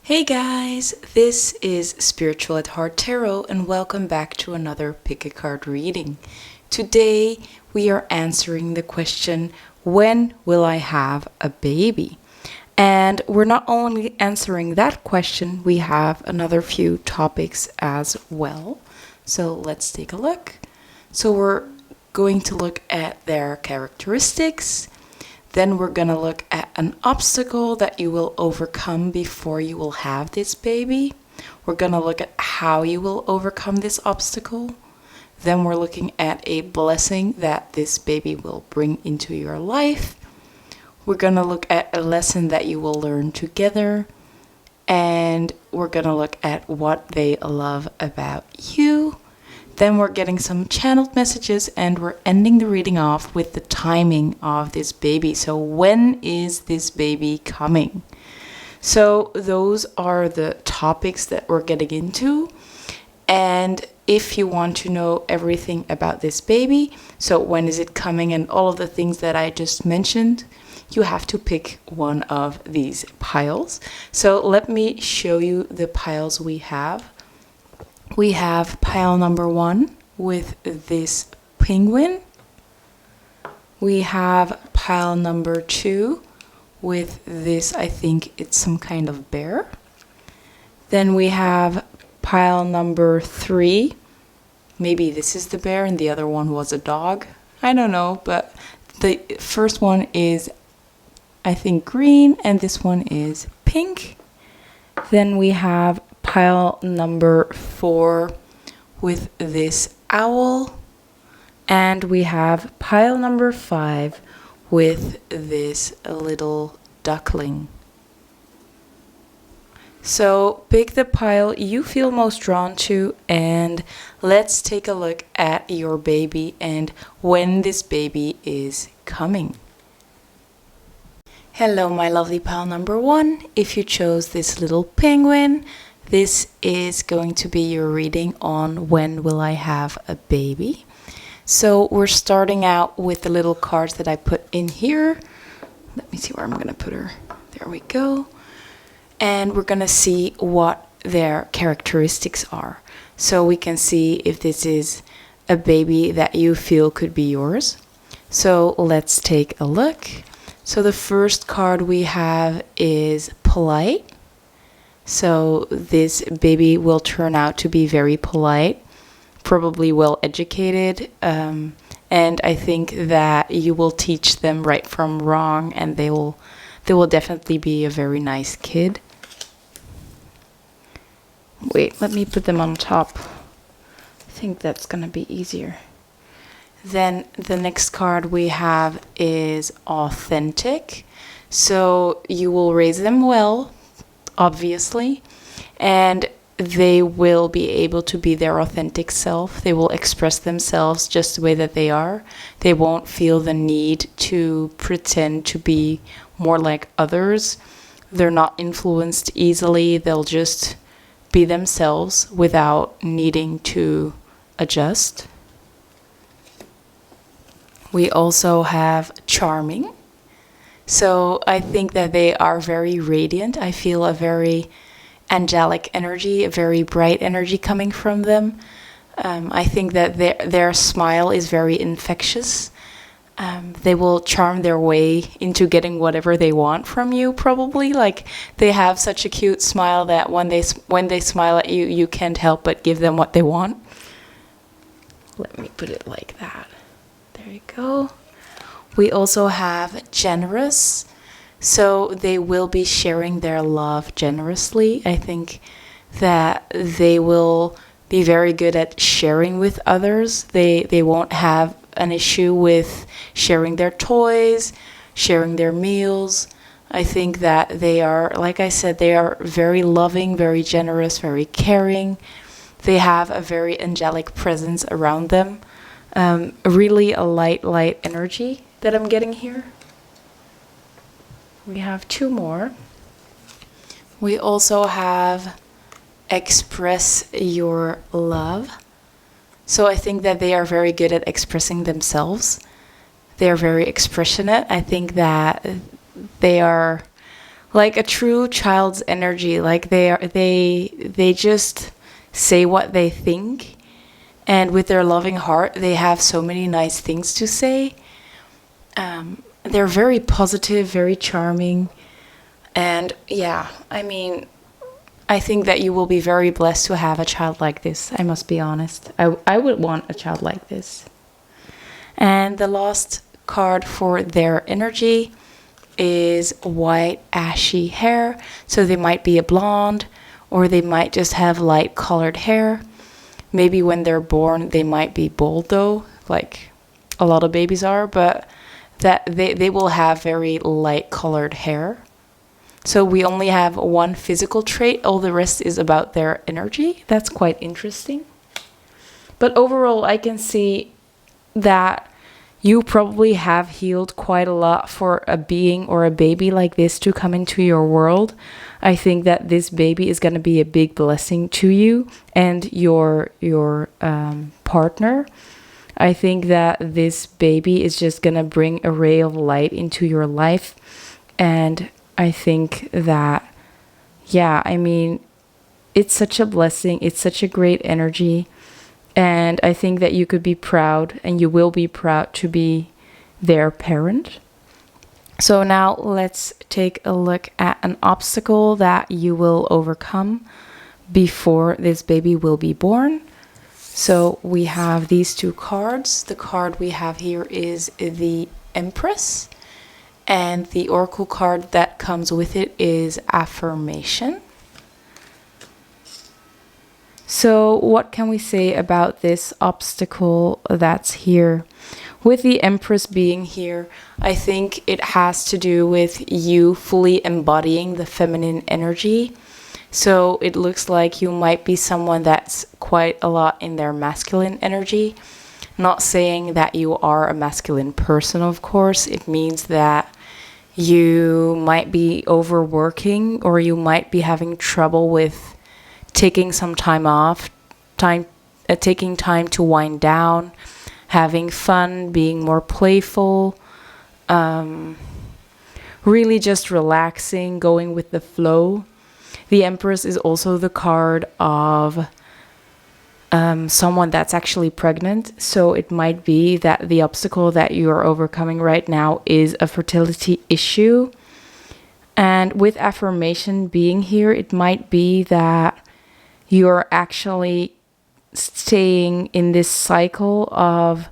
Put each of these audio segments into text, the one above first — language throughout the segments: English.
Hey guys, this is Spiritual at Heart Tarot and welcome back to another Pick a Card reading. Today we are answering the question, when will I have a baby? And we're not only answering that question, we have another few topics as well. So let's take a look. So we're going to look at their characteristics. Then we're going to look at an obstacle that you will overcome before you will have this baby. We're going to look at how you will overcome this obstacle. Then we're looking at a blessing that this baby will bring into your life. We're going to look at a lesson that you will learn together. And we're going to look at what they love about you. Then we're getting some channeled messages and we're ending the reading off with the timing of this baby. So when is this baby coming? So those are the topics that we're getting into. And if you want to know everything about this baby, so when is it coming and all of the things that I just mentioned, you have to pick one of these piles. So let me show you the piles we have. We have pile number 1 with this penguin. We have pile number 2 with this, I think it's some kind of bear. Then we have pile number 3. Maybe this is the bear and the other one was a dog. I don't know, but the first one is, I think, green and this one is pink. Then we have pile number 4 with this owl, and we have pile number 5 with this little duckling. So pick the pile you feel most drawn to and let's take a look at your baby and when this baby is coming. Hello my lovely pile number 1. If you chose this little penguin, this is going to be your reading on when will I have a baby. So we're starting out with the little cards that I put in here. Let me see where I'm going to put her. There we go. And we're going to see what their characteristics are. So we can see if this is a baby that you feel could be yours. So let's take a look. So the first card we have is polite. So this baby will turn out to be very polite, probably well educated, and I think that you will teach them right from wrong, and they will definitely be a very nice kid. Wait, let me put them on top. I think that's gonna be easier. Then the next card we have is authentic. So you will raise them well, obviously, and they will be able to be their authentic self. They will express themselves just the way that they are. They won't feel the need to pretend to be more like others. They're not influenced easily. They'll just be themselves without needing to adjust. We also have charming. So I think that they are very radiant. I feel a very angelic energy, a very bright energy coming from them. I think that their smile is very infectious. They will charm their way into getting whatever they want from you, probably. Like, they have such a cute smile that when they smile at you, you can't help but give them what they want. Let me put it like that. There you go. We also have generous. So they will be sharing their love generously. I think that they will be very good at sharing with others. They won't have an issue with sharing their toys, sharing their meals. I think that they are, like I said, they are very loving, very generous, very caring. They have a very angelic presence around them. Really a light energy that I'm getting here. We have 2 more. We also have express your love. So I think that they are very good at expressing themselves. They are very expressionate. I think that they are like a true child's energy. Like they just say what they think, and with their loving heart they have so many nice things to say. They're very positive, very charming, and yeah, I mean, I think that you will be very blessed to have a child like this. I must be honest. I would want a child like this. And the last card for their energy is white ashy hair. So they might be a blonde, or they might just have light colored hair. Maybe when they're born they might be bald though, like a lot of babies are, but that they will have very light colored hair. So we only have one physical trait, all the rest is about their energy. That's quite interesting. But overall, I can see that you probably have healed quite a lot for a being or a baby like this to come into your world. I think that this baby is going to be a big blessing to you and your partner. I think that this baby is just going to bring a ray of light into your life. And I think that, yeah, I mean, it's such a blessing. It's such a great energy. And I think that you could be proud, and you will be proud to be their parent. So now let's take a look at an obstacle that you will overcome before this baby will be born. So we have these two cards. The card we have here is the Empress. And the oracle card that comes with it is affirmation. So what can we say about this obstacle that's here? With the Empress being here, I think it has to do with you fully embodying the feminine energy. So it looks like you might be someone that's quite a lot in their masculine energy. Not saying that you are a masculine person, of course. It means that you might be overworking, or you might be having trouble with taking some time off, taking time to wind down, having fun, being more playful, really just relaxing, going with the flow. The Empress is also the card of someone that's actually pregnant. So it might be that the obstacle that you are overcoming right now is a fertility issue. And with affirmation being here, it might be that you're actually staying in this cycle of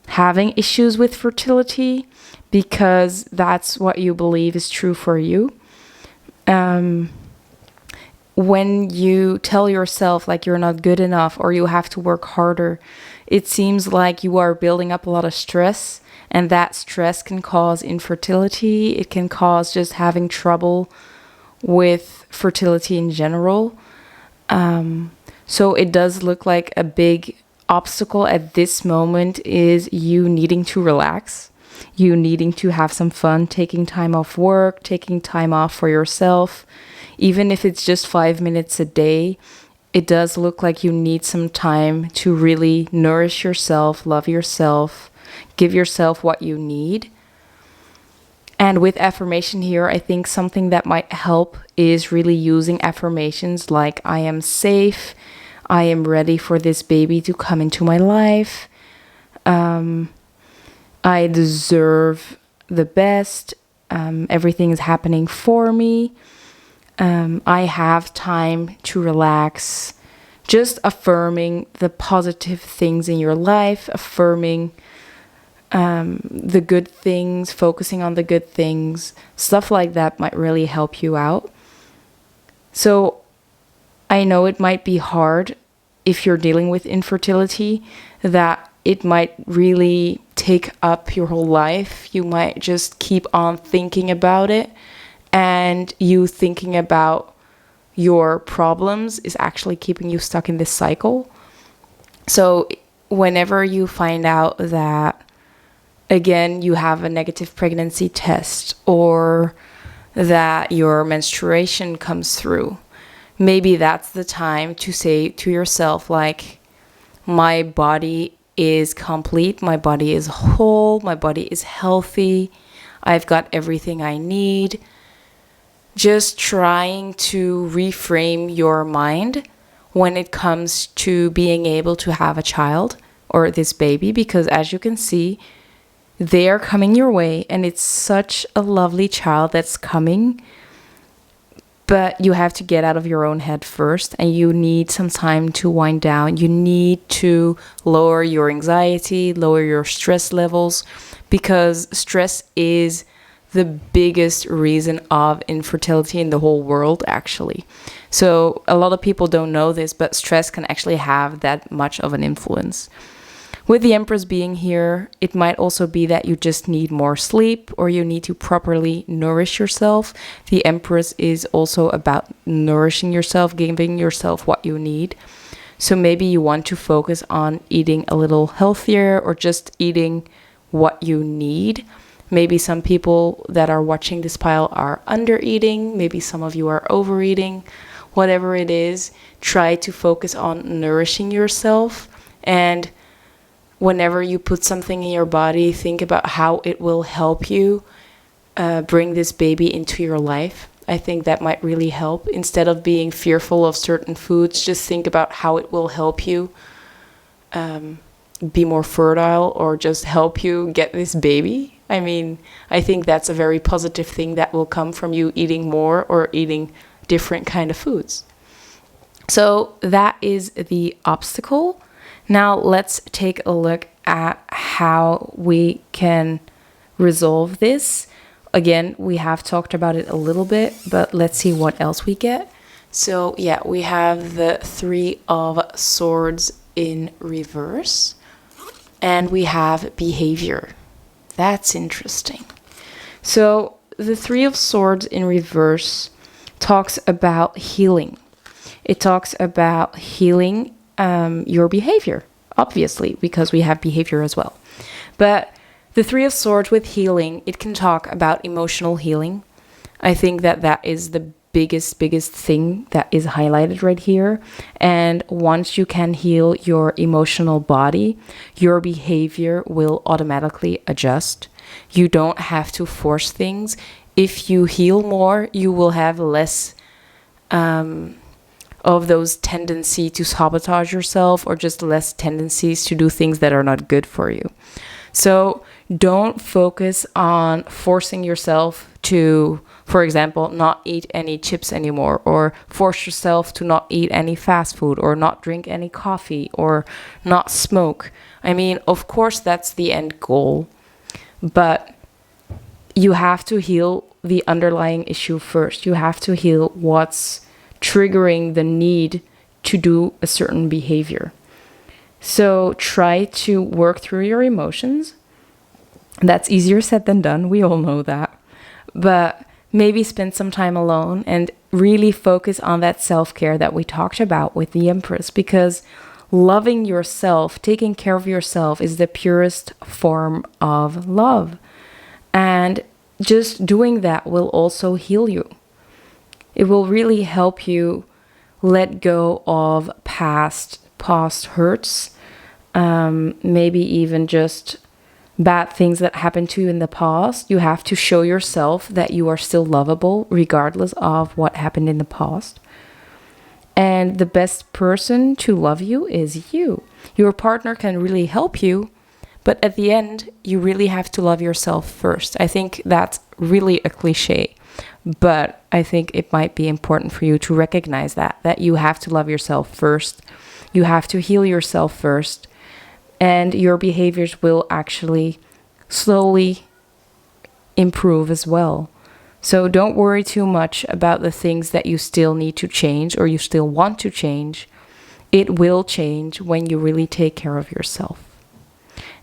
having issues with fertility because that's what you believe is true for you. When you tell yourself like you're not good enough or you have to work harder, it seems like you are building up a lot of stress, and that stress can cause infertility. It can cause just having trouble with fertility in general. So it does look like a big obstacle at this moment is you needing to relax, you needing to have some fun, taking time off work, taking time off for yourself. Even if it's just 5 minutes a day, it does look like you need some time to really nourish yourself, love yourself, give yourself what you need. And with affirmation here, I think something that might help is really using affirmations like I am safe, I am ready for this baby to come into my life, I deserve the best, everything is happening for me. I have time to relax. Just affirming the positive things in your life, affirming the good things, focusing on the good things, stuff like that might really help you out. So I know it might be hard if you're dealing with infertility, that it might really take up your whole life. You might just keep on thinking about it. And you thinking about your problems is actually keeping you stuck in this cycle. So whenever you find out that, again, you have a negative pregnancy test or that your menstruation comes through, maybe that's the time to say to yourself, like, my body is complete, my body is whole, my body is healthy, I've got everything I need. just trying to reframe your mind when it comes to being able to have a child or this baby, because as you can see, they are coming your way and it's such a lovely child that's coming. But you have to get out of your own head first, and you need some time to wind down. You need to lower your anxiety, lower your stress levels, because stress is the biggest reason of infertility in the whole world, actually. So a lot of people don't know this, but stress can actually have that much of an influence. With the Empress being here, it might also be that you just need more sleep, or you need to properly nourish yourself. The Empress is also about nourishing yourself, giving yourself what you need. So maybe you want to focus on eating a little healthier, or just eating what you need. Maybe some people that are watching this pile are under eating. Maybe some of you are overeating. Whatever it is, try to focus on nourishing yourself. And whenever you put something in your body, think about how it will help you bring this baby into your life. I think that might really help. Instead of being fearful of certain foods, just think about how it will help you be more fertile, or just help you get this baby. I mean, I think that's a very positive thing that will come from you eating more or eating different kind of foods. So that is the obstacle. Now let's take a look at how we can resolve this. Again, we have talked about it a little bit, but let's see what else we get. So yeah, we have the Three of Swords in reverse, and we have behavior. That's interesting. So the Three of Swords in reverse talks about healing. It talks about healing your behavior, obviously, because we have behavior as well. But the Three of Swords with healing, it can talk about emotional healing. I think that that is the biggest thing that is highlighted right here. And once you can heal your emotional body, your behavior will automatically adjust. You don't have to force things. If you heal more, you will have less of those tendency to sabotage yourself, or just less tendencies to do things that are not good for you. So don't focus on forcing yourself to, for example, not eat any chips anymore, or force yourself to not eat any fast food, or not drink any coffee, or not smoke. I mean, of course, that's the end goal, but you have to heal the underlying issue first. You have to heal what's triggering the need to do a certain behavior. So try to work through your emotions. That's easier said than done. We all know that. But maybe spend some time alone and really focus on that self-care that we talked about with the Empress, because loving yourself, taking care of yourself, is the purest form of love. And just doing that will also heal you. It will really help you let go of past hurts, maybe even just bad things that happened to you in the past. You have to show yourself that you are still lovable regardless of what happened in the past. And the best person to love you is you. Your partner can really help you, but at the end, you really have to love yourself first. I think that's really a cliche, but I think it might be important for you to recognize that you have to love yourself first. You have to heal yourself first, and your behaviors will actually slowly improve as well. So don't worry too much about the things that you still need to change, or you still want to change. It will change when you really take care of yourself.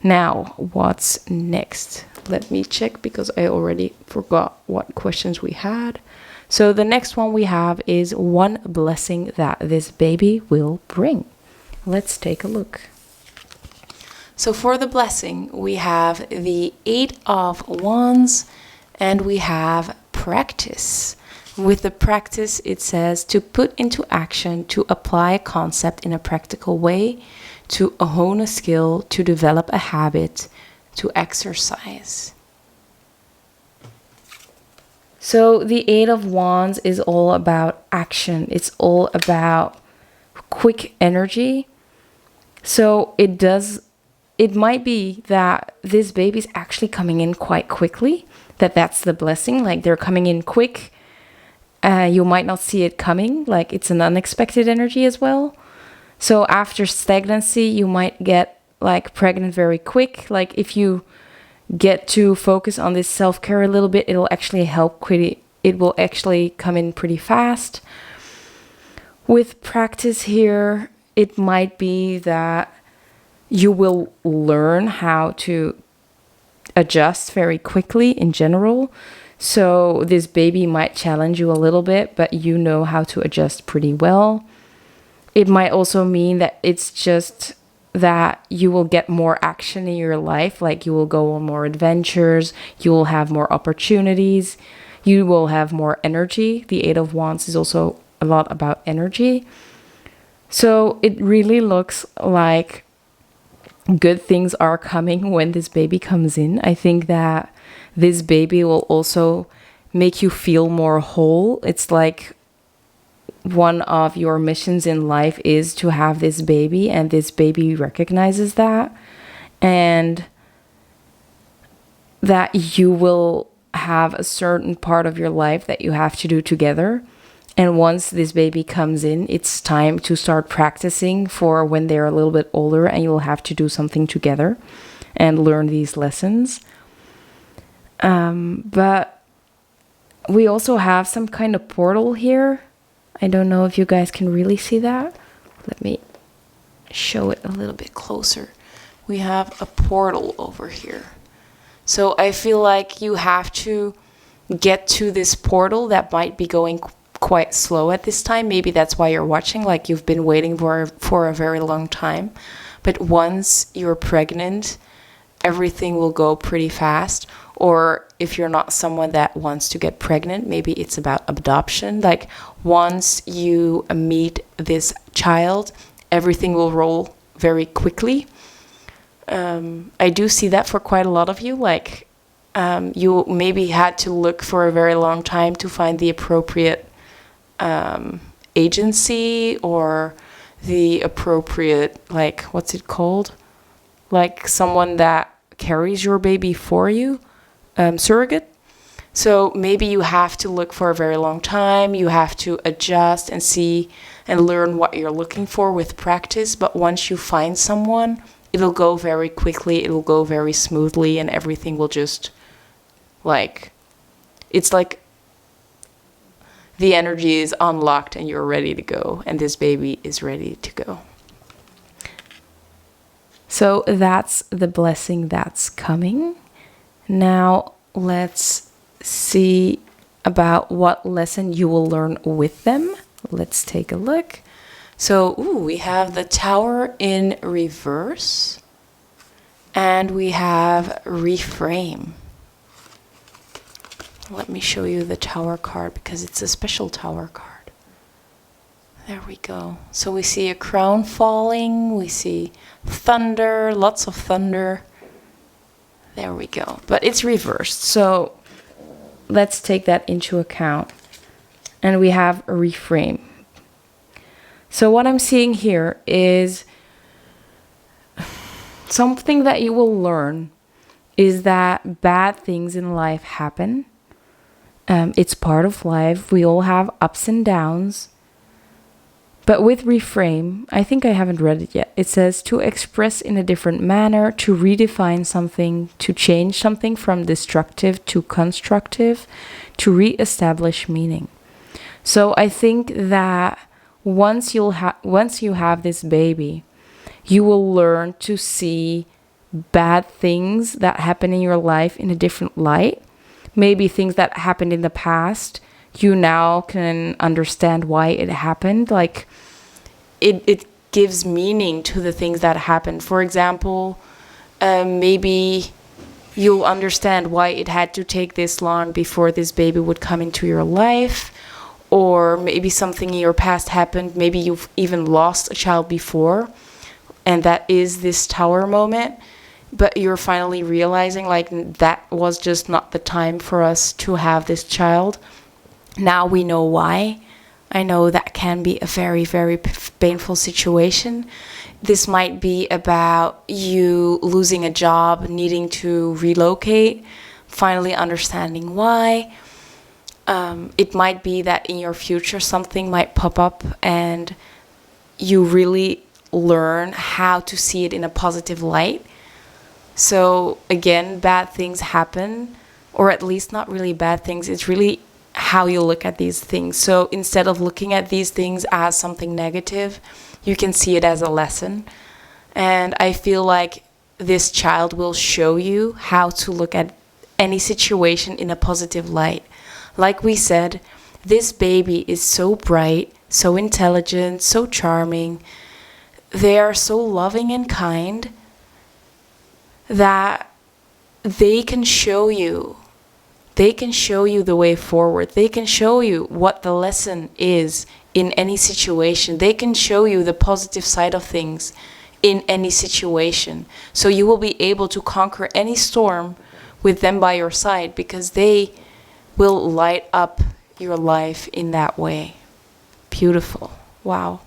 Now, what's next? Let me check, because I already forgot what questions we had. So the next one we have is one blessing that this baby will bring. Let's take a look. So for the blessing, we have the Eight of Wands, and we have practice. With the practice, it says to put into action, to apply a concept in a practical way, to hone a skill, to develop a habit, to exercise. So the Eight of Wands is all about action. It's all about quick energy. So it might be that this baby's actually coming in quite quickly, that's the blessing, like they're coming in quick. You might not see it coming, like it's an unexpected energy as well. So after stagnancy, you might get like pregnant very quick. Like if you get to focus on this self-care a little bit, it'll actually help it will actually come in pretty fast. With practice here, it might be that you will learn how to adjust very quickly in general. So this baby might challenge you a little bit, but you know how to adjust pretty well. It might also mean that it's just that you will get more action in your life, like you will go on more adventures, you will have more opportunities, you will have more energy. The Eight of Wands is also a lot about energy. So it really looks like good things are coming when this baby comes in. I think that this baby will also make you feel more whole. It's like one of your missions in life is to have this baby, and this baby recognizes that, and that you will have a certain part of your life that you have to do together. And once this baby comes in, it's time to start practicing for when they're a little bit older, and you'll have to do something together and learn these lessons. But we also have some kind of portal here. I don't know if you guys can really see that. Let me show it a little bit closer. We have a portal over here. So I feel like you have to get to this portal that might be going quite slow at this time. Maybe that's why you're watching, like you've been waiting for a very long time. But once you're pregnant, everything will go pretty fast. Or if you're not someone that wants to get pregnant, maybe it's about adoption. Like once you meet this child, everything will roll very quickly. I do see that for quite a lot of you. Like you maybe had to look for a very long time to find the appropriate agency or the appropriate, like, what's it called? Like someone that carries your baby for you, surrogate. So maybe you have to look for a very long time. You have to adjust and see and learn what you're looking for with practice. But once you find someone, it'll go very quickly. It'll go very smoothly, and everything will just like, it's like the energy is unlocked and you're ready to go, and this baby is ready to go. So that's the blessing that's coming. Now let's see about what lesson you will learn with them. Let's take a look. So we have the Tower in reverse, and we have reframe. Let me show you the Tower card because it's a special Tower card. There we go. So we see a crown falling, we see thunder, lots of thunder. There we go. But it's reversed, so let's take that into account. And we have a reframe. So what I'm seeing here is something that you will learn is that bad things in life happen. It's part of life. We all have ups and downs. But with reframe, I think I haven't read it yet. It says to express in a different manner, to redefine something, to change something from destructive to constructive, to reestablish meaning. So I think that once you have this baby, you will learn to see bad things that happen in your life in a different light. Maybe things that happened in the past, you now can understand why it happened. Like it gives meaning to the things that happened. For example, maybe you'll understand why it had to take this long before this baby would come into your life. Or maybe something in your past happened. Maybe you've even lost a child before, and that is this Tower moment. but you're finally realizing like that was just not the time for us to have this child. Now we know why. I know that can be a very, very painful situation. This might be about you losing a job, needing to relocate, finally understanding why. It might be that in your future something might pop up and you really learn how to see it in a positive light. So again, bad things happen, or at least not really bad things. It's really how you look at these things. So instead of looking at these things as something negative, you can see it as a lesson. And I feel like this child will show you how to look at any situation in a positive light. Like we said, this baby is so bright, so intelligent, so charming. They are so loving and kind that they can show you the way forward. They can show you what the lesson is in any situation. They can show you the positive side of things in any situation. So you will be able to conquer any storm with them by your side, because they will light up your life in that way. Beautiful. Wow.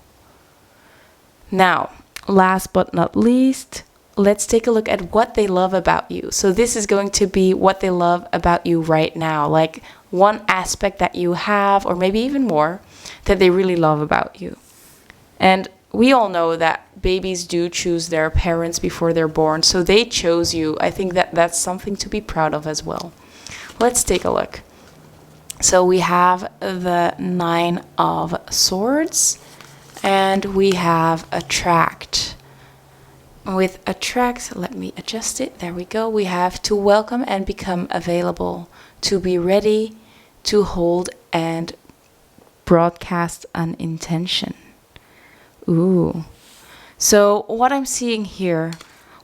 Now, last but not least, let's take a look at what they love about you. So this is going to be what they love about you right now, like one aspect that you have, or maybe even more, that they really love about you. And we all know that babies do choose their parents before they're born, so they chose you. I think that that's something to be proud of as well. Let's take a look. So we have the 9 of Swords, and we have Attract. With Attract, let me adjust it. There we go. We have to welcome and become available, to be ready, to hold and broadcast an intention. Ooh. So what I'm seeing here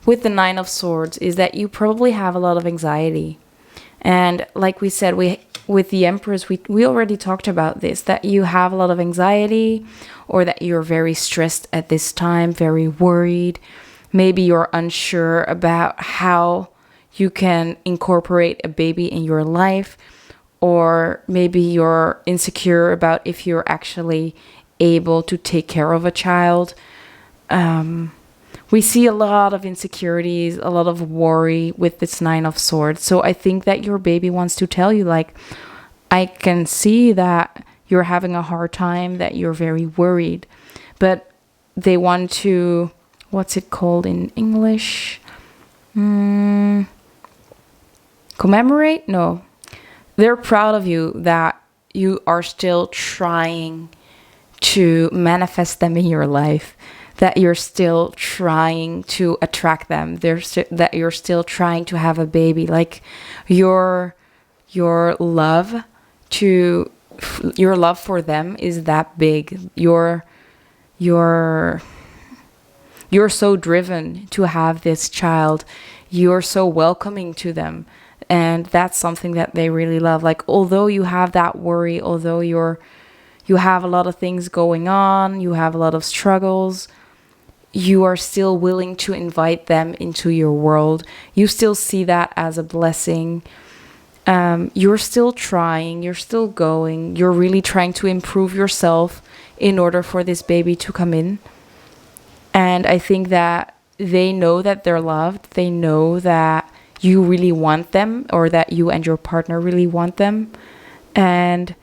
with the 9 of Swords is that you probably have a lot of anxiety. And like we said, with the Empress, we already talked about this, that you have a lot of anxiety, or that you're very stressed at this time, very worried. Maybe you're unsure about how you can incorporate a baby in your life, or maybe you're insecure about if you're actually able to take care of a child. We see a lot of insecurities, a lot of worry with this 9 of Swords. So I think that your baby wants to tell you, like, I can see that you're having a hard time, that you're very worried, but they want to, what's it called in English? Commemorate? No. They're proud of you that you are still trying to manifest them in your life, that you're still trying to attract them, that you're still trying to have a baby. Like your love for them is that big. You're so driven to have this child. You're so welcoming to them, and that's something that they really love. Like, although you have that worry, although you have a lot of things going on, you have a lot of struggles, you are still willing to invite them into your world. You still see that as a blessing. You're still trying, you're still going, you're really trying to improve yourself in order for this baby to come in. And I think that they know that they're loved. They know that you really want them, or that you and your partner really want them. And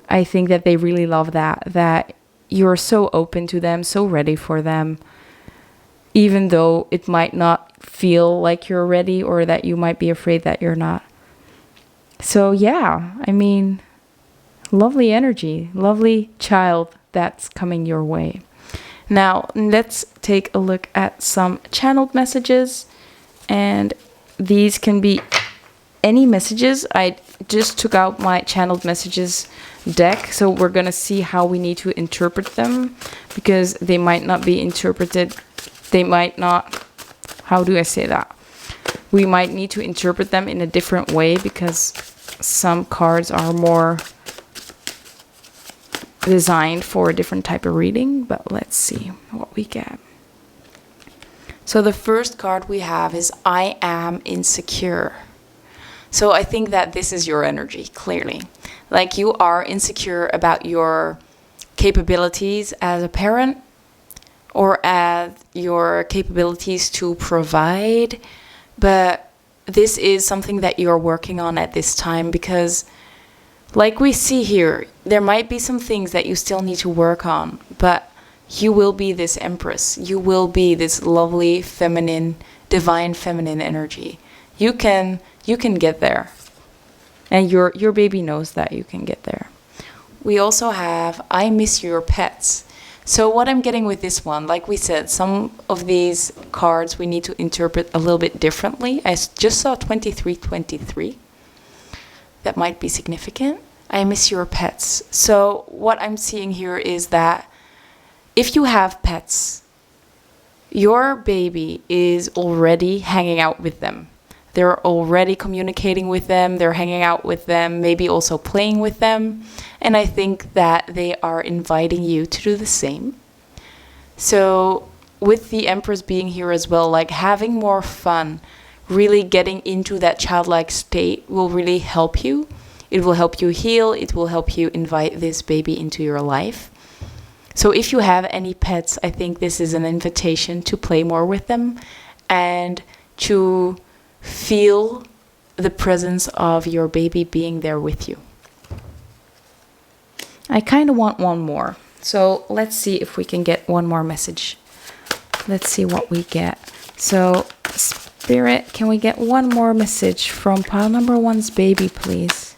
I think that they really love that you're so open to them, so ready for them, even though it might not feel like you're ready, or that you might be afraid that you're not. So yeah, I mean, lovely energy, lovely child that's coming your way. Now, let's take a look at some channeled messages, and these can be any messages. I just took out my channeled messages deck, so we're gonna see how we need to interpret them, because they might not be interpreted, they might not, how do I say that? We might need to interpret them in a different way, because some cards are more designed for a different type of reading. But let's see what we get. So the first card we have is I am insecure. So I think that this is your energy, clearly. Like you are insecure about your capabilities as a parent or as your capabilities to provide. But this is something that you're working on at this time because, like we see here, there might be some things that you still need to work on, but you will be this empress. You will be this lovely feminine, divine feminine energy. You can get there. And your baby knows that you can get there. We also have I miss your pets. So what I'm getting with this one, like we said, some of these cards we need to interpret a little bit differently. I just saw 2323. That might be significant. I miss your pets. So what I'm seeing here is that if you have pets, your baby is already hanging out with them. They're already communicating with them, they're hanging out with them, maybe also playing with them. And I think that they are inviting you to do the same. So with the Empress being here as well, like having more fun, really getting into that childlike state will really help you. It will help you heal, it will help you invite this baby into your life. So if you have any pets, I think this is an invitation to play more with them and to feel the presence of your baby being there with you. I kind of want one more. So let's see if we can get one more message. Let's see what we get. So Spirit, can we get one more message from pile number one's baby, please?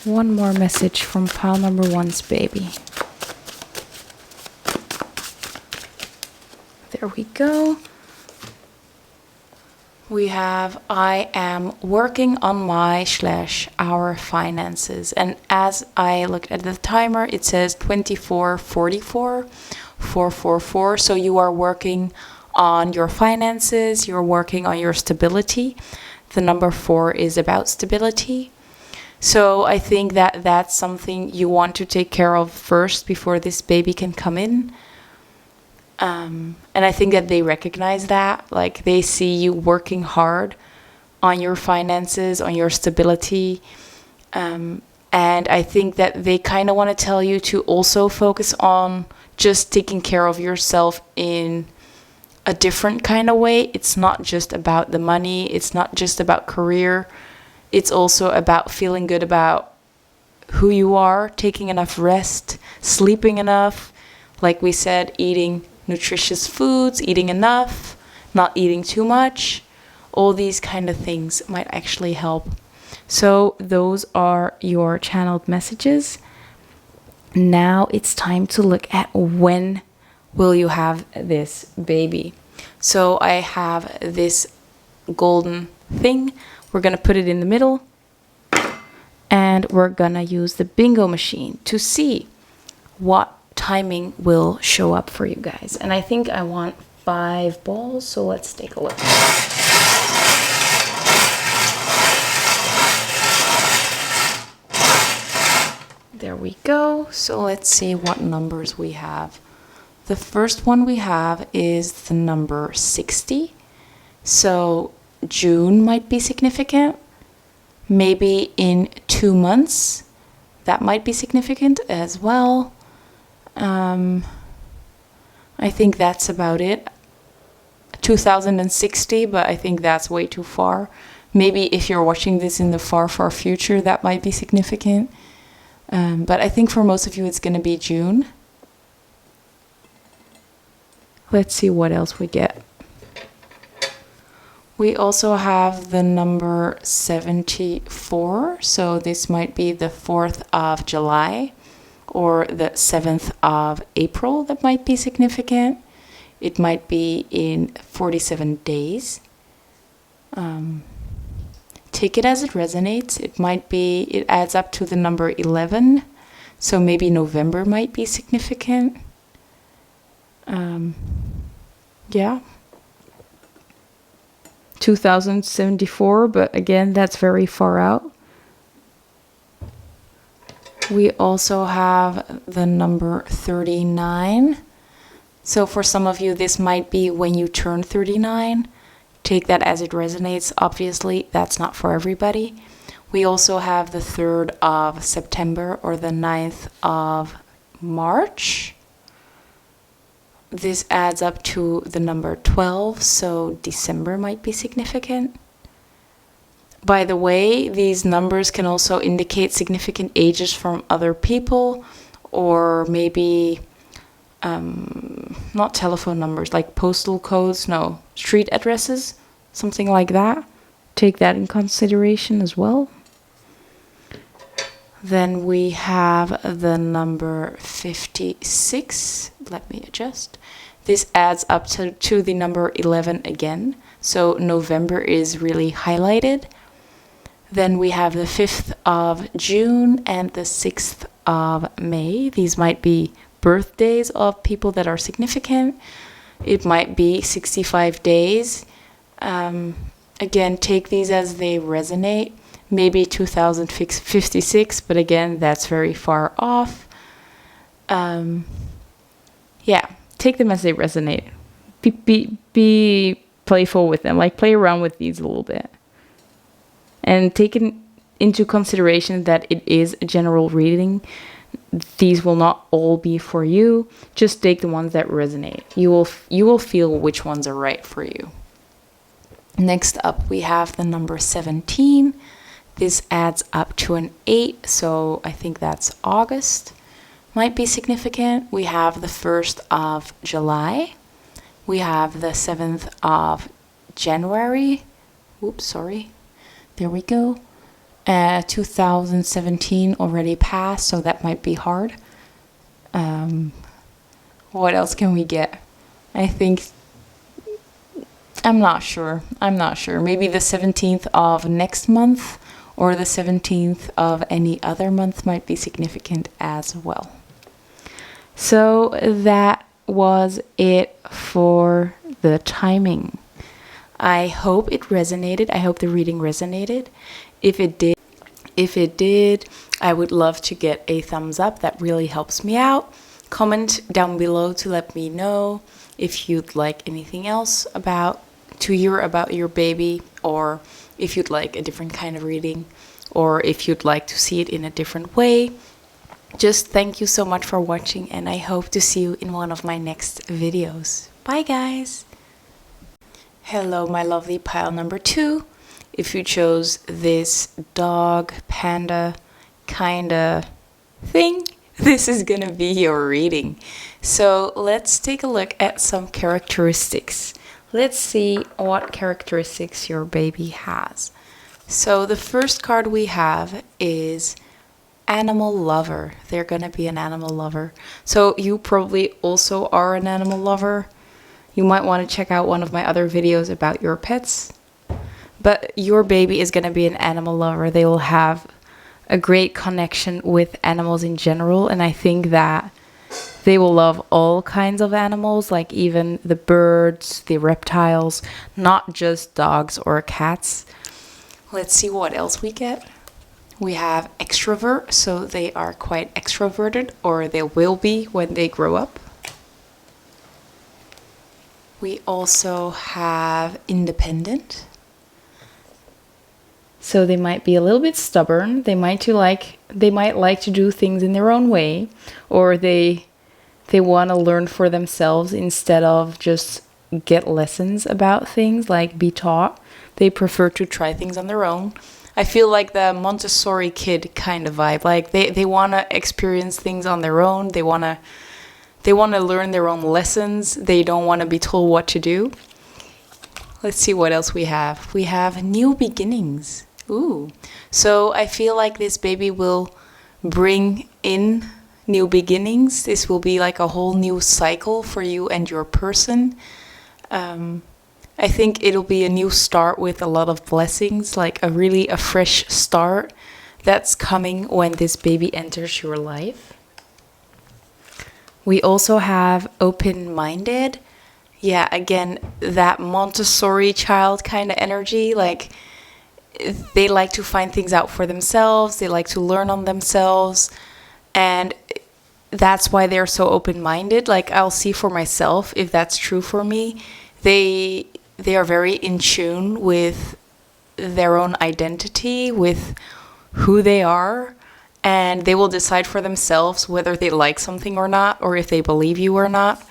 One more message from pile number one's baby. There we go. We have I am working on my/our finances. And as I looked at the timer, it says 2444, 444. So you are working on your finances, you're working on your stability. The number 4 is about stability. So I think that that's something you want to take care of first before this baby can come in. And I think that they recognize that, like they see you working hard on your finances, on your stability. And I think that they kind of want to tell you to also focus on just taking care of yourself in a different kind of way. It's not just about the money. It's not just about career. It's also about feeling good about who you are, taking enough rest, sleeping enough. Like we said, eating nutritious foods, eating enough, not eating too much. All these kind of things might actually help. So those are your channeled messages. Now it's time to look at when will you have this baby. So I have this golden thing. We're going to put it in the middle. And we're going to use the bingo machine to see what timing will show up for you guys. And I think I want 5 balls, so let's take a look. There we go. So let's see what numbers we have. The first one we have is the number 60. So June might be significant. Maybe in 2 months, that might be significant as well. I think that's about it. 2060, but I think that's way too far. Maybe if you're watching this in the far, far future, that might be significant. But I think for most of you, it's going to be June. Let's see what else we get. We also have the number 74. So this might be the 4th of July. Or the 7th of April, that might be significant. It might be in 47 days. Take it as it resonates. It might be, it adds up to the number 11. So maybe November might be significant. Yeah. 2074, but again, that's very far out. We also have the number 39. So for some of you, this might be when you turn 39. Take that as it resonates. Obviously, that's not for everybody. We also have the 3rd of September or the 9th of March. This adds up to the number 12, so December might be significant. By the way, these numbers can also indicate significant ages from other people, or maybe not telephone numbers, like postal codes, no, street addresses, something like that. Take that in consideration as well. Then we have the number 56. Let me adjust. This adds up to the number 11 again. So November is really highlighted. Then we have the 5th of June and the 6th of May. These might be birthdays of people that are significant. It might be 65 days. Again, take these as they resonate. Maybe 2056, but again, that's very far off. Yeah, take them as they resonate. Be playful with them, like play around with these a little bit. And take into consideration that it is a general reading. These will not all be for you. Just take the ones that resonate. You will feel which ones are right for you. Next up, we have the number 17. This adds up to an 8, so I think that's August. Might be significant. We have the 1st of July. We have the 7th of January. Oops, sorry. There we go. 2017 already passed, so that might be hard. What else can we get? I think, I'm not sure. Maybe the 17th of next month or the 17th of any other month might be significant as well. So that was it for the timing. I hope it resonated. I hope the reading resonated. If it did, I would love to get a thumbs up. That really helps me out. Comment down below to let me know if you'd like anything else about your baby, or if you'd like a different kind of reading, or if you'd like to see it in a different way. Just thank you so much for watching, and I hope to see you in one of my next videos. Bye guys! Hello my lovely pile number 2. If you chose this dog, panda, kinda thing, this is gonna be your reading. So let's take a look at some characteristics. Let's see what characteristics your baby has. So the first card we have is animal lover. They're gonna be an animal lover. So you probably also are an animal lover. You might want to check out one of my other videos about your pets. But your baby is gonna be an animal lover. They will have a great connection with animals in general, and I think that they will love all kinds of animals, like even the birds, the reptiles, not just dogs or cats. Let's see what else we get. We have extrovert, so they are quite extroverted, or they will be when they grow up. We also have independent. So they might be a little bit stubborn. They might like to do things in their own way, or they want to learn for themselves instead of just get lessons about things, like be taught. They prefer to try things on their own. I feel like the Montessori kid kind of vibe. Like they want to experience things on their own. They want to learn their own lessons. They don't want to be told what to do. Let's see what else we have. We have new beginnings. Ooh. So I feel like this baby will bring in new beginnings. This will be like a whole new cycle for you and your person. I think it'll be a new start with a lot of blessings, like a fresh start that's coming when this baby enters your life. We also have open-minded. Yeah, again, that Montessori child kind of energy, like they like to find things out for themselves, they like to learn on themselves, and that's why they're so open-minded. Like, I'll see for myself if that's true for me. They are very in tune with their own identity, with who they are, and they will decide for themselves whether they like something or not, or if they believe you or not.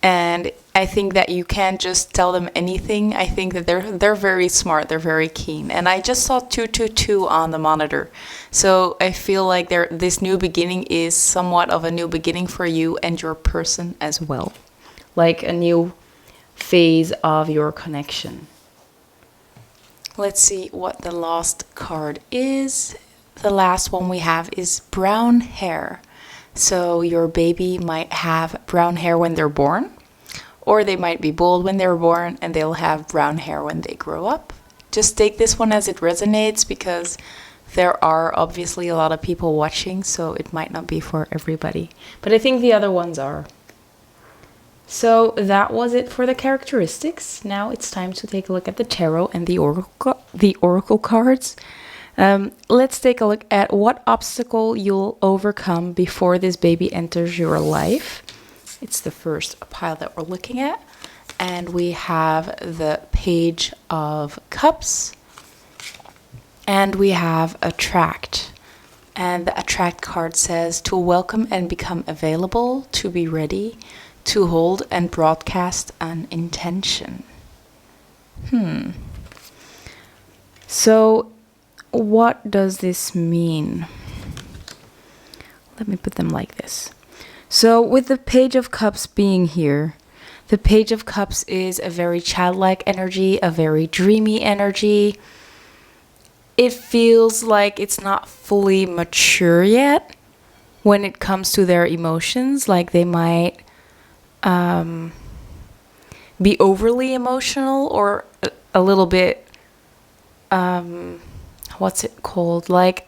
And I think that you can't just tell them anything. I think that they're very smart, they're very keen. And I just saw 222 on the monitor. So I feel like this new beginning is somewhat of a new beginning for you and your person as well. Like a new phase of your connection. Let's see what the last card is. The last one we have is brown hair. So your baby might have brown hair when they're born, or they might be bald when they're born and they'll have brown hair when they grow up. Just take this one as it resonates, because there are obviously a lot of people watching, so it might not be for everybody. But I think the other ones are. So that was it for the characteristics. Now it's time to take a look at the tarot and the oracle cards. Let's take a look at what obstacle you'll overcome before this baby enters your life. It's the first pile that we're looking at. And we have the Page of Cups. And we have Attract. And the Attract card says to welcome and become available, to be ready, to hold and broadcast an intention. So what does this mean? Let me put them like this. So with the Page of Cups being here, the Page of Cups is a very childlike energy, a very dreamy energy. It feels like it's not fully mature yet when it comes to their emotions. Like they might be overly emotional, or a little bit, what's it called? Like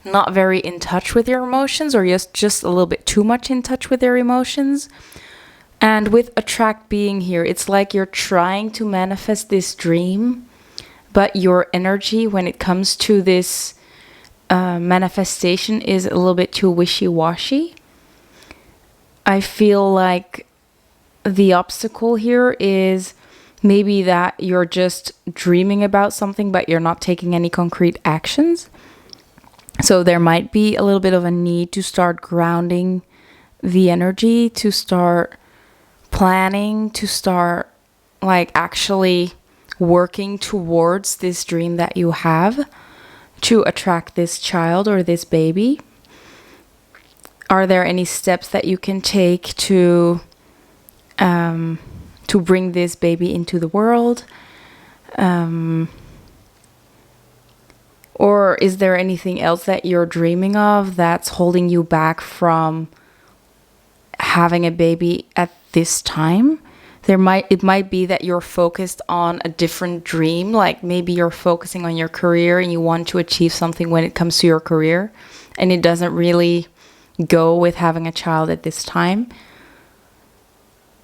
not very in touch with your emotions, or just a little bit too much in touch with their emotions. And with Attract being here, it's like you're trying to manifest this dream, but your energy when it comes to this manifestation is a little bit too wishy-washy. I feel like the obstacle here is maybe that you're just dreaming about something, but you're not taking any concrete actions. So there might be a little bit of a need to start grounding the energy, to start planning, to start like actually working towards this dream that you have to attract this child or this baby. Are there any steps that you can take to bring this baby into the world? Or is there anything else that you're dreaming of that's holding you back from having a baby at this time? It might be that you're focused on a different dream, like maybe you're focusing on your career and you want to achieve something when it comes to your career, and it doesn't really go with having a child at this time.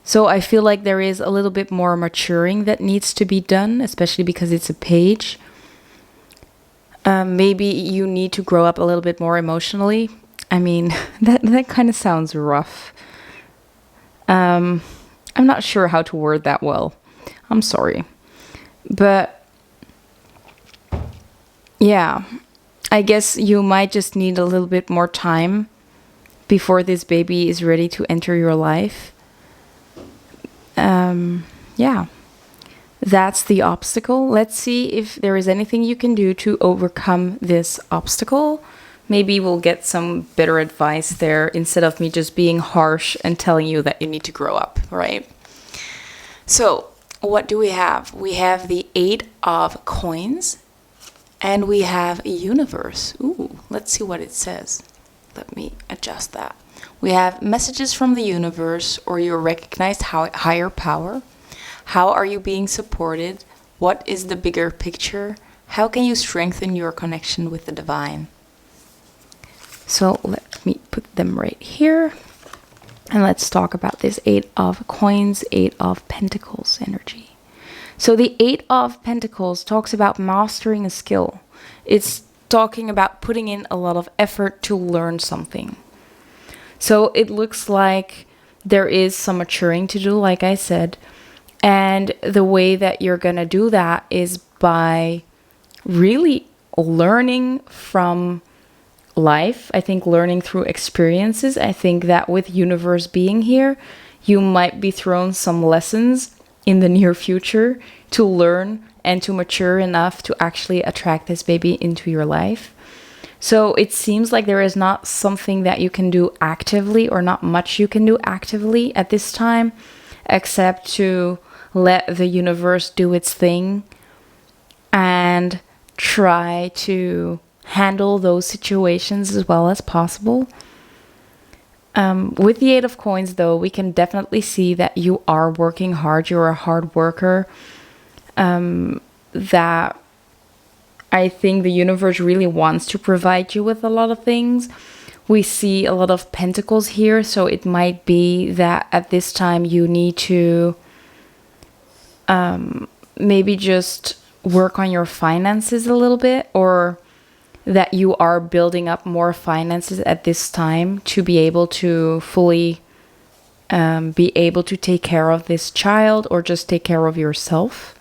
So I feel like there is a little bit more maturing that needs to be done, especially because it's a page. Maybe you need to grow up a little bit more emotionally. I mean, that kind of sounds rough. I'm not sure how to word that well. I'm sorry. But yeah, I guess you might just need a little bit more time before this baby is ready to enter your life. Yeah, that's the obstacle. Let's see if there is anything you can do to overcome this obstacle. Maybe we'll get some better advice there instead of me just being harsh and telling you that you need to grow up, right? So what do we have? We have the 8 of Coins and we have a Universe. Ooh, let's see what it says. Let me adjust that. We have messages from the universe, or your recognized higher power. How are you being supported? What is the bigger picture? How can you strengthen your connection with the divine? So let me put them right here. And let's talk about this 8 of Coins, 8 of Pentacles energy. So the 8 of Pentacles talks about mastering a skill. It's talking about putting in a lot of effort to learn something. So it looks like there is some maturing to do, like I said. And the way that you're going to do that is by really learning from life. I think learning through experiences. I think that with universe being here, you might be thrown some lessons in the near future to learn and to mature enough to actually attract this baby into your life. So it seems like there is not something that you can do actively, or not much you can do actively at this time, except to let the universe do its thing and try to handle those situations as well as possible. With the Eight of Coins, though, we can definitely see that you are working hard. You're a hard worker. That I think the universe really wants to provide you with a lot of things. We see a lot of pentacles here, so it might be that at this time you need to maybe just work on your finances a little bit, or that you are building up more finances at this time to be able to fully be able to take care of this child, or just take care of yourself.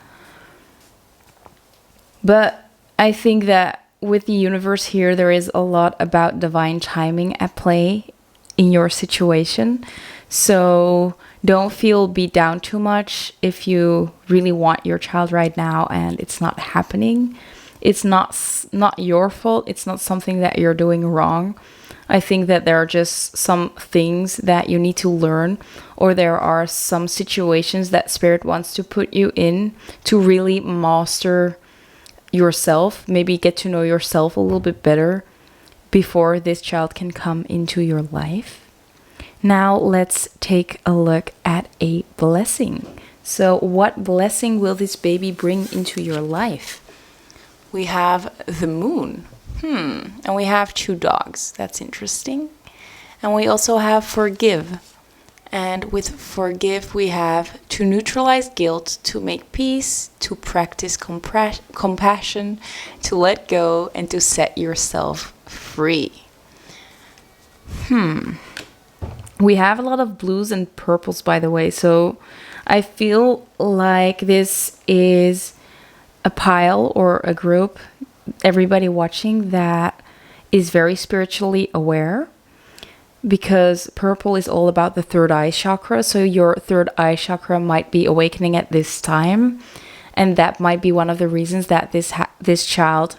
But I think that with the universe here, there is a lot about divine timing at play in your situation. So don't feel beat down too much if you really want your child right now and it's not happening. It's not your fault. It's not something that you're doing wrong. I think that there are just some things that you need to learn, or there are some situations that Spirit wants to put you in to really master yourself, maybe get to know yourself a little bit better before this child can come into your life. Now let's take a look at a blessing. So what blessing will this baby bring into your life? We have the moon. And we have 2 dogs. That's interesting. And we also have forgive. And with forgive, we have to neutralize guilt, to make peace, to practice compassion, to let go, and to set yourself free. We have a lot of blues and purples, by the way. So I feel like this is a pile or a group, everybody watching, that is very spiritually aware, because purple is all about the third eye chakra. So your third eye chakra might be awakening at this time, and that might be one of the reasons that this child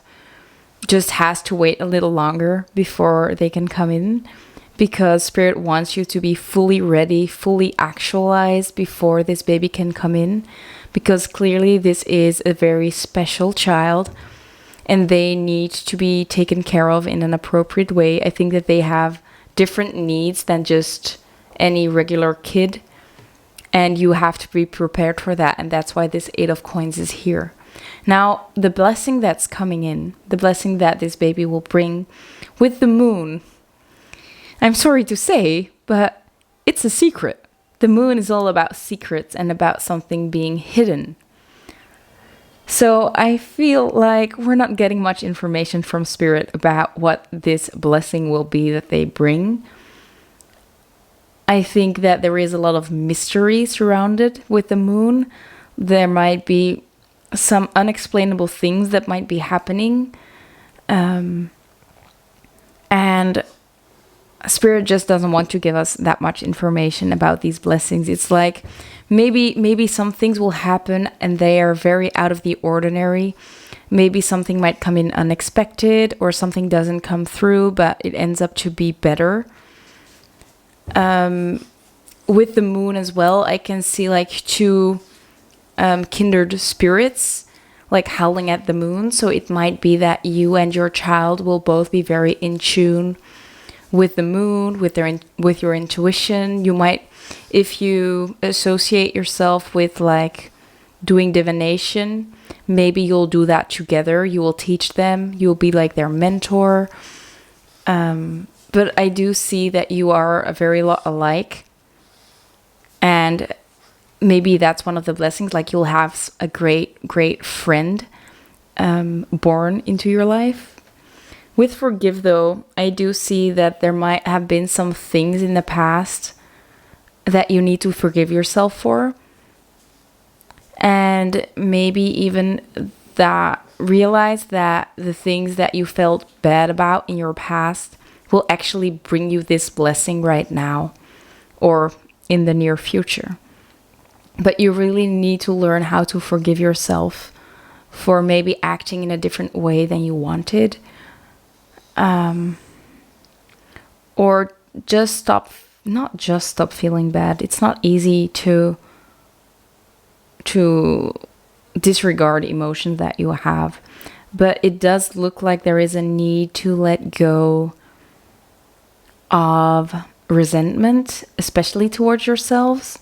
just has to wait a little longer before they can come in, because Spirit wants you to be fully ready, fully actualized before this baby can come in, because clearly this is a very special child and they need to be taken care of in an appropriate way. I think that they have different needs than just any regular kid, and you have to be prepared for that, and that's why this 8 of Coins is here. Now, the blessing that's coming in, the blessing that this baby will bring with the moon, I'm sorry to say, but it's a secret. The moon is all about secrets and about something being hidden. So I feel like we're not getting much information from Spirit about what this blessing will be that they bring. I think that there is a lot of mystery surrounded with the moon. There might be some unexplainable things that might be happening. And Spirit just doesn't want to give us that much information about these blessings. It's like maybe some things will happen and they are very out of the ordinary. Maybe something might come in unexpected, or something doesn't come through, but it ends up to be better. With the moon as well, I can see like 2 kindred spirits like howling at the moon. So it might be that you and your child will both be very in tune with the moon, with your intuition. You might, if you associate yourself with like doing divination, maybe you'll do that together. You will teach them. You'll be like their mentor. But I do see that you are a very lot alike, and maybe that's one of the blessings. Like you'll have a great friend born into your life. With forgive, though, I do see that there might have been some things in the past that you need to forgive yourself for. And maybe even that realize that the things that you felt bad about in your past will actually bring you this blessing right now or in the near future. But you really need to learn how to forgive yourself for maybe acting in a different way than you wanted. Or just not just stop feeling bad. It's not easy to disregard emotions that you have, but it does look like there is a need to let go of resentment, especially towards yourselves.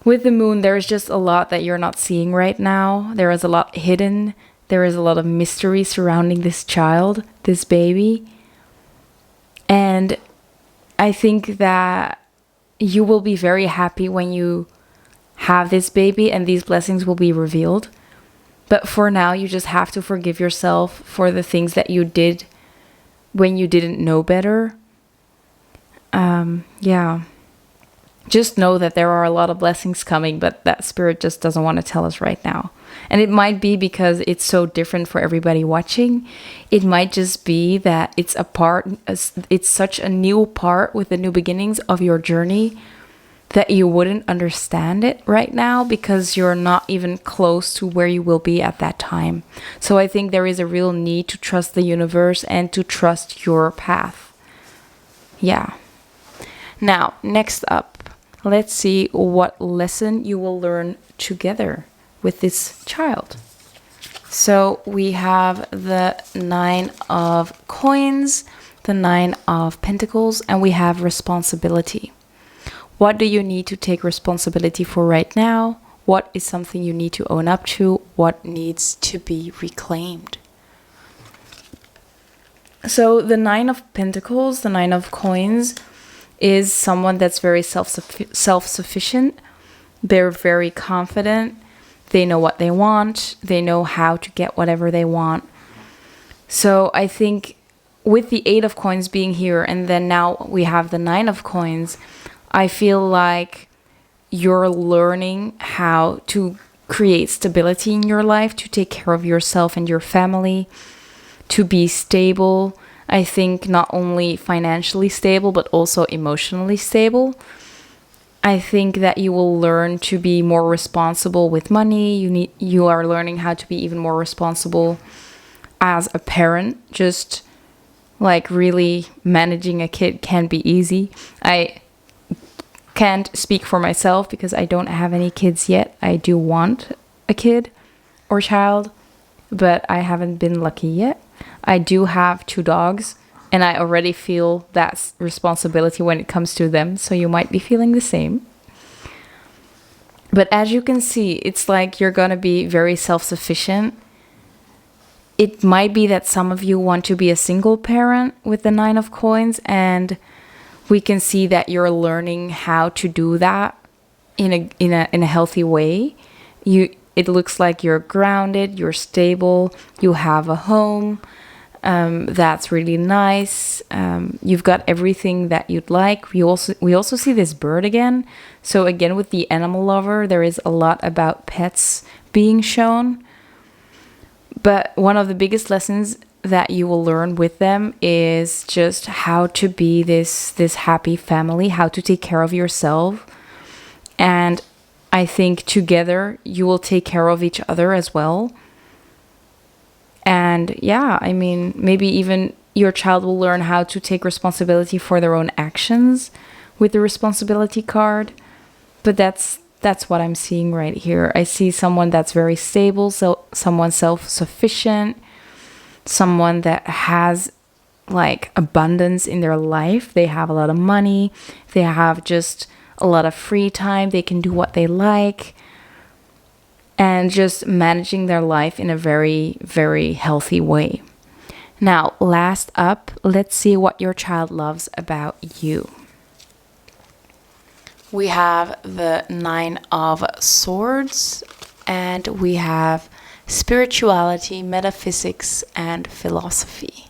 With the moon, there is just a lot that you're not seeing right now. There is a lot hidden. There is a lot of mystery surrounding this child, this baby. And I think that you will be very happy when you have this baby and these blessings will be revealed. But for now, you just have to forgive yourself for the things that you did when you didn't know better. Just know that there are a lot of blessings coming, but that spirit just doesn't want to tell us right now. And it might be because it's so different for everybody watching. It might just be that it's such a new part with the new beginnings of your journey that you wouldn't understand it right now because you're not even close to where you will be at that time. So I think there is a real need to trust the universe and to trust your path. Yeah. Now, next up, let's see what lesson you will learn together with this child. So we have the 9 of coins, the 9 of pentacles, and we have responsibility. What do you need to take responsibility for right now? What is something you need to own up to? What needs to be reclaimed? So the 9 of pentacles, the 9 of coins, is someone that's very self-sufficient. They're very confident. They know what they want. They know how to get whatever they want. So I think with the 8 of coins being here, and then now we have the 9 of coins, I feel like you're learning how to create stability in your life, to take care of yourself and your family, to be stable. I think not only financially stable, but also emotionally stable. I think that you will learn to be more responsible with money. You are learning how to be even more responsible as a parent. Just like really managing a kid can be easy. I can't speak for myself because I don't have any kids yet. I do want a kid or child, but I haven't been lucky yet. I do have 2 dogs, and I already feel that responsibility when it comes to them, so you might be feeling the same. But as you can see, it's like you're gonna be very self-sufficient. It might be that some of you want to be a single parent with the 9 of coins, and we can see that you're learning how to do that in a healthy way. It looks like you're grounded, you're stable, you have a home. That's really nice. You've got everything that you'd like. We also see this bird again. So again, with the animal lover, there is a lot about pets being shown. But one of the biggest lessons that you will learn with them is just how to be this happy family, how to take care of yourself. And I think together you will take care of each other as well. And yeah, I mean, maybe even your child will learn how to take responsibility for their own actions with the responsibility card. But that's what I'm seeing right here. I see someone that's very stable, so someone self-sufficient, someone that has like abundance in their life. They have a lot of money. They have just a lot of free time. They can do what they like. And just managing their life in a very, very healthy way. Now, last up, let's see what your child loves about you. We have the 9 of Swords, and we have spirituality, metaphysics, and philosophy.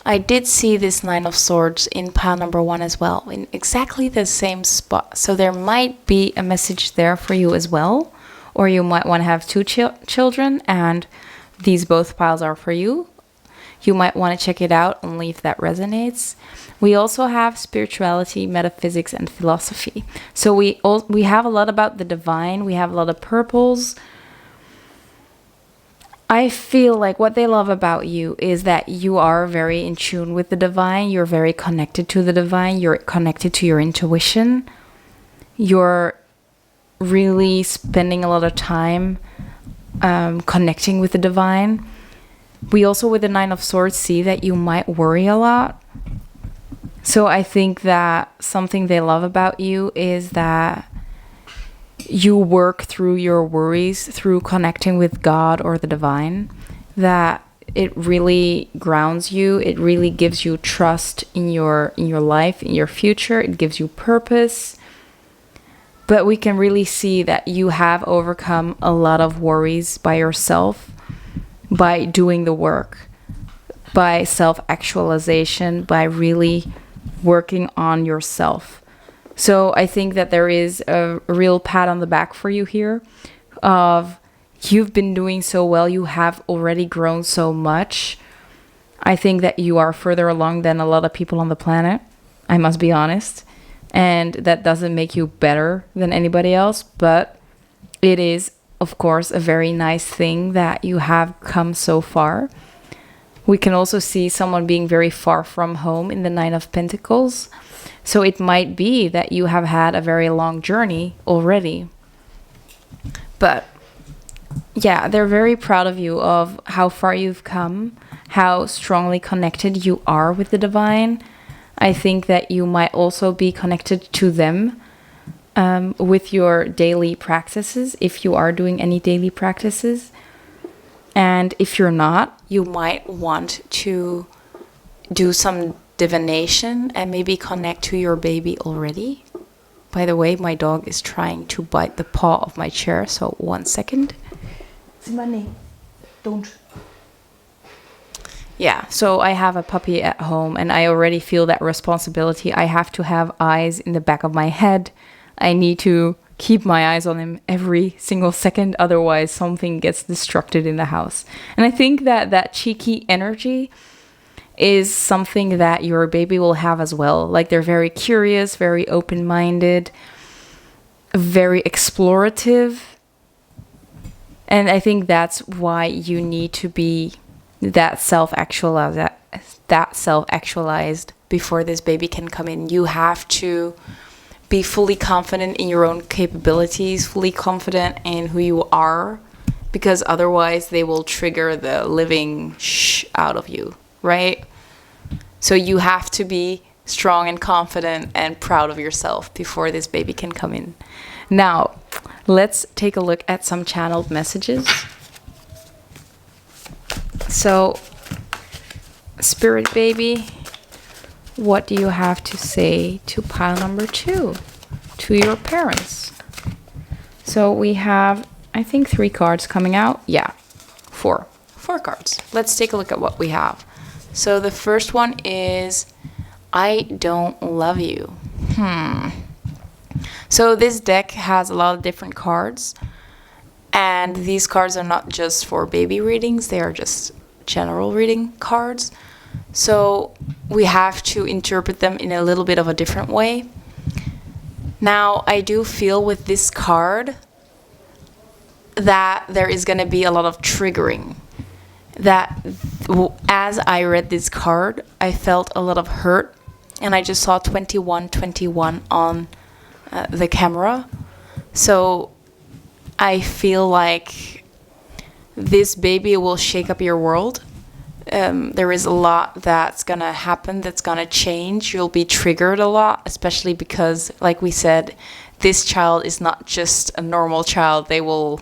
I did see this Nine of Swords in pile number 1 as well, in exactly the same spot. So there might be a message there for you as well. Or you might want to have two children and these both piles are for you. You might want to check it out only if that resonates. We also have spirituality, metaphysics, and philosophy. So we have a lot about the divine. We have a lot of purples. I feel like what they love about you is that you are very in tune with the divine. You're very connected to the divine. You're connected to your intuition. You're really spending a lot of time connecting with the divine. We also, with the Nine of Swords, see that you might worry a lot. So I think that something they love about you is that you work through your worries through connecting with God or the divine, that it really grounds you. It really gives you trust in your life, in your future. It gives you purpose. But we can really see that you have overcome a lot of worries by yourself, by doing the work, by self-actualization, by really working on yourself. So I think that there is a real pat on the back for you here of you've been doing so well. You have already grown so much. I think that you are further along than a lot of people on the planet. I must be honest. And that doesn't make you better than anybody else. But it is, of course, a very nice thing that you have come so far. We can also see someone being very far from home in the Nine of Pentacles. So it might be that you have had a very long journey already. But yeah, they're very proud of you, of how far you've come, how strongly connected you are with the divine. I think that you might also be connected to them with your daily practices, if you are doing any daily practices. And if you're not, you might want to do some divination and maybe connect to your baby already. By the way, my dog is trying to bite the paw of my chair, so 1 second. Money, don't. Yeah, so I have a puppy at home and I already feel that responsibility. I have to have eyes in the back of my head. I need to keep my eyes on him every single second, otherwise something gets destructed in the house. And I think that that cheeky energy is something that your baby will have as well. Like, they're very curious, very open-minded, very explorative. And I think that's why you need to be that self-actualized before this baby can come in. You have to be fully confident in your own capabilities, fully confident in who you are, because otherwise they will trigger the living out of you, right? So you have to be strong and confident and proud of yourself before this baby can come in. Now, let's take a look at some channeled messages. So, Spirit Baby, what do you have to say to pile number 2, to your parents? So we have, I think, 3 cards coming out. Yeah, 4 cards. Let's take a look at what we have. So the first one is, I don't love you. So this deck has a lot of different cards, and these cards are not just for baby readings, they are just general reading cards. So we have to interpret them in a little bit of a different way. Now, I do feel with this card that there is going to be a lot of triggering. That as I read this card, I felt a lot of hurt, and I just saw 2121 on the camera. So I feel like this baby will shake up your world. There is a lot that's gonna happen, that's gonna change. You'll be triggered a lot, especially because, like we said, this child is not just a normal child. They will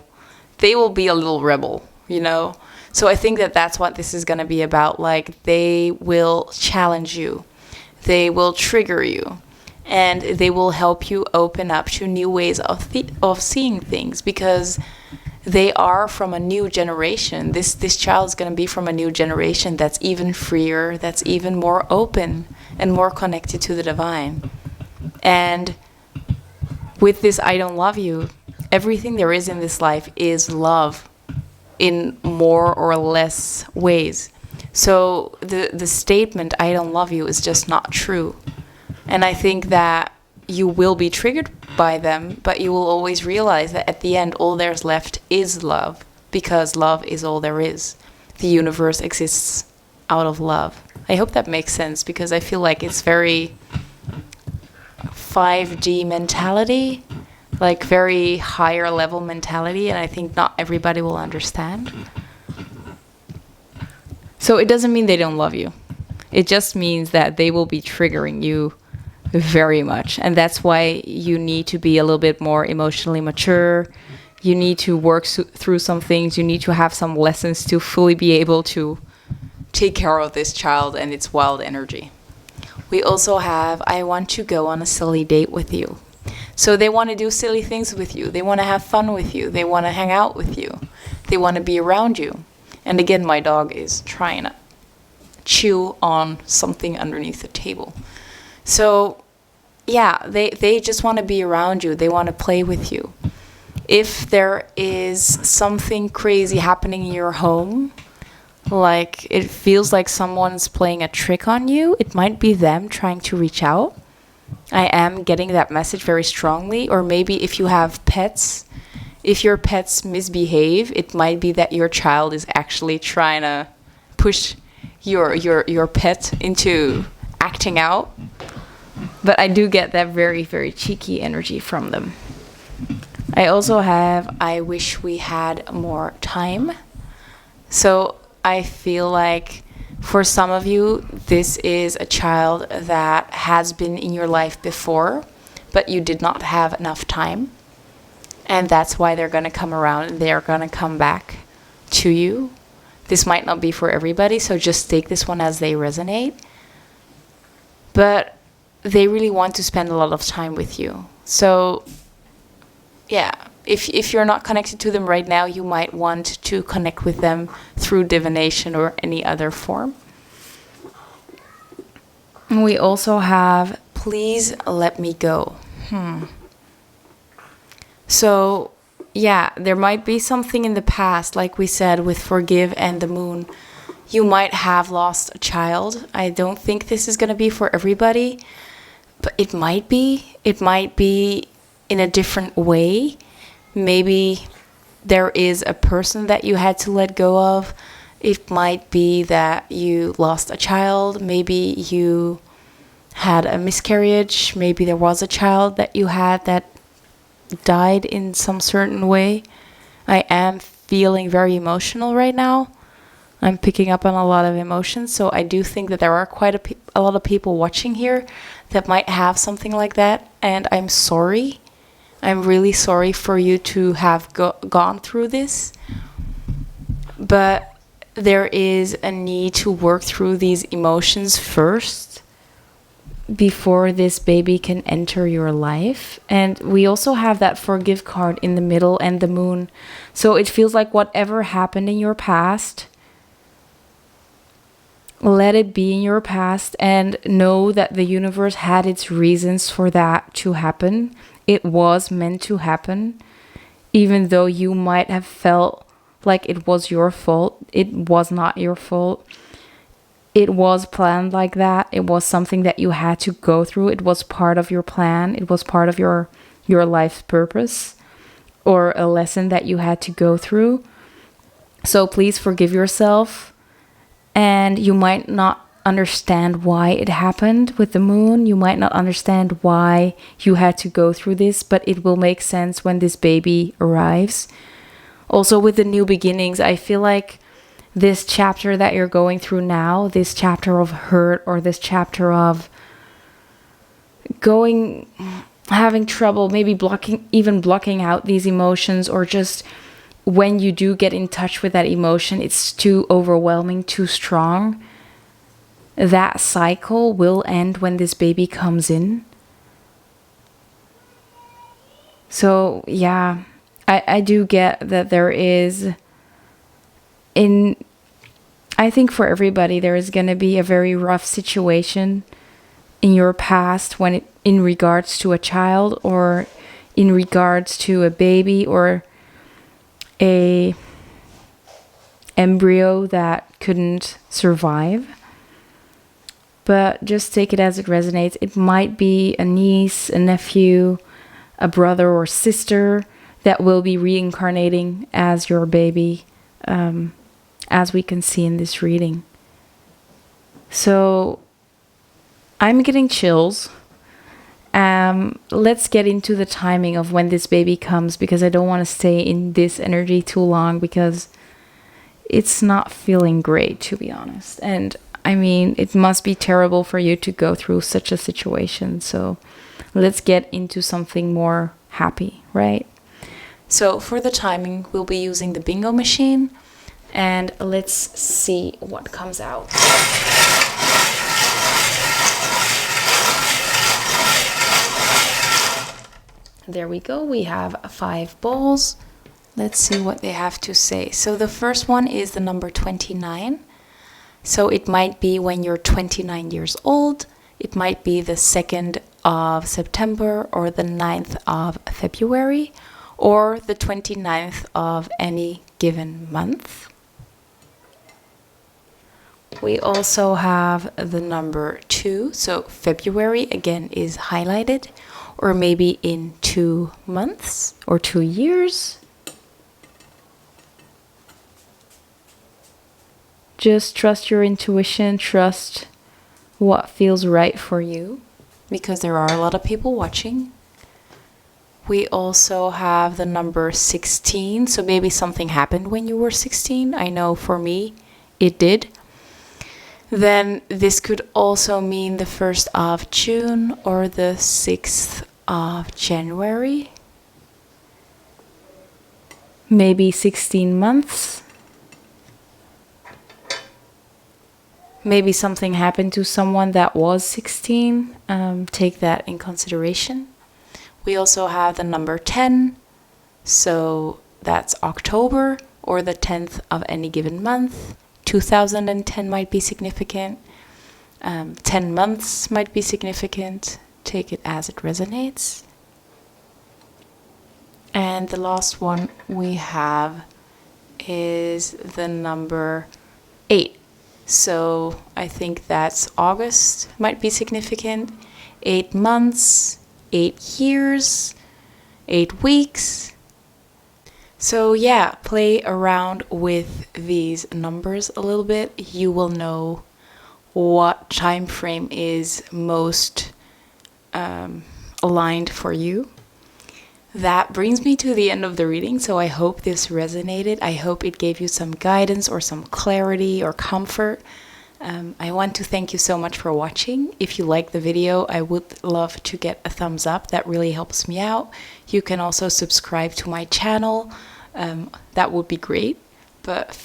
be a little rebel, you know? So I think that that's what this is gonna be about. Like, they will challenge you. They will trigger you. And they will help you open up to new ways of seeing things, because they are from a new generation. This child is going to be from a new generation that's even freer, that's even more open and more connected to the divine. And with this I don't love you, everything there is in this life is love in more or less ways. So the statement I don't love you is just not true. And I think that you will be triggered by them, but you will always realize that at the end all there's left is love, because love is all there is. The universe exists out of love. I hope that makes sense, because I feel like it's very 5D mentality, like very higher level mentality, and I think not everybody will understand. So it doesn't mean they don't love you. It just means that they will be triggering you very much. And that's why you need to be a little bit more emotionally mature. You need to work through some things. You need to have some lessons to fully be able to take care of this child and its wild energy. We also have, I want to go on a silly date with you. So they want to do silly things with you. They want to have fun with you. They want to hang out with you. They want to be around you. And again, my dog is trying to chew on something underneath the table. So yeah, they just want to be around you. They want to play with you. If there is something crazy happening in your home, like it feels like someone's playing a trick on you, it might be them trying to reach out. I am getting that message very strongly. Or maybe if you have pets, if your pets misbehave, it might be that your child is actually trying to push your pet into acting out. But I do get that very, very cheeky energy from them. I also have, I wish we had more time. So I feel like for some of you, this is a child that has been in your life before, but you did not have enough time. And that's why they're going to come around and they're going to come back to you. This might not be for everybody, so just take this one as they resonate. But they really want to spend a lot of time with you. So yeah, if you're not connected to them right now, you might want to connect with them through divination or any other form. And we also have, please let me go. So yeah, there might be something in the past, like we said, with Forgive and the Moon. You might have lost a child. I don't think this is going to be for everybody, but it might be. It might be in a different way. Maybe there is a person that you had to let go of. It might be that you lost a child. Maybe you had a miscarriage. Maybe there was a child that you had that died in some certain way. I am feeling very emotional right now. I'm picking up on a lot of emotions, so I do think that there are quite a lot of people watching here that might have something like that, and I'm sorry. I'm really sorry for you to have gone through this, but there is a need to work through these emotions first before this baby can enter your life. And we also have that Forgive card in the middle and the Moon, so it feels like whatever happened in your past, let it be in your past, and know that the universe had its reasons for that to happen. It was meant to happen. Even though you might have felt like it was your fault, it was not your fault. It was planned like that. It was something that you had to go through. It was part of your plan. It was part of your life's purpose, or a lesson that you had to go through. So please forgive yourself. And you might not understand why it happened with the Moon. You might not understand why you had to go through this, but it will make sense when this baby arrives. Also with the new beginnings, I feel like this chapter that you're going through now, this chapter of hurt, or this chapter of having trouble, maybe blocking out these emotions, or just when you do get in touch with that emotion, it's too overwhelming, too strong. That cycle will end when this baby comes in. So yeah, I do get that there is, I think for everybody, there is going to be a very rough situation in your past in regards to a child, or in regards to a baby, or a embryo that couldn't survive. But just take it as it resonates. It might be a niece, a nephew, a brother or sister that will be reincarnating as your baby, as we can see in this reading. So I'm getting chills. Let's get into the timing of when this baby comes, because I don't want to stay in this energy too long, because it's not feeling great, to be honest. And I mean, it must be terrible for you to go through such a situation. So let's get into something more happy, right? So for the timing, we'll be using the bingo machine, and let's see what comes out. There we go. We have 5 balls. Let's see what they have to say. So the first one is the number 29. So it might be when you're 29 years old. It might be the 2nd of September or the 9th of February or the 29th of any given month. We also have the number 2. So February again is highlighted, or maybe in 2 months or 2 years. Just trust your intuition, trust what feels right for you, because there are a lot of people watching. We also have the number 16, so maybe something happened when you were 16. I know for me it did. Then this could also mean the 1st of June or the 6th of January. Maybe 16 months. Maybe something happened to someone that was 16. Take that in consideration. We also have the number 10. So that's October or the 10th of any given month. 2010 might be significant. 10 months might be significant. Take it as it resonates. And the last one we have is the number 8. So I think that's August might be significant. 8 months, 8 years, 8 weeks. So yeah, play around with these numbers a little bit. You will know what time frame is most aligned for you. That brings me to the end of the reading, so I hope this resonated. I hope it gave you some guidance or some clarity or comfort. I want to thank you so much for watching. If you like the video, I would love to get a thumbs up. That really helps me out. You can also subscribe to my channel. That would be great. But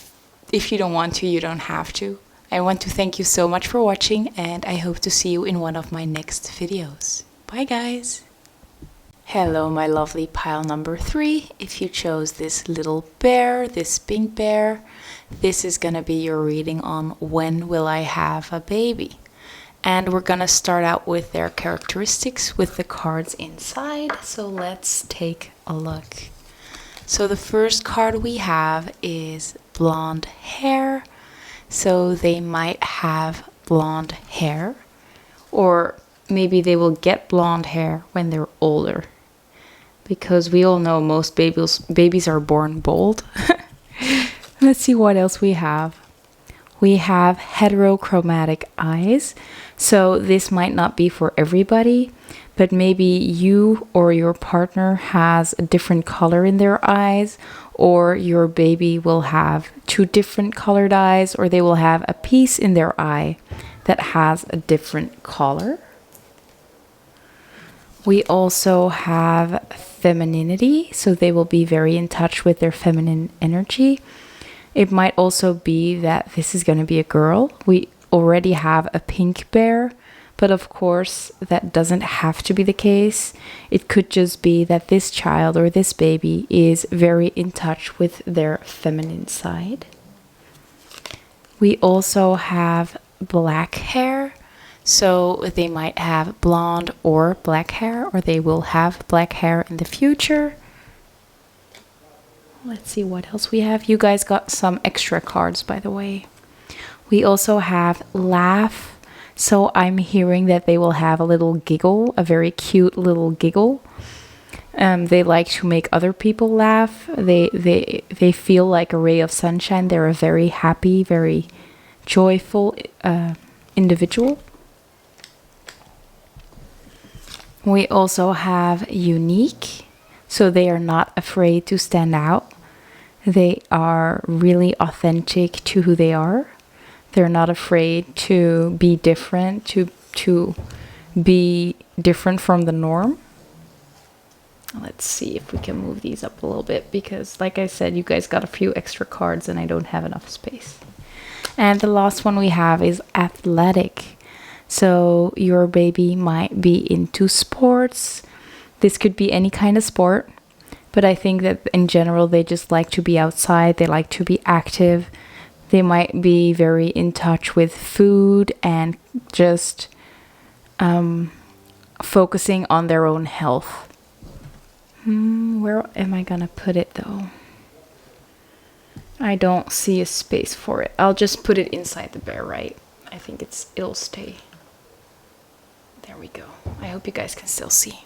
if you don't want to, you don't have to. I want to thank you so much for watching, and I hope to see you in one of my next videos. Bye guys! Hello my lovely pile number 3. If you chose this little bear, this pink bear, this is gonna be your reading on when will I have a baby. And we're gonna start out with their characteristics with the cards inside. So let's take a look. So the first card we have is blonde hair. So they might have blonde hair, or maybe they will get blonde hair when they're older. Because we all know most babies are born bald. Let's see what else we have. We have heterochromatic eyes. So this might not be for everybody, but maybe you or your partner has a different color in their eyes, or your baby will have 2 different colored eyes, or they will have a piece in their eye that has a different color. We also have femininity, so they will be very in touch with their feminine energy. It might also be that this is going to be a girl. We already have a pink bear, But of course, that doesn't have to be the case. It could just be that this child or this baby is very in touch with their feminine side. We also have black hair. So they might have blonde or black hair, or they will have black hair in the future. Let's see what else we have. You guys got some extra cards, by the way. We also have laugh. So I'm hearing that they will have a little giggle, a very cute little giggle. They like to make other people laugh. They feel like a ray of sunshine. They're a very happy, very joyful individual. We also have unique. So they are not afraid to stand out. They are really authentic to who they are. They're not afraid to be different, to be different from the norm. Let's see if we can move these up a little bit, because like I said, you guys got a few extra cards and I don't have enough space. And the last one we have is athletic. So your baby might be into sports. This could be any kind of sport, but I think that in general they just like to be outside. They like to be active. They might be very in touch with food and just focusing on their own health. Where am I gonna put it though? I don't see a space for it. I'll just put it inside the bear, right? I think it'll stay. There we go. I hope you guys can still see.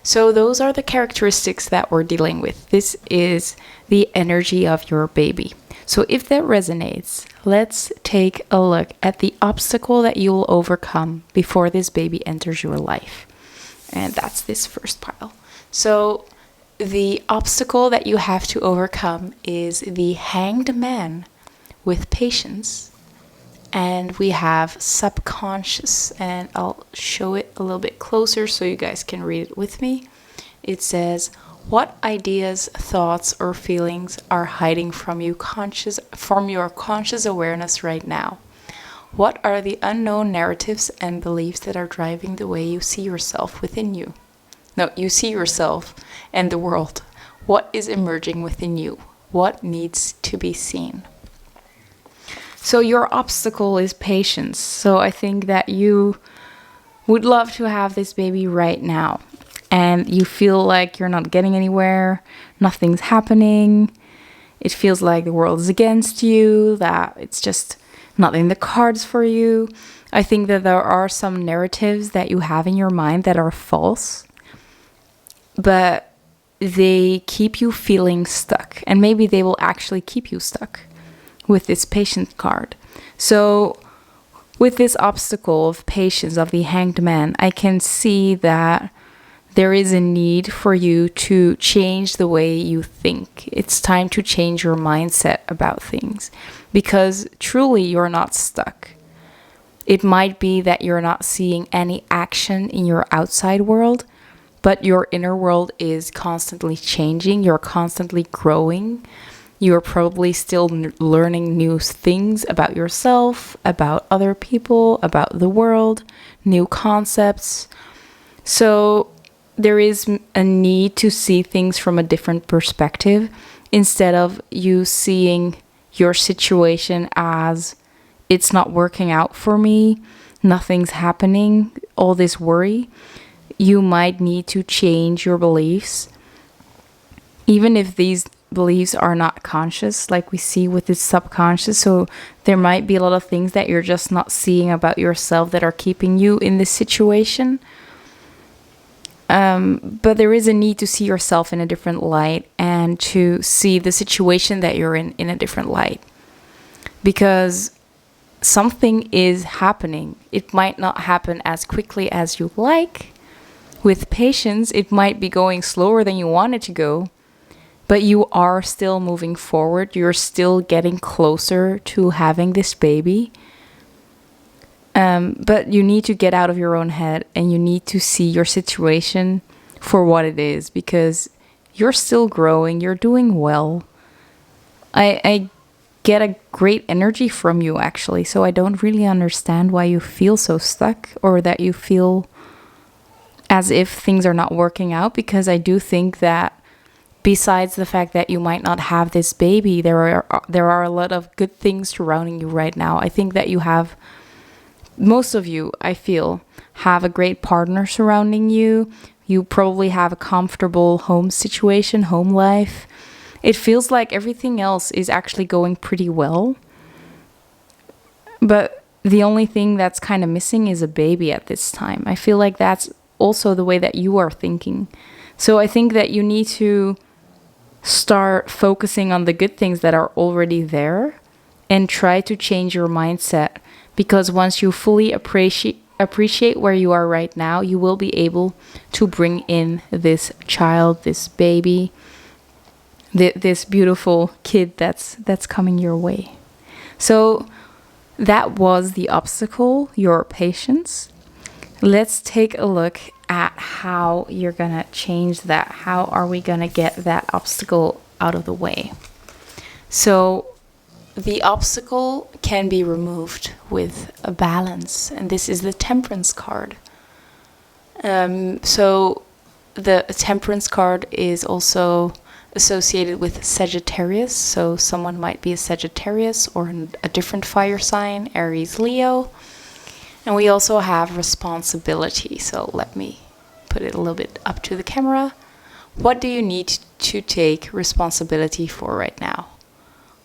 So those are the characteristics that we're dealing with. This is the energy of your baby. So if that resonates, let's take a look at the obstacle that you will overcome before this baby enters your life. And that's this first pile. So the obstacle that you have to overcome is the Hanged Man with patience. And we have subconscious, and I'll show it a little bit closer so you guys can read it with me. It says, what ideas, thoughts, or feelings are hiding from your conscious awareness right now? What are the unknown narratives and beliefs that are driving the way you see yourself within you? No, you see yourself and the world. What is emerging within you? What needs to be seen? So your obstacle is patience. So I think that you would love to have this baby right now, and you feel like you're not getting anywhere, nothing's happening. It feels like the world is against you, that it's just not in the cards for you. I think that there are some narratives that you have in your mind that are false, but they keep you feeling stuck, and maybe they will actually keep you stuck with this patience card. So with this obstacle of patience of the Hanged Man, I can see that there is a need for you to change the way you think. It's time to change your mindset about things, because truly you're not stuck. It might be that you're not seeing any action in your outside world, but your inner world is constantly changing. You're constantly growing. You're probably still learning new things about yourself, about other people, about the world, new concepts. So there is a need to see things from a different perspective, instead of you seeing your situation as it's not working out for me, nothing's happening, all this worry. You might need to change your beliefs, even if these beliefs are not conscious, like we see with this subconscious. So there might be a lot of things that you're just not seeing about yourself that are keeping you in this situation. But there is a need to see yourself in a different light, and to see the situation that you're in a different light, because something is happening. It might not happen as quickly as you like. With patience, it might be going slower than you want it to go, but you are still moving forward. You're still getting closer to having this baby. But you need to get out of your own head, and you need to see your situation for what it is, because you're still growing. You're doing well. I get a great energy from you, actually. So I don't really understand why you feel so stuck, or that you feel as if things are not working out, because I do think that besides the fact that you might not have this baby, there are a lot of good things surrounding you right now. I think that you have, most of you, I feel, have a great partner surrounding you. You probably have a comfortable home situation, home life. It feels like everything else is actually going pretty well. But the only thing that's kind of missing is a baby at this time. I feel like that's also the way that you are thinking. So I think that you need to start focusing on the good things that are already there and try to change your mindset. Because once you fully appreciate where you are right now, you will be able to bring in this child, this baby, this beautiful kid that's coming your way. So that was the obstacle, your patience. Let's take a look at how you're gonna change that. How are we gonna get that obstacle out of the way? So the obstacle can be removed with a balance, and this is the Temperance card. So the Temperance card is also associated with Sagittarius, so someone might be a Sagittarius or a different fire sign, Aries, Leo. And we also have responsibility, so let me put it a little bit up to the camera. What do you need to take responsibility for right now?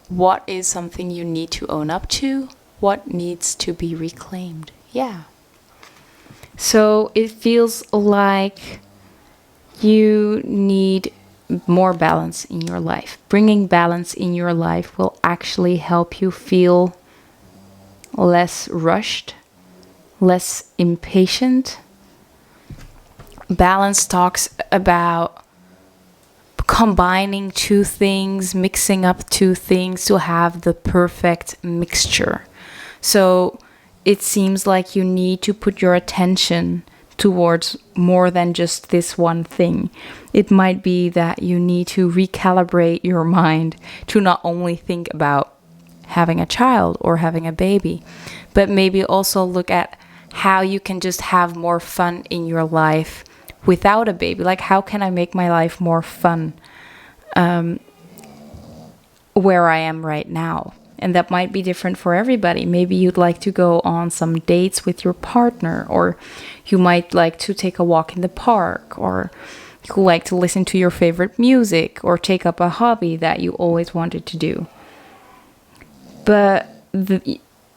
What is something you need to own up to? What needs to be reclaimed? Yeah. So it feels like you need more balance in your life. Bringing balance in your life will actually help you feel less rushed, less impatient. Balance talks about combining two things, mixing up two things to have the perfect mixture. So it seems like you need to put your attention towards more than just this one thing. It might be that you need to recalibrate your mind to not only think about having a child or having a baby, but maybe also look at how you can just have more fun in your life without a baby. Like, how can I make my life more fun where I am right now? And that might be different for everybody. Maybe you'd like to go on some dates with your partner, or you might like to take a walk in the park, or you like to listen to your favorite music, or take up a hobby that you always wanted to do. But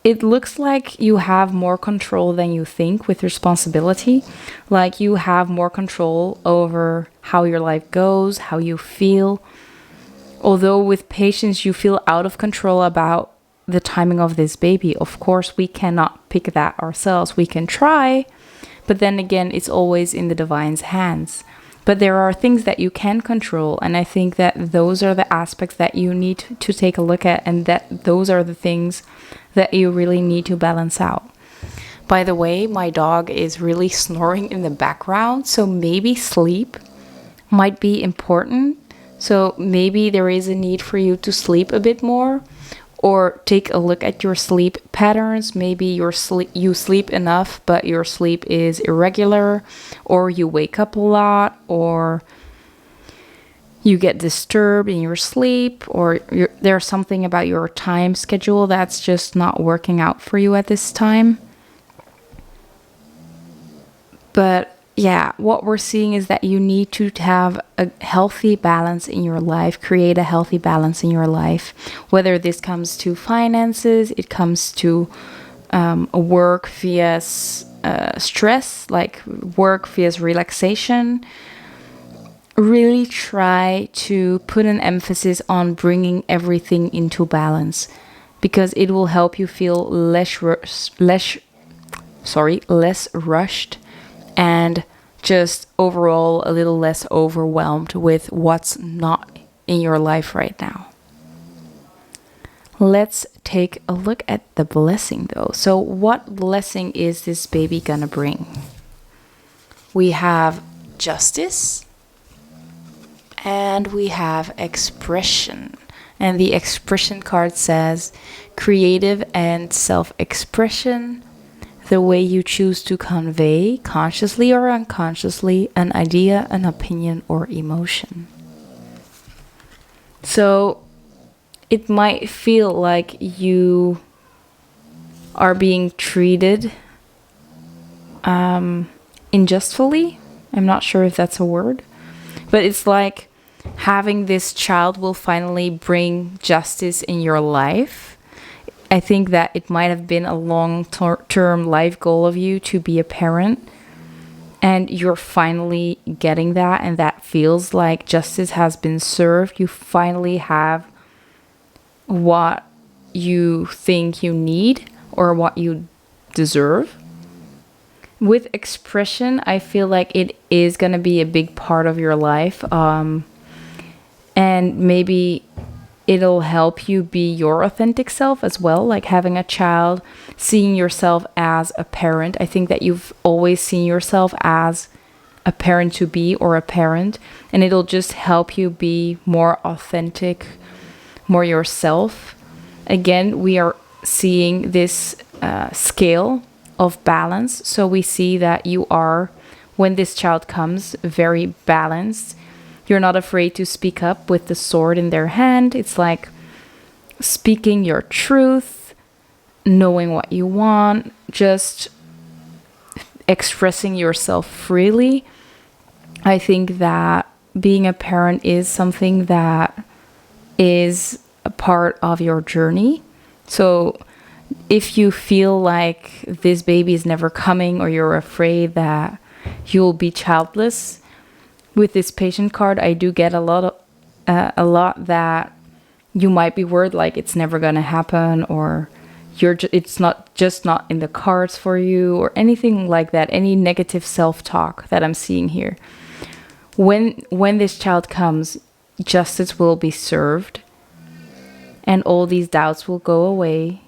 it looks like you have more control than you think with responsibility. Like, you have more control over how your life goes, how you feel. Although with patience you feel out of control about the timing of this baby. Of course, we cannot pick that ourselves. We can try, but then again, it's always in the divine's hands. But there are things that you can control, and I think that those are the aspects that you need to take a look at, and that those are the things that you really need to balance out. By the way, my dog is really snoring in the background, so maybe sleep might be important. So maybe there is a need for you to sleep a bit more, or take a look at your sleep patterns. Maybe you sleep enough, but your sleep is irregular, or you wake up a lot, or you get disturbed in your sleep, or there's something about your time schedule that's just not working out for you at this time. But yeah, what we're seeing is that you need to have a healthy balance in your life, create a healthy balance in your life, whether this comes to finances, it comes to work via stress, like work via relaxation. Really try to put an emphasis on bringing everything into balance, because it will help you feel less rushed, and just overall a little less overwhelmed with what's not in your life right now. Let's take a look at the blessing though. So what blessing is this baby gonna bring? We have justice and we have expression. And the expression card says creative and self-expression, the way you choose to convey, consciously or unconsciously, an idea, an opinion, or emotion. So it might feel like you are being treated unjustly. I'm not sure if that's a word, but it's like having this child will finally bring justice in your life. I think that it might have been a long-term life goal of you to be a parent, and you're finally getting that, and that feels like justice has been served. You finally have what you think you need or what you deserve. With expression, I feel like it is going to be a big part of your life. And maybe it'll help you be your authentic self as well, like having a child, seeing yourself as a parent. I think that you've always seen yourself as a parent to be or a parent, and it'll just help you be more authentic, more yourself. Again, we are seeing this scale of balance. So we see that you are, when this child comes, very balanced. You're not afraid to speak up with the sword in their hand. It's like speaking your truth, knowing what you want, just expressing yourself freely. I think that being a parent is something that is a part of your journey. So if you feel like this baby is never coming, or you're afraid that you'll be childless, with this patient card, I do get a lot that you might be worried like it's never gonna happen, or it's not in the cards for you, or anything like that. Any negative self-talk that I'm seeing here. When this child comes, justice will be served, and all these doubts will go away.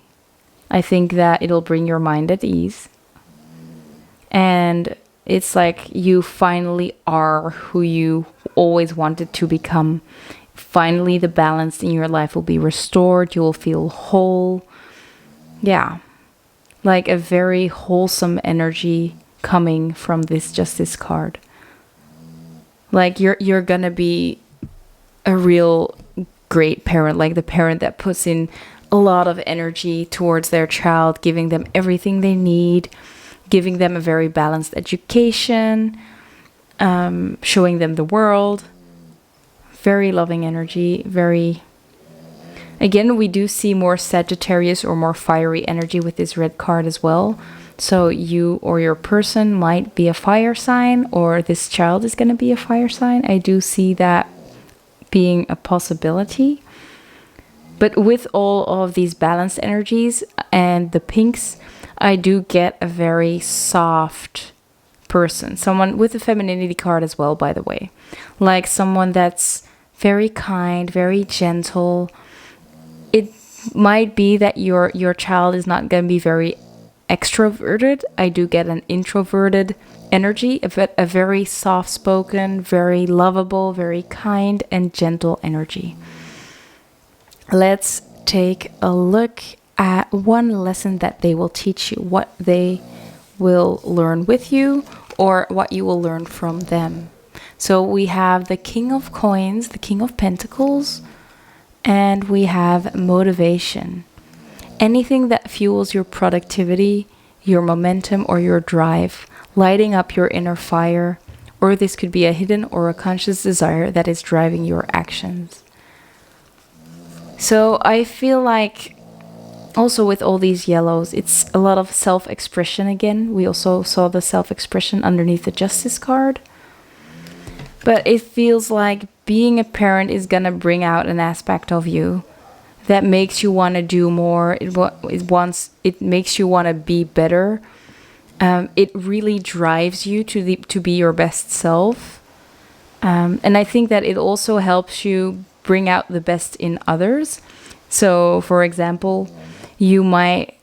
I think that it'll bring your mind at ease, and it's like you finally are who you always wanted to become. Finally, the balance in your life will be restored. You will feel whole. Yeah, like a very wholesome energy coming from this justice card. Like you're gonna be a real great parent, like the parent that puts in a lot of energy towards their child, giving them everything they need, giving them a very balanced education, showing them the world. Very loving energy, very... Again, we do see more Sagittarius or more fiery energy with this red card as well. So you or your person might be a fire sign, or this child is going to be a fire sign. I do see that being a possibility. But with all of these balanced energies and the pinks, I do get a very soft person. Someone with a femininity card as well, by the way. Like someone that's very kind, very gentle. It might be that your child is not going to be very extroverted. I do get an introverted energy, a very soft-spoken, very lovable, very kind and gentle energy. Let's take a look at one lesson that they will teach you, what they will learn with you, or what you will learn from them. So we have the King of Coins, the King of Pentacles, and we have motivation. Anything that fuels your productivity, your momentum, or your drive, lighting up your inner fire, or this could be a hidden or a conscious desire that is driving your actions. So I feel like also with all these yellows, it's a lot of self-expression again. We also saw the self-expression underneath the Justice card. But it feels like being a parent is gonna bring out an aspect of you that makes you want to do more. It makes you want to be better. It really drives you to be your best self. And I think that it also helps you bring out the best in others. So, for example, you might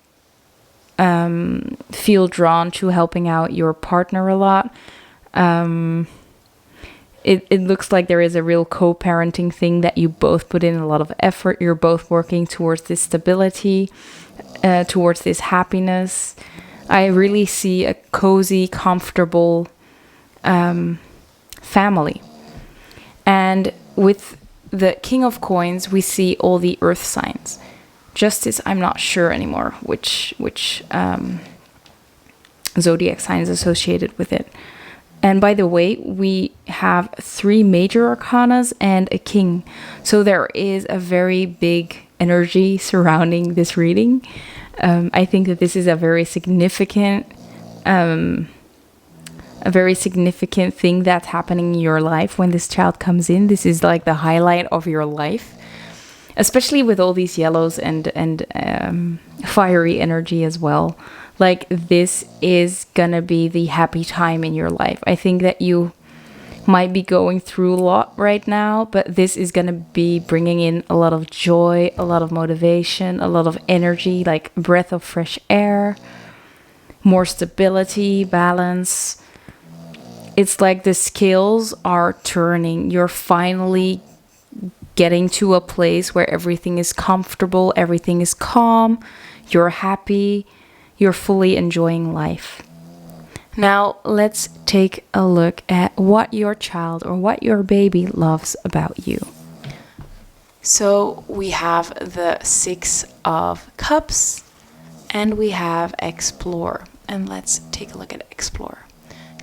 feel drawn to helping out your partner a lot. it looks like there is a real co-parenting thing that you both put in a lot of effort. You're both working towards this stability, towards this happiness. I really see a cozy, comfortable family. And with the King of Coins, we see all the earth signs. Justice, I'm not sure anymore which zodiac sign is associated with it. And by the way, we have 3 major arcanas and a king. So there is a very big energy surrounding this reading. I think that this is a very significant thing that's happening in your life when this child comes in. This is like the highlight of your life, especially with all these yellows and fiery energy as well. Like, this is gonna be the happy time in your life. I think that you might be going through a lot right now, but this is gonna be bringing in a lot of joy, a lot of motivation, a lot of energy, like a breath of fresh air, more stability, balance. It's like the scales are turning. You're finally getting to a place where everything is comfortable, everything is calm, you're happy, you're fully enjoying life. Now, let's take a look at what your child or what your baby loves about you. So we have the 6 of Cups and we have Explore. And let's take a look at Explore.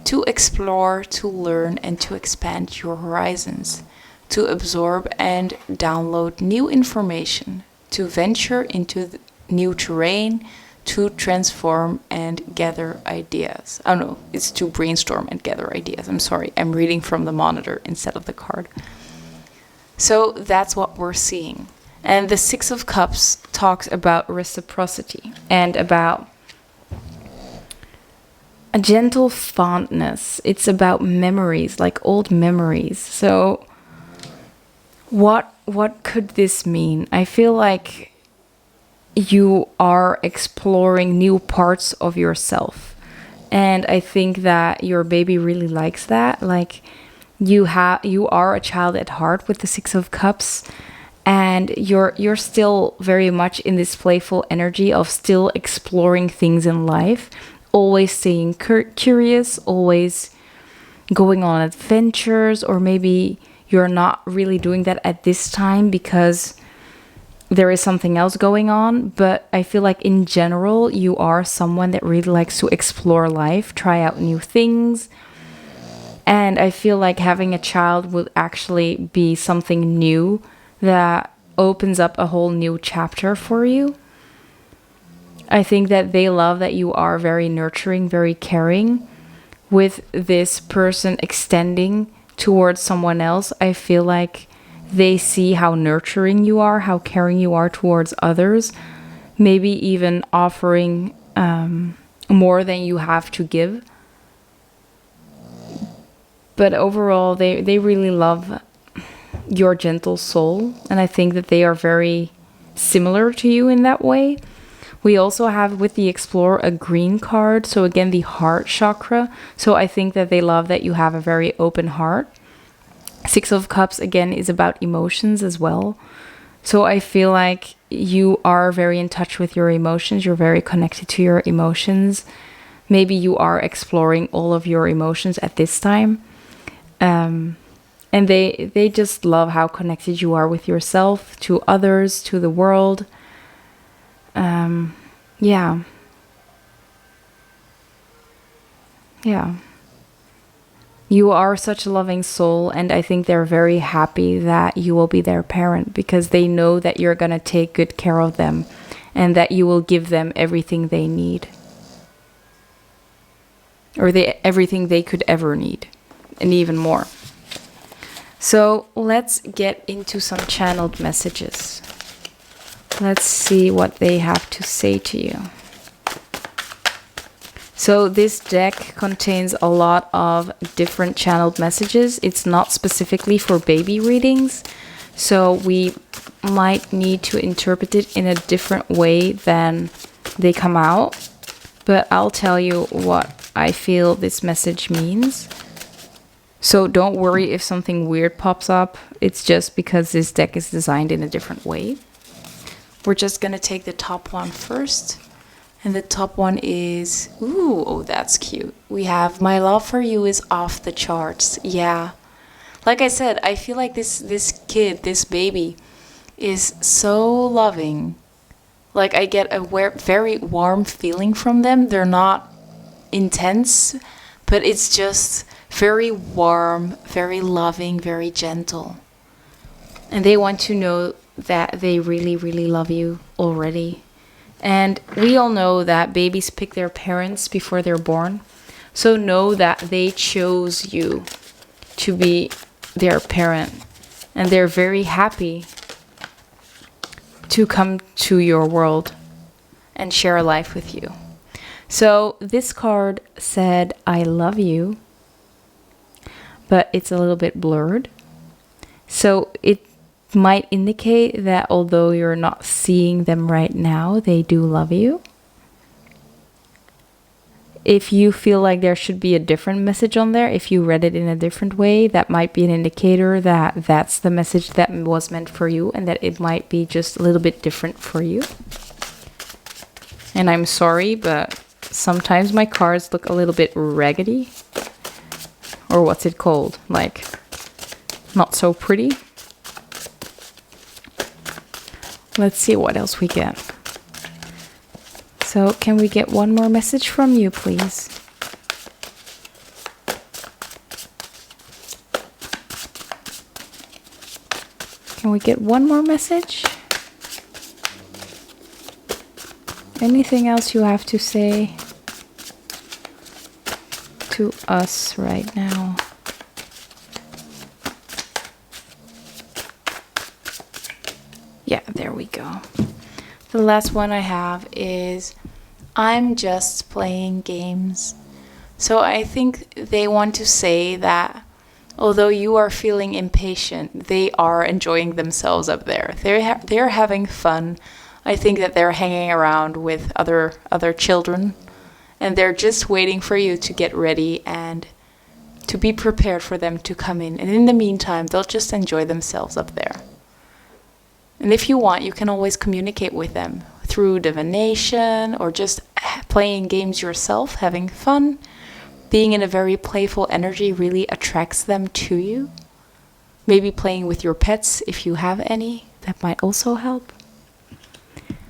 To explore, to learn, and to expand your horizons. To absorb and download new information. To venture into new terrain. To transform and gather ideas. Oh no, it's to brainstorm and gather ideas. I'm sorry, I'm reading from the monitor instead of the card. So that's what we're seeing. And the 6 of Cups talks about reciprocity and about a gentle fondness. It's about memories, like old memories. So what could this mean? I feel like you are exploring new parts of yourself. And I think that your baby really likes that. Like, you are a child at heart with the 6 of Cups, and you're still very much in this playful energy of still exploring things in life, always staying curious, always going on adventures, or maybe you're not really doing that at this time because there is something else going on. But I feel like in general, you are someone that really likes to explore life, try out new things. And I feel like having a child would actually be something new that opens up a whole new chapter for you. I think that they love that you are very nurturing, very caring. With this person extending towards someone else, I feel like they see how nurturing you are, how caring you are towards others, maybe even offering more than you have to give. But overall, they really love your gentle soul, and I think that they are very similar to you in that way. We also have with the Explorer a green card, so again the heart chakra. So I think that they love that you have a very open heart. 6 of Cups again is about emotions as well. So I feel like you are very in touch with your emotions. You're very connected to your emotions. Maybe you are exploring all of your emotions at this time. And they just love how connected you are with yourself, to others, to the world. Yeah. You are such a loving soul, and I think they're very happy that you will be their parent, because they know that you're going to take good care of them and that you will give them everything they need, or everything they could ever need, and even more. So let's get into some channeled messages. Let's see what they have to say to you. So this deck contains a lot of different channeled messages. It's not specifically for baby readings, so we might need to interpret it in a different way than they come out. But I'll tell you what I feel this message means. So don't worry if something weird pops up. It's just because this deck is designed in a different way. We're just gonna take the top one first. And the top one is, ooh, oh, that's cute. We have My Love for You is off the charts. Yeah. Like I said, I feel like this kid, this baby, is so loving. Like I get a very warm feeling from them. They're not intense, but it's just very warm, very loving, very gentle. And they want to know that they really, really love you already. And we all know that babies pick their parents before they're born. So know that they chose you to be their parent. And they're very happy to come to your world and share a life with you. So this card said, I love you, but it's a little bit blurred. So it might indicate that although you're not seeing them right now, they do love you. If you feel like there should be a different message on there, if you read it in a different way, that might be an indicator that that's the message that was meant for you and that it might be just a little bit different for you. And I'm sorry, but sometimes my cards look a little bit raggedy. Or what's it called? Like, not so pretty. Let's see what else we get. So, can we get one more message from you, please? Can we get one more message? Anything else you have to say to us right now? Yeah, there we go. The last one I have is, I'm just playing games. So I think they want to say that although you are feeling impatient, they are enjoying themselves up there. They're having fun. I think that they're hanging around with other children, and they're just waiting for you to get ready and to be prepared for them to come in. And in the meantime, they'll just enjoy themselves up there. And if you want, you can always communicate with them through divination or just playing games yourself, having fun. Being in a very playful energy really attracts them to you. Maybe playing with your pets if you have any, that might also help.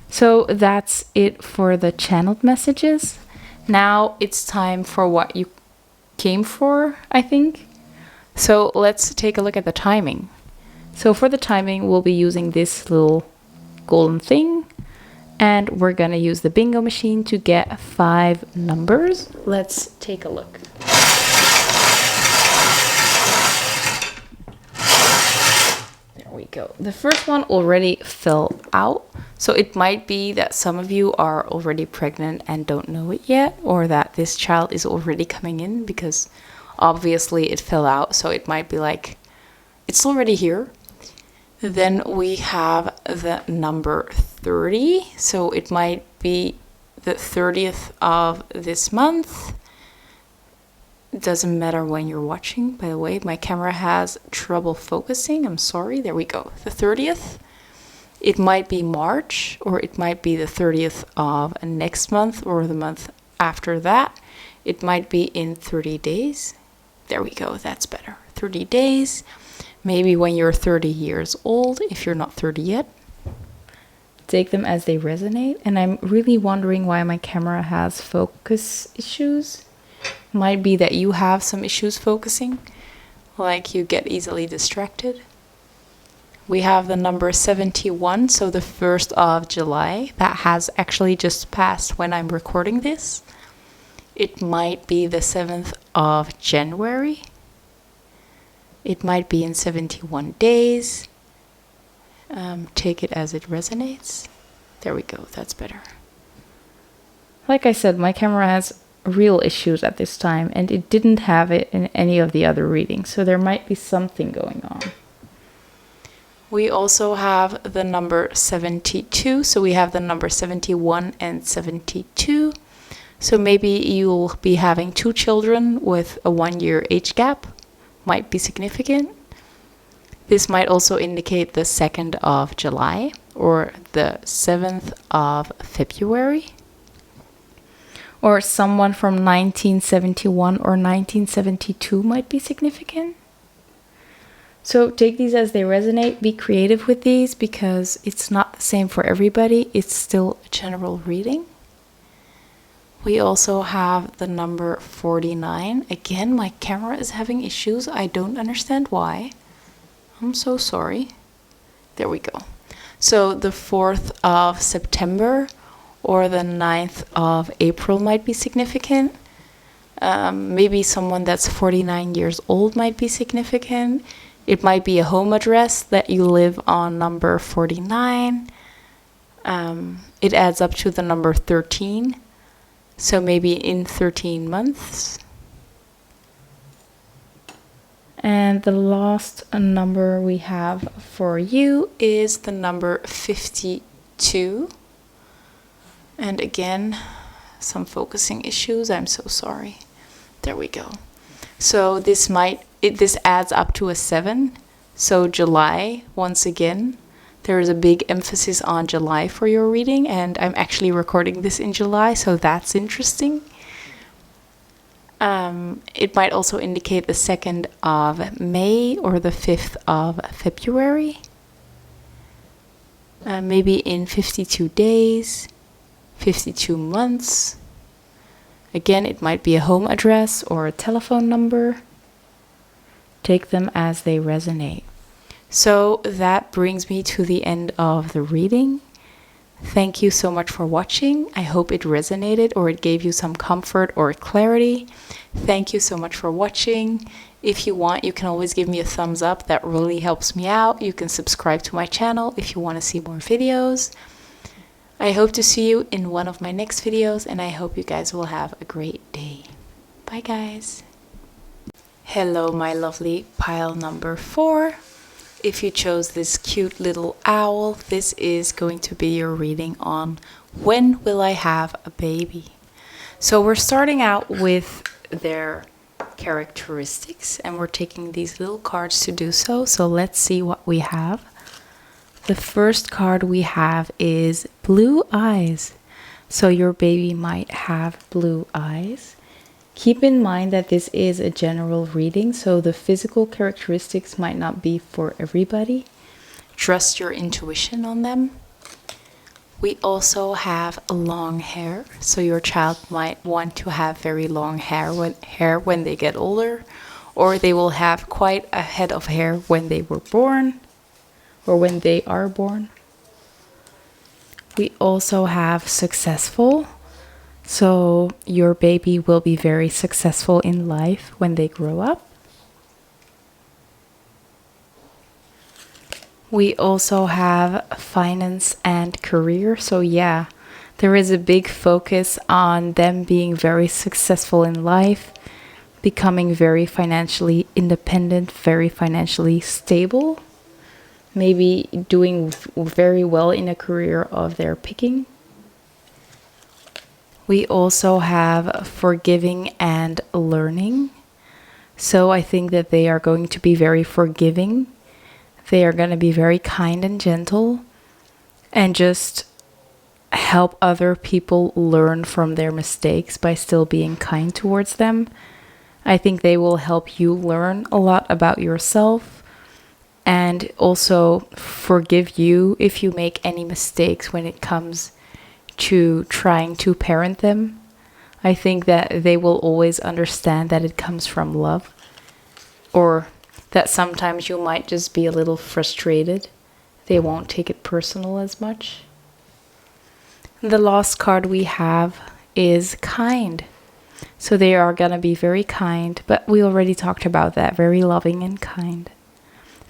So that's it for the channeled messages. Now it's time for what you came for, I think. So let's take a look at the timing. So for the timing, we'll be using this little golden thing, and we're gonna use the bingo machine to get 5 numbers. Let's take a look. There we go. The first one already fell out, so it might be that some of you are already pregnant and don't know it yet, or that this child is already coming in because obviously it fell out, so it might be like it's already here. Then we have the number 30, so it might be the 30th of this month. It doesn't matter when you're watching, by the way. My camera has trouble focusing. I'm sorry. There we go. The 30th. It might be March, or it might be the 30th of next month or the month after that. It might be in 30 days. There we go. That's better. 30 days. Maybe when you're 30 years old, if you're not 30 yet. Take them as they resonate. And I'm really wondering why my camera has focus issues. Might be that you have some issues focusing, like you get easily distracted. We have the number 71, so the 1st of July. That has actually just passed when I'm recording this. It might be the 7th of January. It might be in 71 days. Take it as it resonates. There we go, that's better. Like I said, my camera has real issues at this time, and it didn't have it in any of the other readings, so there might be something going on. We also have the number 72, so we have the number 71 and 72. So maybe you'll be having 2 children with a 1-year age gap, might be significant. This might also indicate the 2nd of July or the 7th of February. Or someone from 1971 or 1972 might be significant. So take these as they resonate. Be creative with these because it's not the same for everybody. It's still a general reading. We also have the number 49. Again, my camera is having issues. I don't understand why. I'm so sorry. There we go. So the 4th of September or the 9th of April might be significant. Maybe someone that's 49 years old might be significant. It might be a home address that you live on number 49. It adds up to the number 13. So maybe in 13 months. And the last number we have for you is the number 52. And again, some focusing issues. I'm so sorry. There we go. So this adds up to a 7. So July, once again, there is a big emphasis on July for your reading, and I'm actually recording this in July, so that's interesting. It might also indicate the 2nd of May or the 5th of February. Maybe in 52 days, 52 months. Again, it might be a home address or a telephone number. Take them as they resonate. So that brings me to the end of the reading. Thank you so much for watching. I hope it resonated or it gave you some comfort or clarity. Thank you so much for watching. If you want, you can always give me a thumbs up. That really helps me out. You can subscribe to my channel if you want to see more videos. I hope to see you in one of my next videos, and I hope you guys will have a great day. Bye, guys. Hello, my lovely pile number 4. If you chose this cute little owl, this is going to be your reading on when will I have a baby. So we're starting out with their characteristics, and we're taking these little cards to do so. So let's see what we have. The first card we have is blue eyes. So your baby might have blue eyes. Keep in mind that this is a general reading, so the physical characteristics might not be for everybody. Trust your intuition on them. We also have long hair, so your child might want to have very long hair when they get older, or they will have quite a head of hair when they were born, or when they are born. We also have successful. So your baby will be very successful in life when they grow up. We also have finance and career. So yeah, there is a big focus on them being very successful in life, becoming very financially independent, very financially stable, maybe doing very well in a career of their picking. We also have forgiving and learning. So I think that they are going to be very forgiving. They are going to be very kind and gentle and just help other people learn from their mistakes by still being kind towards them. I think they will help you learn a lot about yourself and also forgive you if you make any mistakes when it comes to trying to parent them. I think that they will always understand that it comes from love, or that sometimes you might just be a little frustrated. They won't take it personal as much. The last card we have is kind. So they are going to be very kind, but we already talked about that. Very loving and kind.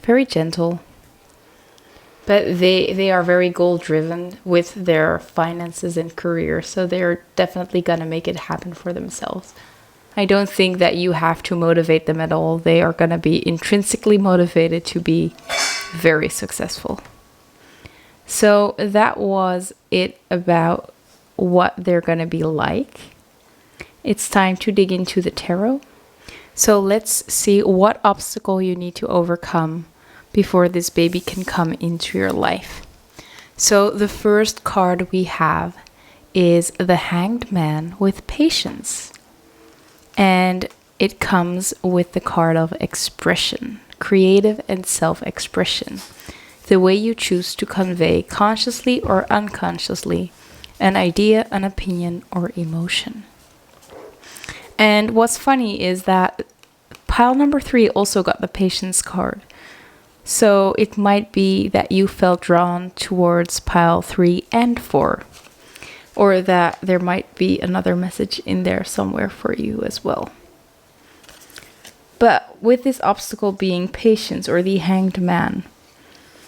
Very gentle. But they are very goal-driven with their finances and career, so they're definitely going to make it happen for themselves. I don't think that you have to motivate them at all. They are going to be intrinsically motivated to be very successful. So that was it about what they're going to be like. It's time to dig into the tarot. So let's see what obstacle you need to overcome before this baby can come into your life. So the first card we have is the Hanged Man with patience. And it comes with the card of expression, creative and self-expression. The way you choose to convey, consciously or unconsciously, an idea, an opinion, or emotion. And what's funny is that pile number 3 also got the patience card. So it might be that you felt drawn towards pile 3 and 4. Or that there might be another message in there somewhere for you as well. But with this obstacle being patience or the Hanged Man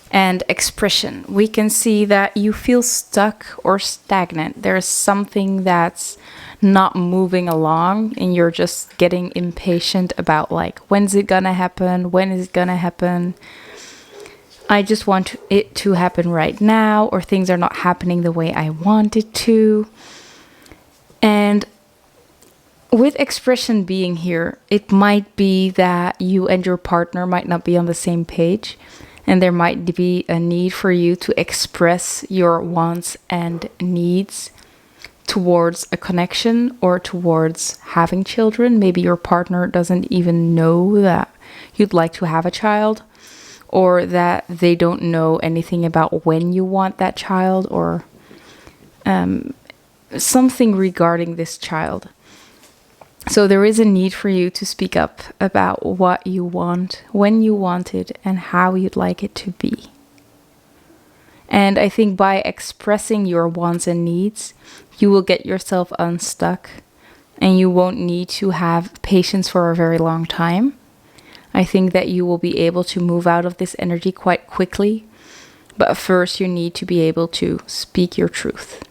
and expression, we can see that you feel stuck or stagnant. There's something that's not moving along and you're just getting impatient about like, when's it gonna happen? When is it gonna happen? I just want it to happen right now, or things are not happening the way I want it to. And with expression being here, it might be that you and your partner might not be on the same page. And there might be a need for you to express your wants and needs towards a connection or towards having children. Maybe your partner doesn't even know that you'd like to have a child, or that they don't know anything about when you want that child, or something regarding this child. So there is a need for you to speak up about what you want, when you want it, and how you'd like it to be. And I think by expressing your wants and needs, you will get yourself unstuck, and you won't need to have patience for a very long time. I think that you will be able to move out of this energy quite quickly, but first you need to be able to speak your truth.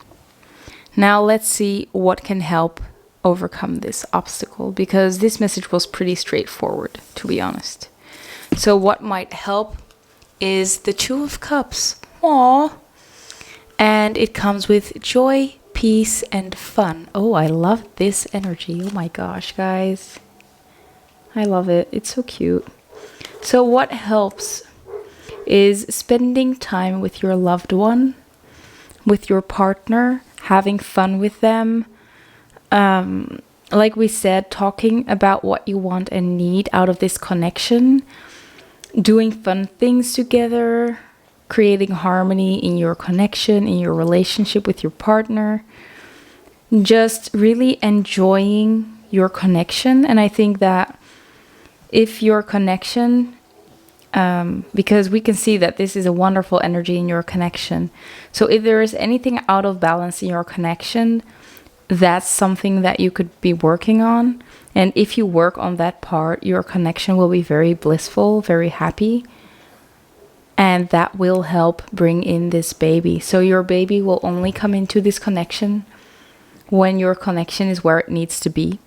Now let's see what can help overcome this obstacle, because this message was pretty straightforward, to be honest. So what might help is the Two of Cups. Aww. And it comes with joy, peace, and fun. Oh, I love this energy. Oh my gosh, guys. I love it. It's so cute. So what helps is spending time with your loved one, with your partner, having fun with them. Like we said, talking about what you want and need out of this connection, doing fun things together, creating harmony in your connection, in your relationship with your partner, just really enjoying your connection. And I think that if your connection, because we can see that this is a wonderful energy in your connection. So if there is anything out of balance in your connection, that's something that you could be working on. And if you work on that part, your connection will be very blissful, very happy. And that will help bring in this baby. So your baby will only come into this connection when your connection is where it needs to be.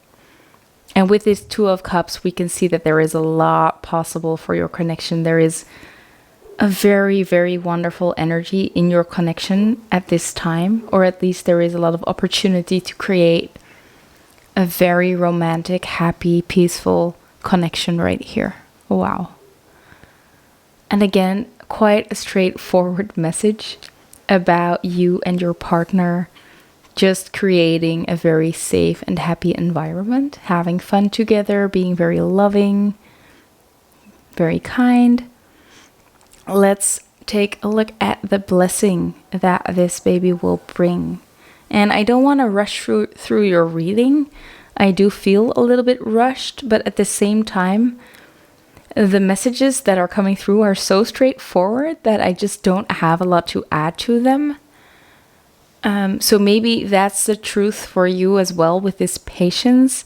And with this Two of Cups, we can see that there is a lot possible for your connection. There is a very, very wonderful energy in your connection at this time, or at least there is a lot of opportunity to create a very romantic, happy, peaceful connection right here. Wow. And again, quite a straightforward message about you and your partner just creating a very safe and happy environment, having fun together, being very loving, very kind. Let's take a look at the blessing that this baby will bring. And I don't want to rush through your reading. I do feel a little bit rushed, but at the same time, the messages that are coming through are so straightforward that I just don't have a lot to add to them. So maybe that's the truth for you as well with this patience,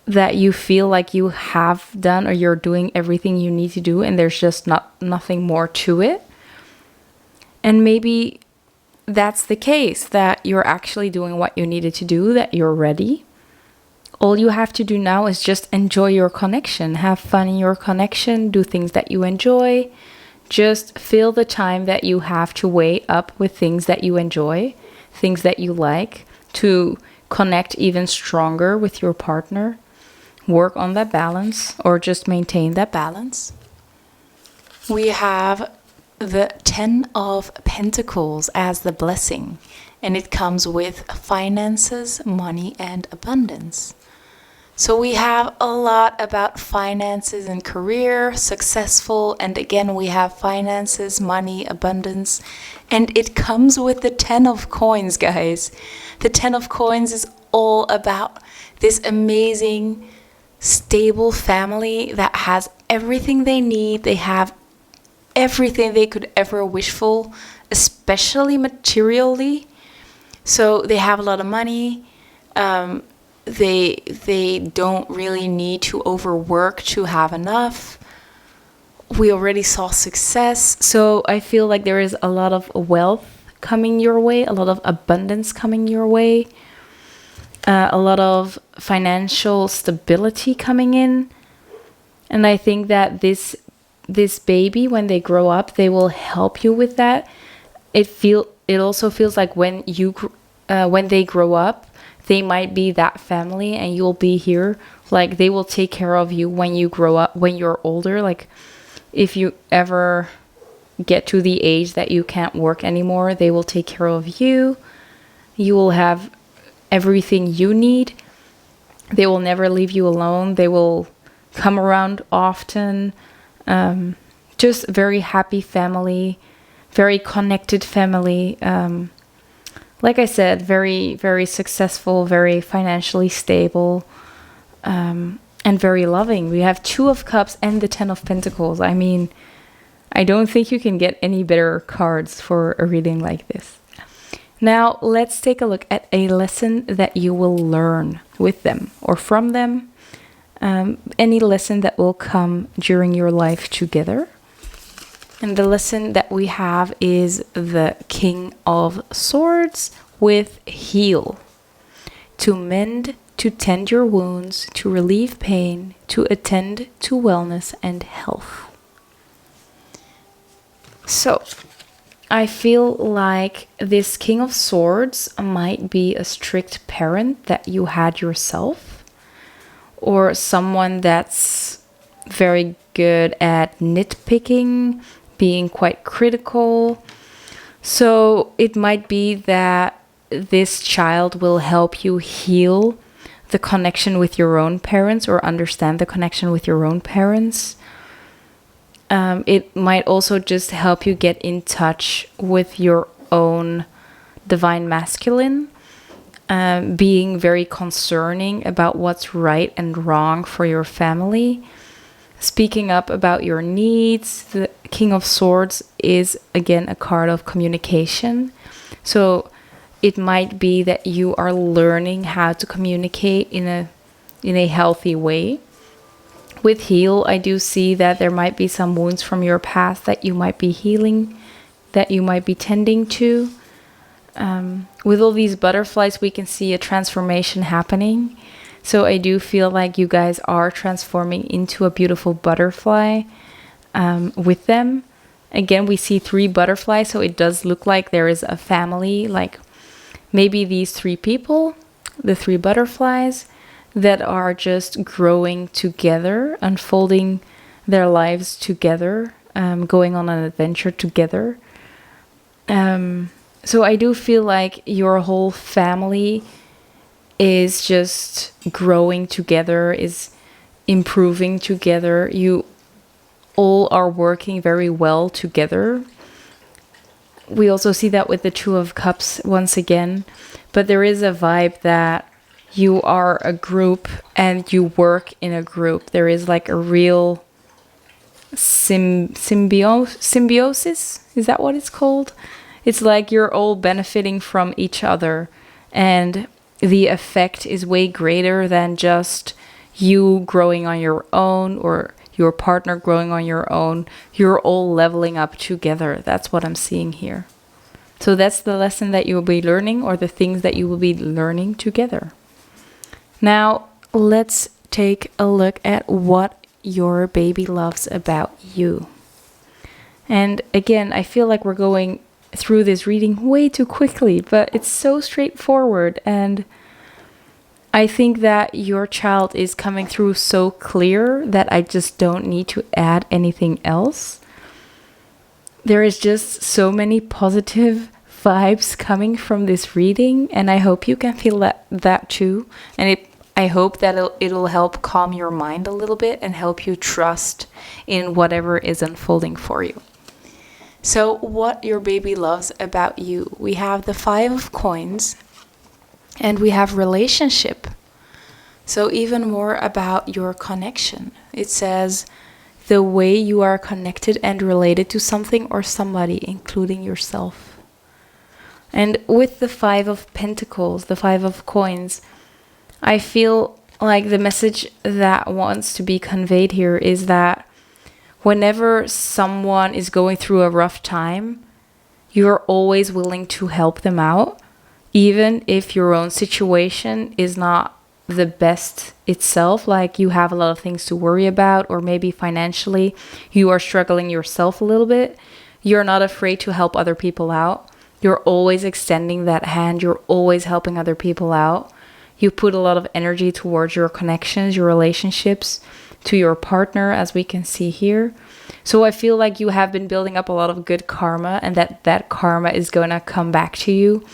that you feel like you have done or you're doing everything you need to do and there's just nothing more to it. And maybe that's the case, that you're actually doing what you needed to do, that you're ready. All you have to do now is just enjoy your connection, have fun in your connection, do things that you enjoy. Just fill the time that you have to wait up with things that you enjoy, things that you like, to connect even stronger with your partner, work on that balance or just maintain that balance. We have the 10 of Pentacles as the blessing, and it comes with finances, money, and abundance. So we have a lot about finances and career, successful, and again we have finances, money, abundance, and it comes with the 10 of coins, guys. The 10 of coins is all about this amazing, stable family that has everything they need. They have everything they could ever wish for, especially materially. So they have a lot of money. They don't really need to overwork to have enough. We already saw success. So I feel like there is a lot of wealth coming your way, a lot of abundance coming your way, a lot of financial stability coming in. And I think that this baby, when they grow up, they will help you with that. It also feels like when they grow up, they might be that family and you'll be here. Like they will take care of you when you grow up, when you're older. Like if you ever get to the age that you can't work anymore, they will take care of you. You will have everything you need. They will never leave you alone. They will come around often. Just very happy family, very connected family. Like I said, very, very successful, very financially stable, and very loving. We have 2 of Cups and the 10 of Pentacles. I mean, I don't think you can get any better cards for a reading like this. Now, let's take a look at a lesson that you will learn with them or from them. Any lesson that will come during your life together. And the lesson that we have is the King of Swords with heal. To mend, to tend your wounds, to relieve pain, to attend to wellness and health. So, I feel like this King of Swords might be a strict parent that you had yourself, or someone that's very good at nitpicking, being quite critical. So it might be that this child will help you heal the connection with your own parents or understand the connection with your own parents. It might also just help you get in touch with your own divine masculine, being very concerning about what's right and wrong for your family. Speaking up about your needs. The King of Swords is again a card of communication. So it might be that you are learning how to communicate in a healthy way. With heal, I do see that there might be some wounds from your past that you might be healing, that you might be tending to. With all these butterflies, we can see a transformation happening. So I do feel like you guys are transforming into a beautiful butterfly with them. Again, we see 3 butterflies, so it does look like there is a family, like maybe these 3 people, the 3 butterflies, that are just growing together, unfolding their lives together, going on an adventure together. So I do feel like your whole family is just growing together, is improving together. You all are working very well together. We also see that with the 2 of Cups once again. But there is a vibe that you are a group and you work in a group. There is like a real symbiosis. Is that what it's called? It's like you're all benefiting from each other. And the effect is way greater than just you growing on your own or your partner growing on your own. You're all leveling up together. That's what I'm seeing here. So that's the lesson that you will be learning, or the things that you will be learning together. Now, let's take a look at what your baby loves about you. And again, I feel like we're going through this reading way too quickly, but it's so straightforward, and I think that your child is coming through so clear that I just don't need to add anything else. There is just so many positive vibes coming from this reading, and I hope you can feel that too. And I hope that it'll help calm your mind a little bit and help you trust in whatever is unfolding for you. So what your baby loves about you. We have the 5 of coins and we have relationship. So even more about your connection. It says the way you are connected and related to something or somebody, including yourself. And with the 5 of pentacles, the 5 of coins, I feel like the message that wants to be conveyed here is that whenever someone is going through a rough time, you're always willing to help them out, even if your own situation is not the best itself, like you have a lot of things to worry about, or maybe financially you are struggling yourself a little bit. You're not afraid to help other people out. You're always extending that hand. You're always helping other people out. You put a lot of energy towards your connections, your relationships, to your partner, as we can see here. So I feel like you have been building up a lot of good karma, and that karma is going to come back to you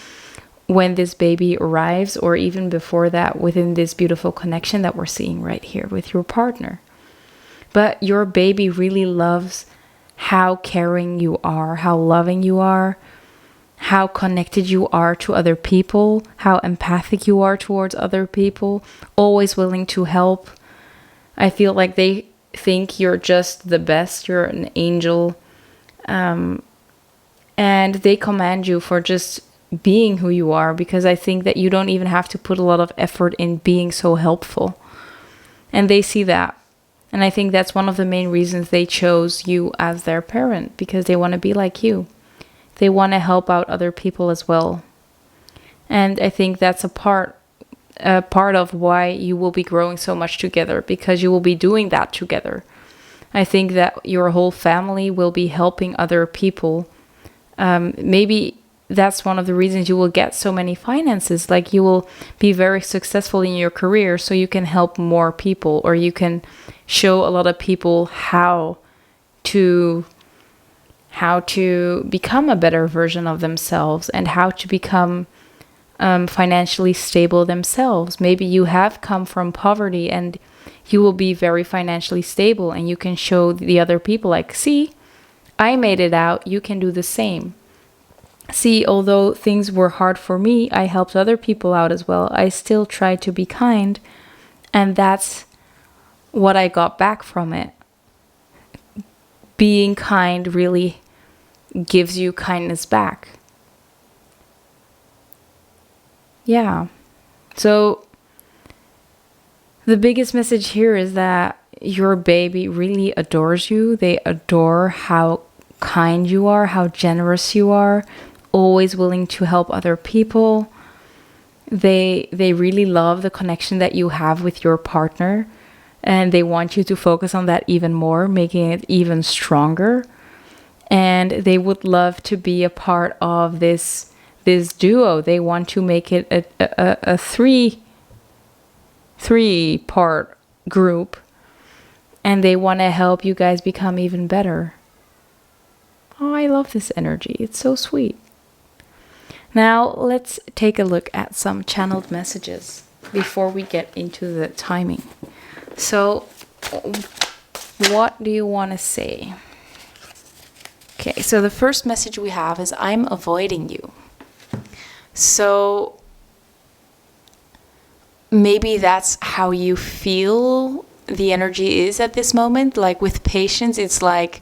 when this baby arrives, or even before that, within this beautiful connection that we're seeing right here with your partner. But your baby really loves how caring you are, how loving you are, how connected you are to other people, how empathic you are towards other people, always willing to help. I feel like they think you're just the best, you're an angel, and they command you for just being who you are, because I think that you don't even have to put a lot of effort in being so helpful. And they see that. And I think that's one of the main reasons they chose you as their parent, because they want to be like you. They want to help out other people as well. And I think that's a part of why you will be growing so much together, because you will be doing that together. I think that your whole family will be helping other people. Maybe that's one of the reasons you will get so many finances. Like, you will be very successful in your career, so you can help more people, or you can show a lot of people how to become a better version of themselves, and how to become financially stable themselves. Maybe you have come from poverty and you will be very financially stable, and you can show the other people, like, see, I made it out, you can do the same. See, although things were hard for me, I helped other people out as well. I still tried to be kind, and that's what I got back from it. Being kind really gives you kindness back. Yeah. So the biggest message here is that your baby really adores you. They adore how kind you are, how generous you are, always willing to help other people. They really love the connection that you have with your partner, and they want you to focus on that even more, making it even stronger. And they would love to be a part of this duo. They want to make it a three-part group, and they want to help you guys become even better. Oh, I love this energy. It's so sweet. Now, let's take a look at some channeled messages before we get into the timing. So, what do you want to say? Okay, so the first message we have is, I'm avoiding you. So, maybe that's how you feel the energy is at this moment. Like, with patience, it's like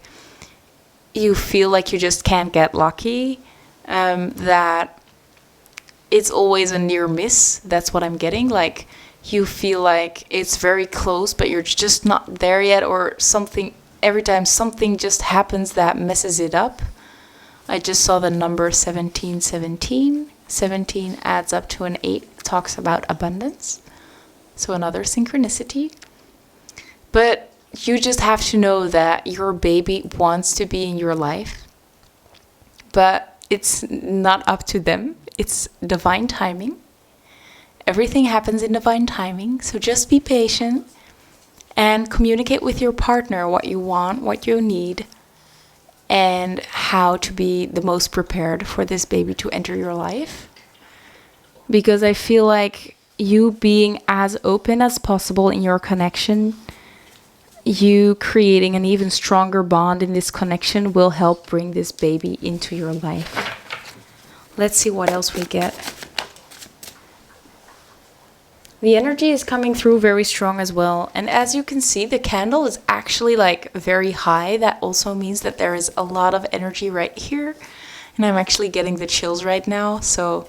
you feel like you just can't get lucky. That it's always a near miss. That's what I'm getting. Like, you feel like it's very close, but you're just not there yet, or something. Every time something just happens that messes it up. I just saw the number 1717. 17 adds up to an 8. It talks about abundance. So another synchronicity. But you just have to know that your baby wants to be in your life. But it's not up to them. It's divine timing. Everything happens in divine timing, so just be patient and communicate with your partner what you want, what you need, and how to be the most prepared for this baby to enter your life. Because I feel like you being as open as possible in your connection, you creating an even stronger bond in this connection will help bring this baby into your life. Let's see what else we get. The energy is coming through very strong as well. And as you can see, the candle is actually like very high. That also means that there is a lot of energy right here. And I'm actually getting the chills right now. So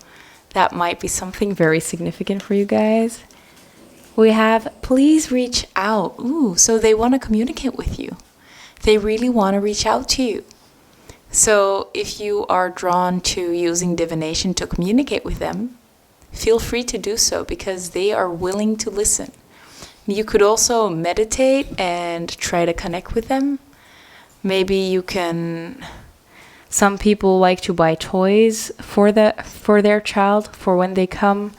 that might be something very significant for you guys. We have, please reach out. Ooh, so they want to communicate with you. They really want to reach out to you. So if you are drawn to using divination to communicate with them, feel free to do so because they are willing to listen. You could also meditate and try to connect with them. Maybe you can... Some people like to buy toys for their child for when they come.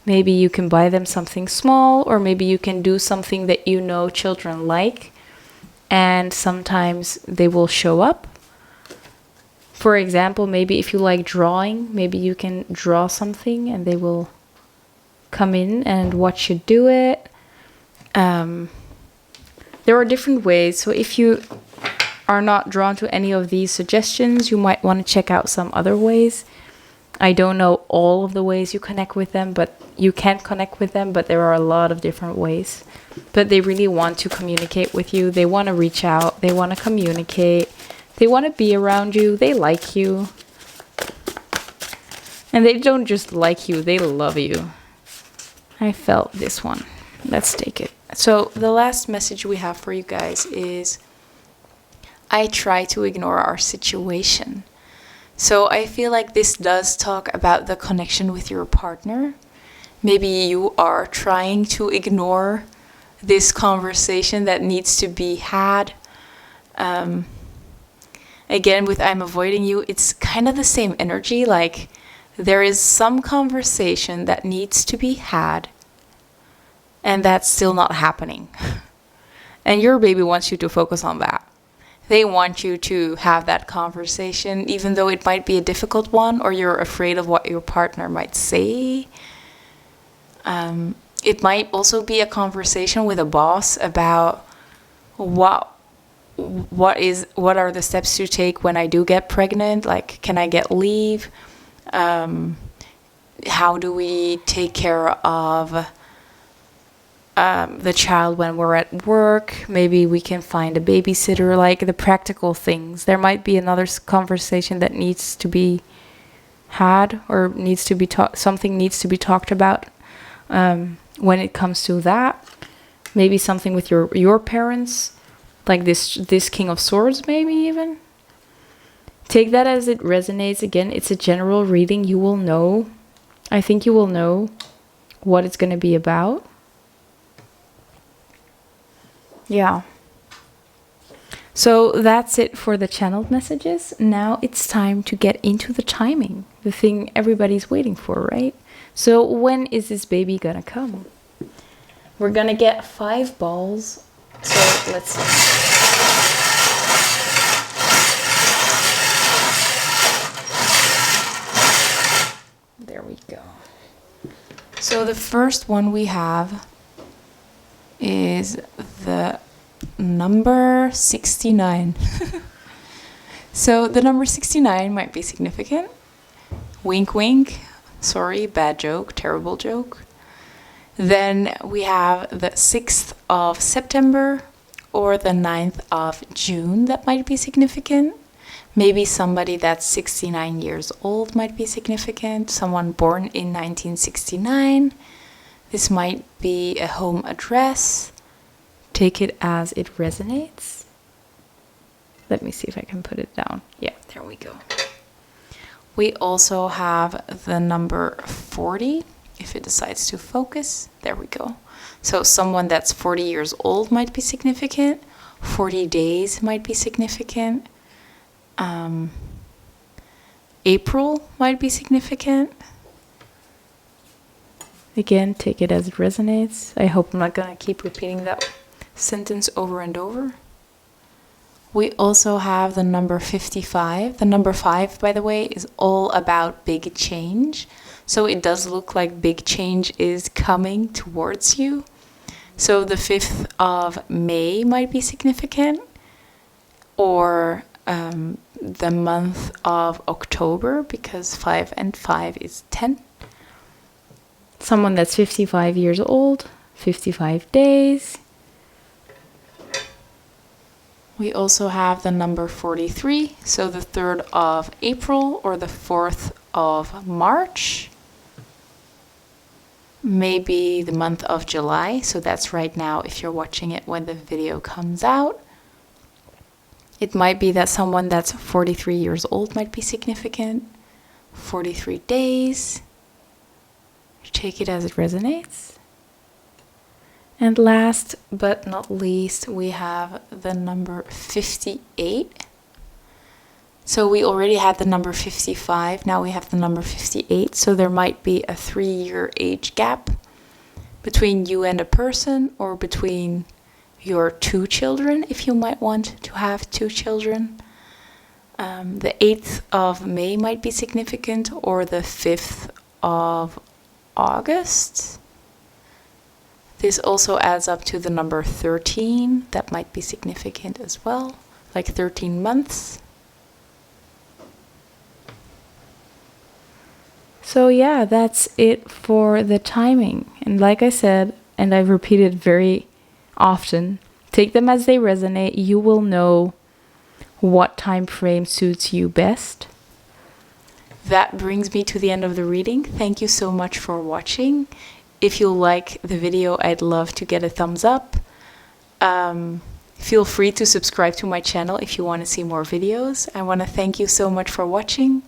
Maybe you can buy them something small, or maybe you can do something that you know children like, and sometimes they will show up. For example, maybe if you like drawing, maybe you can draw something and they will come in and watch you do it. There are different ways. So if you are not drawn to any of these suggestions, you might want to check out some other ways. I don't know all of the ways you connect with them, but you can connect with them, but there are a lot of different ways. But they really want to communicate with you. They want to reach out. They want to communicate. They want to be around you. They like you. And they don't just like you, they love you. I felt this one. Let's take it. So the last message we have for you guys is, I try to ignore our situation. So I feel like this does talk about the connection with your partner. Maybe you are trying to ignore this conversation that needs to be had. Again, with I'm avoiding you, it's kind of the same energy. Like there is some conversation that needs to be had, and that's still not happening. And your baby wants you to focus on that. They want you to have that conversation, even though it might be a difficult one, or you're afraid of what your partner might say. It might also be a conversation with a boss about what are the steps to take when I do get pregnant? Like, can I get leave? How do we take care of the child when we're at work? Maybe we can find a babysitter, like the practical things. There might be another conversation that needs to be had, or needs to be something needs to be talked about when it comes to that. Maybe something with your parents, like this King of Swords, maybe even. Take that as it resonates. Again, it's a general reading. You will know. I think you will know what it's going to be about. Yeah. So that's it for the channeled messages. Now it's time to get into the timing, the thing everybody's waiting for, right? So when is this baby gonna come? We're gonna get 5 balls. So let's see. There we go. So the first one we have is the number 69. So the number 69 might be significant. Wink, wink. Sorry, bad joke, terrible joke. Then we have the 6th of September or the 9th of June. That might be significant. Maybe somebody that's 69 years old might be significant. Someone born in 1969. This might be a home address. Take it as it resonates. Let me see if I can put it down. Yeah, there we go. We also have the number 40, if it decides to focus. There we go. So someone that's 40 years old might be significant. 40 days might be significant. April might be significant. Again, take it as it resonates. I hope I'm not gonna keep repeating that sentence over and over. We also have the number 55. The number 5, by the way, is all about big change. So it does look like big change is coming towards you. So the 5th of May might be significant, or the month of October, because 5 and 5 is 10. Someone that's 55 years old, 55 days. We also have the number 43, so the 3rd of April or the 4th of March. Maybe the month of July, so that's right now if you're watching it when the video comes out. It might be that someone that's 43 years old might be significant. 43 days. Take it as it resonates. And last but not least, we have the number 58. So we already had the number 55, now we have the number 58. So there might be a 3-year age gap between you and a person, or between your 2 children, if you might want to have 2 children. The 8th of May might be significant, or the 5th of August. This also adds up to the number 13. That might be significant as well, like 13 months. So yeah, that's it for the timing. And like I said, and I've repeated very often, take them as they resonate. You will know what time frame suits you best. That brings me to the end of the reading. Thank you so much for watching. If you like the video, I'd love to get a thumbs up. Feel free to subscribe to my channel if you want to see more videos. I want to thank you so much for watching,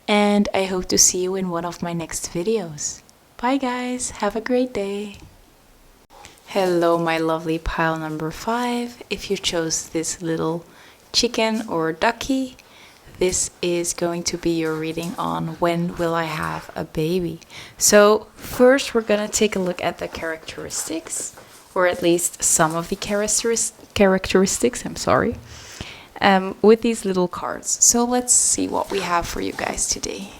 and I hope to see you in one of my next videos. Bye guys, have a great day. Hello my lovely pile number 5. If you chose this little chicken or ducky, this is going to be your reading on when will I have a baby. So first we're going to take a look at the characteristics, or at least some of the characteristics, with these little cards. So let's see what we have for you guys today.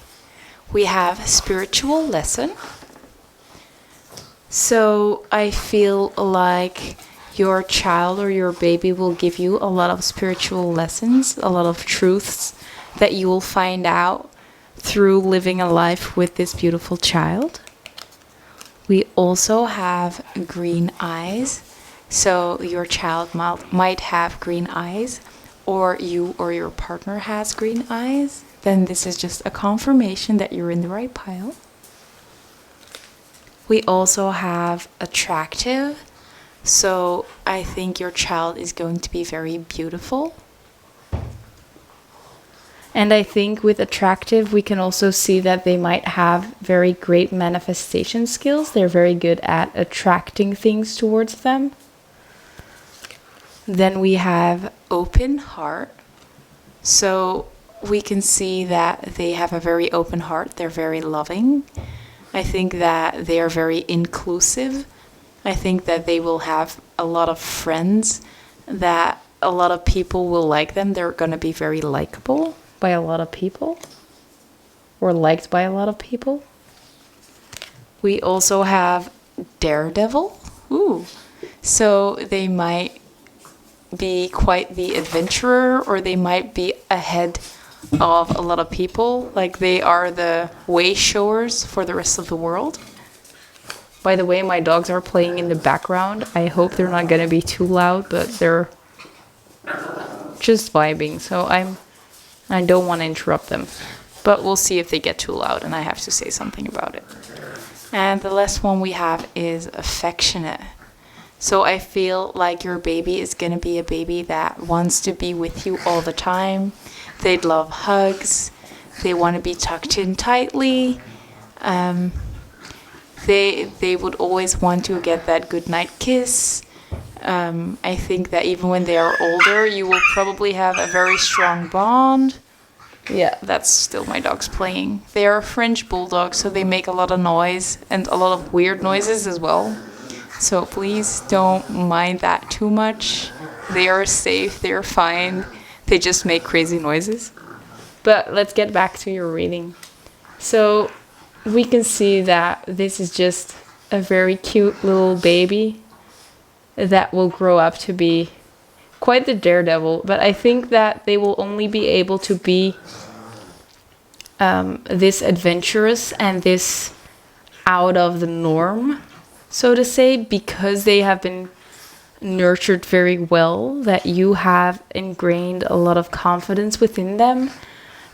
We have spiritual lesson. So I feel like your child or your baby will give you a lot of spiritual lessons, a lot of truths that you will find out through living a life with this beautiful child. We also have green eyes. So your child might have green eyes, or you or your partner has green eyes. Then this is just a confirmation that you're in the right pile. We also have attractive. So I think your child is going to be very beautiful. And I think with attractive, we can also see that they might have very great manifestation skills. They're very good at attracting things towards them. Then we have open heart. So we can see that they have a very open heart. They're very loving. I think that they are very inclusive. I think that they will have a lot of friends, that a lot of people will like them. They're going to be very likable by a lot of people, or liked by a lot of people. We also have daredevil. Ooh. So they might be quite the adventurer, or they might be ahead of a lot of people, like they are the way showers for the rest of the world. By the way, my dogs are playing in the background. I hope they're not going to be too loud, but they're just vibing, so I don't want to interrupt them. But we'll see if they get too loud and I have to say something about it. And the last one we have is affectionate. So I feel like your baby is going to be a baby that wants to be with you all the time. They'd love hugs. They want to be tucked in tightly. They would always want to get that goodnight kiss. I think that even when they are older, you will probably have a very strong bond. Yeah, that's still my dogs playing. They are French bulldogs, so they make a lot of noise and a lot of weird noises as well. So please don't mind that too much. They are safe, they are fine. They just make crazy noises. But let's get back to your reading. So we can see that this is just a very cute little baby that will grow up to be quite the daredevil. But I think that they will only be able to be this adventurous and this out of the norm, so to say, because they have been nurtured very well, that you have ingrained a lot of confidence within them.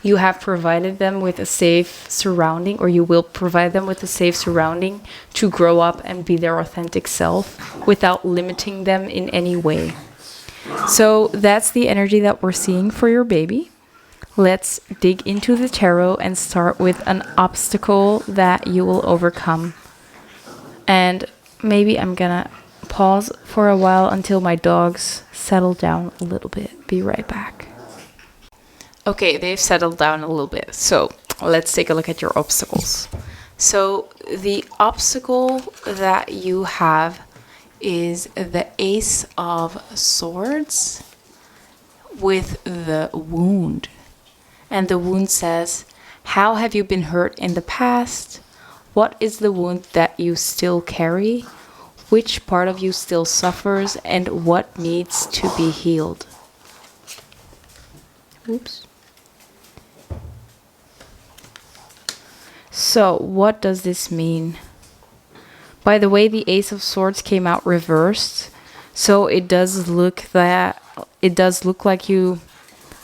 You have provided them with a safe surrounding, or you will provide them with a safe surrounding to grow up and be their authentic self without limiting them in any way. So that's the energy that we're seeing for your baby. Let's dig into the tarot and start with an obstacle that you will overcome. And maybe I'm gonna pause for a while until my dogs settle down a little bit. Be right back. Okay, they've settled down a little bit. So let's take a look at your obstacles. So the obstacle that you have is the Ace of Swords with the wound. And the wound says, how have you been hurt in the past? What is the wound that you still carry? Which part of you still suffers? And what needs to be healed? Oops. So, what does this mean? By the way, the Ace of Swords came out reversed. So it does look like you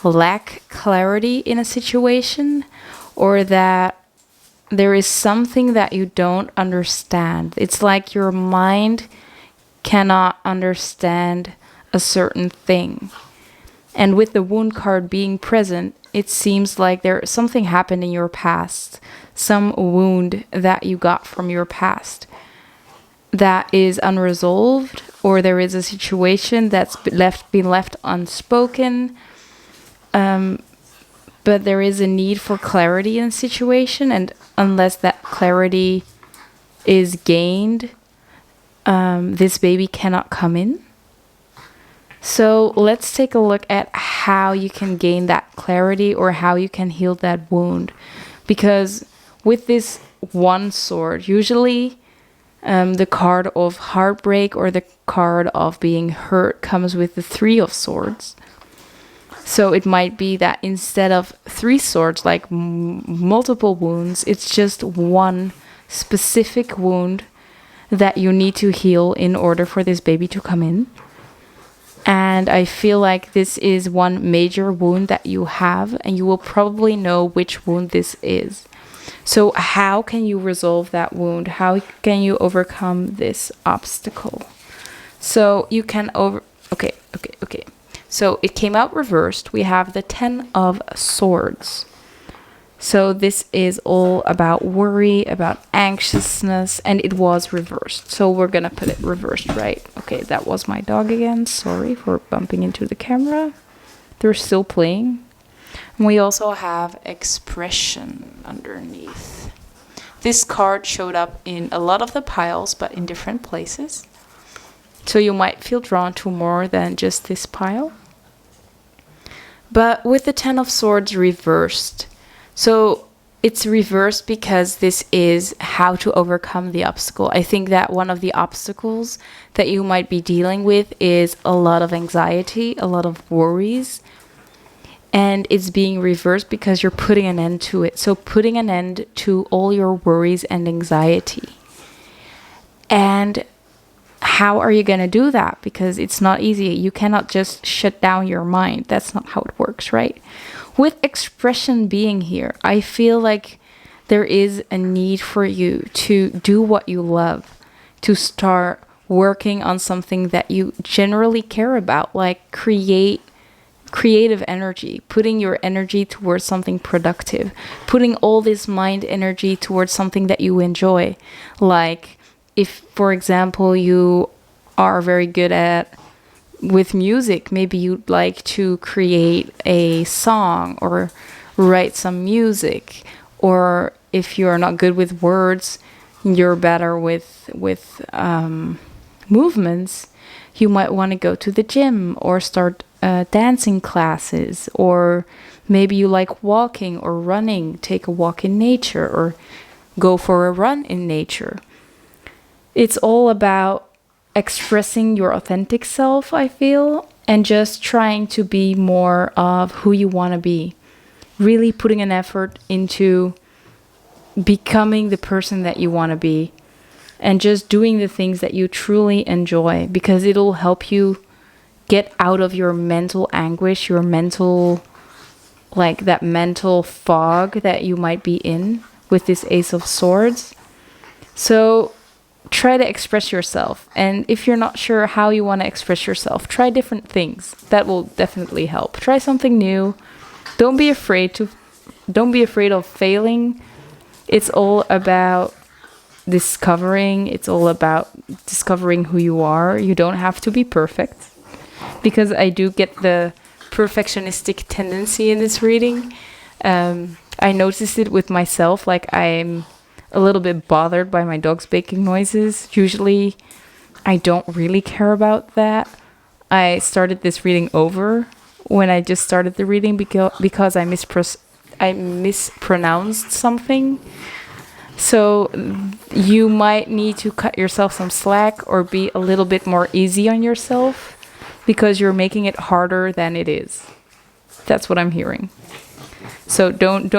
lack clarity in a situation, or that there is something that you don't understand. It's like your mind cannot understand a certain thing. And with the wound card being present, it seems like something happened in your past, some wound that you got from your past that is unresolved, or there is a situation that's been left unspoken. But there is a need for clarity in a situation, and unless that clarity is gained, this baby cannot come in. So let's take a look at how you can gain that clarity, or how you can heal that wound. Because with this one sword, usually the card of heartbreak or the card of being hurt comes with the Three of Swords. So it might be that instead of 3 swords, like multiple wounds, it's just one specific wound that you need to heal in order for this baby to come in. And I feel like this is one major wound that you have, and you will probably know which wound this is. So how can you resolve that wound? How can you overcome this obstacle? So you can Okay. So it came out reversed. We have the 10 of Swords. So this is all about worry, about anxiousness, and it was reversed. So we're gonna put it reversed, right? Okay, that was my dog again. Sorry for bumping into the camera. They're still playing. And we also have expression underneath. This card showed up in a lot of the piles, but in different places. So you might feel drawn to more than just this pile. But with the 10 of Swords reversed, so it's reversed because this is how to overcome the obstacle. I think that one of the obstacles that you might be dealing with is a lot of anxiety, a lot of worries. And it's being reversed because you're putting an end to it. So putting an end to all your worries and anxiety. And how are you going to do that? Because it's not easy. You cannot just shut down your mind. That's not how it works, right? With expression being here, I feel like there is a need for you to do what you love, to start working on something that you generally care about, like creative energy, putting your energy towards something productive, putting all this mind energy towards something that you enjoy. Like if, for example, you are very good with music, maybe you'd like to create a song or write some music, or if you're not good with words, you're better with movements, you might want to go to the gym or start dancing classes, or maybe you like walking or running, take a walk in nature or go for a run in nature. It's all about expressing your authentic self, I feel, and just trying to be more of who you want to be. Really putting an effort into becoming the person that you want to be, and just doing the things that you truly enjoy, because it'll help you get out of your mental anguish, your mental, like that mental fog that you might be in with this Ace of Swords. So try to express yourself. And if you're not sure how you want to express yourself, try different things. That will definitely help. Try something new. Don't be afraid of failing. It's all about discovering. It's all about discovering who you are. You don't have to be perfect, because I do get the perfectionistic tendency in this reading. I noticed it with myself, like I'm a little bit bothered by my dog's making noises. Usually I don't really care about that. I started this reading over when I just started the reading because I mispronounced something. So you might need to cut yourself some slack or be a little bit more easy on yourself, because you're making it harder than it is. That's what I'm hearing. So don't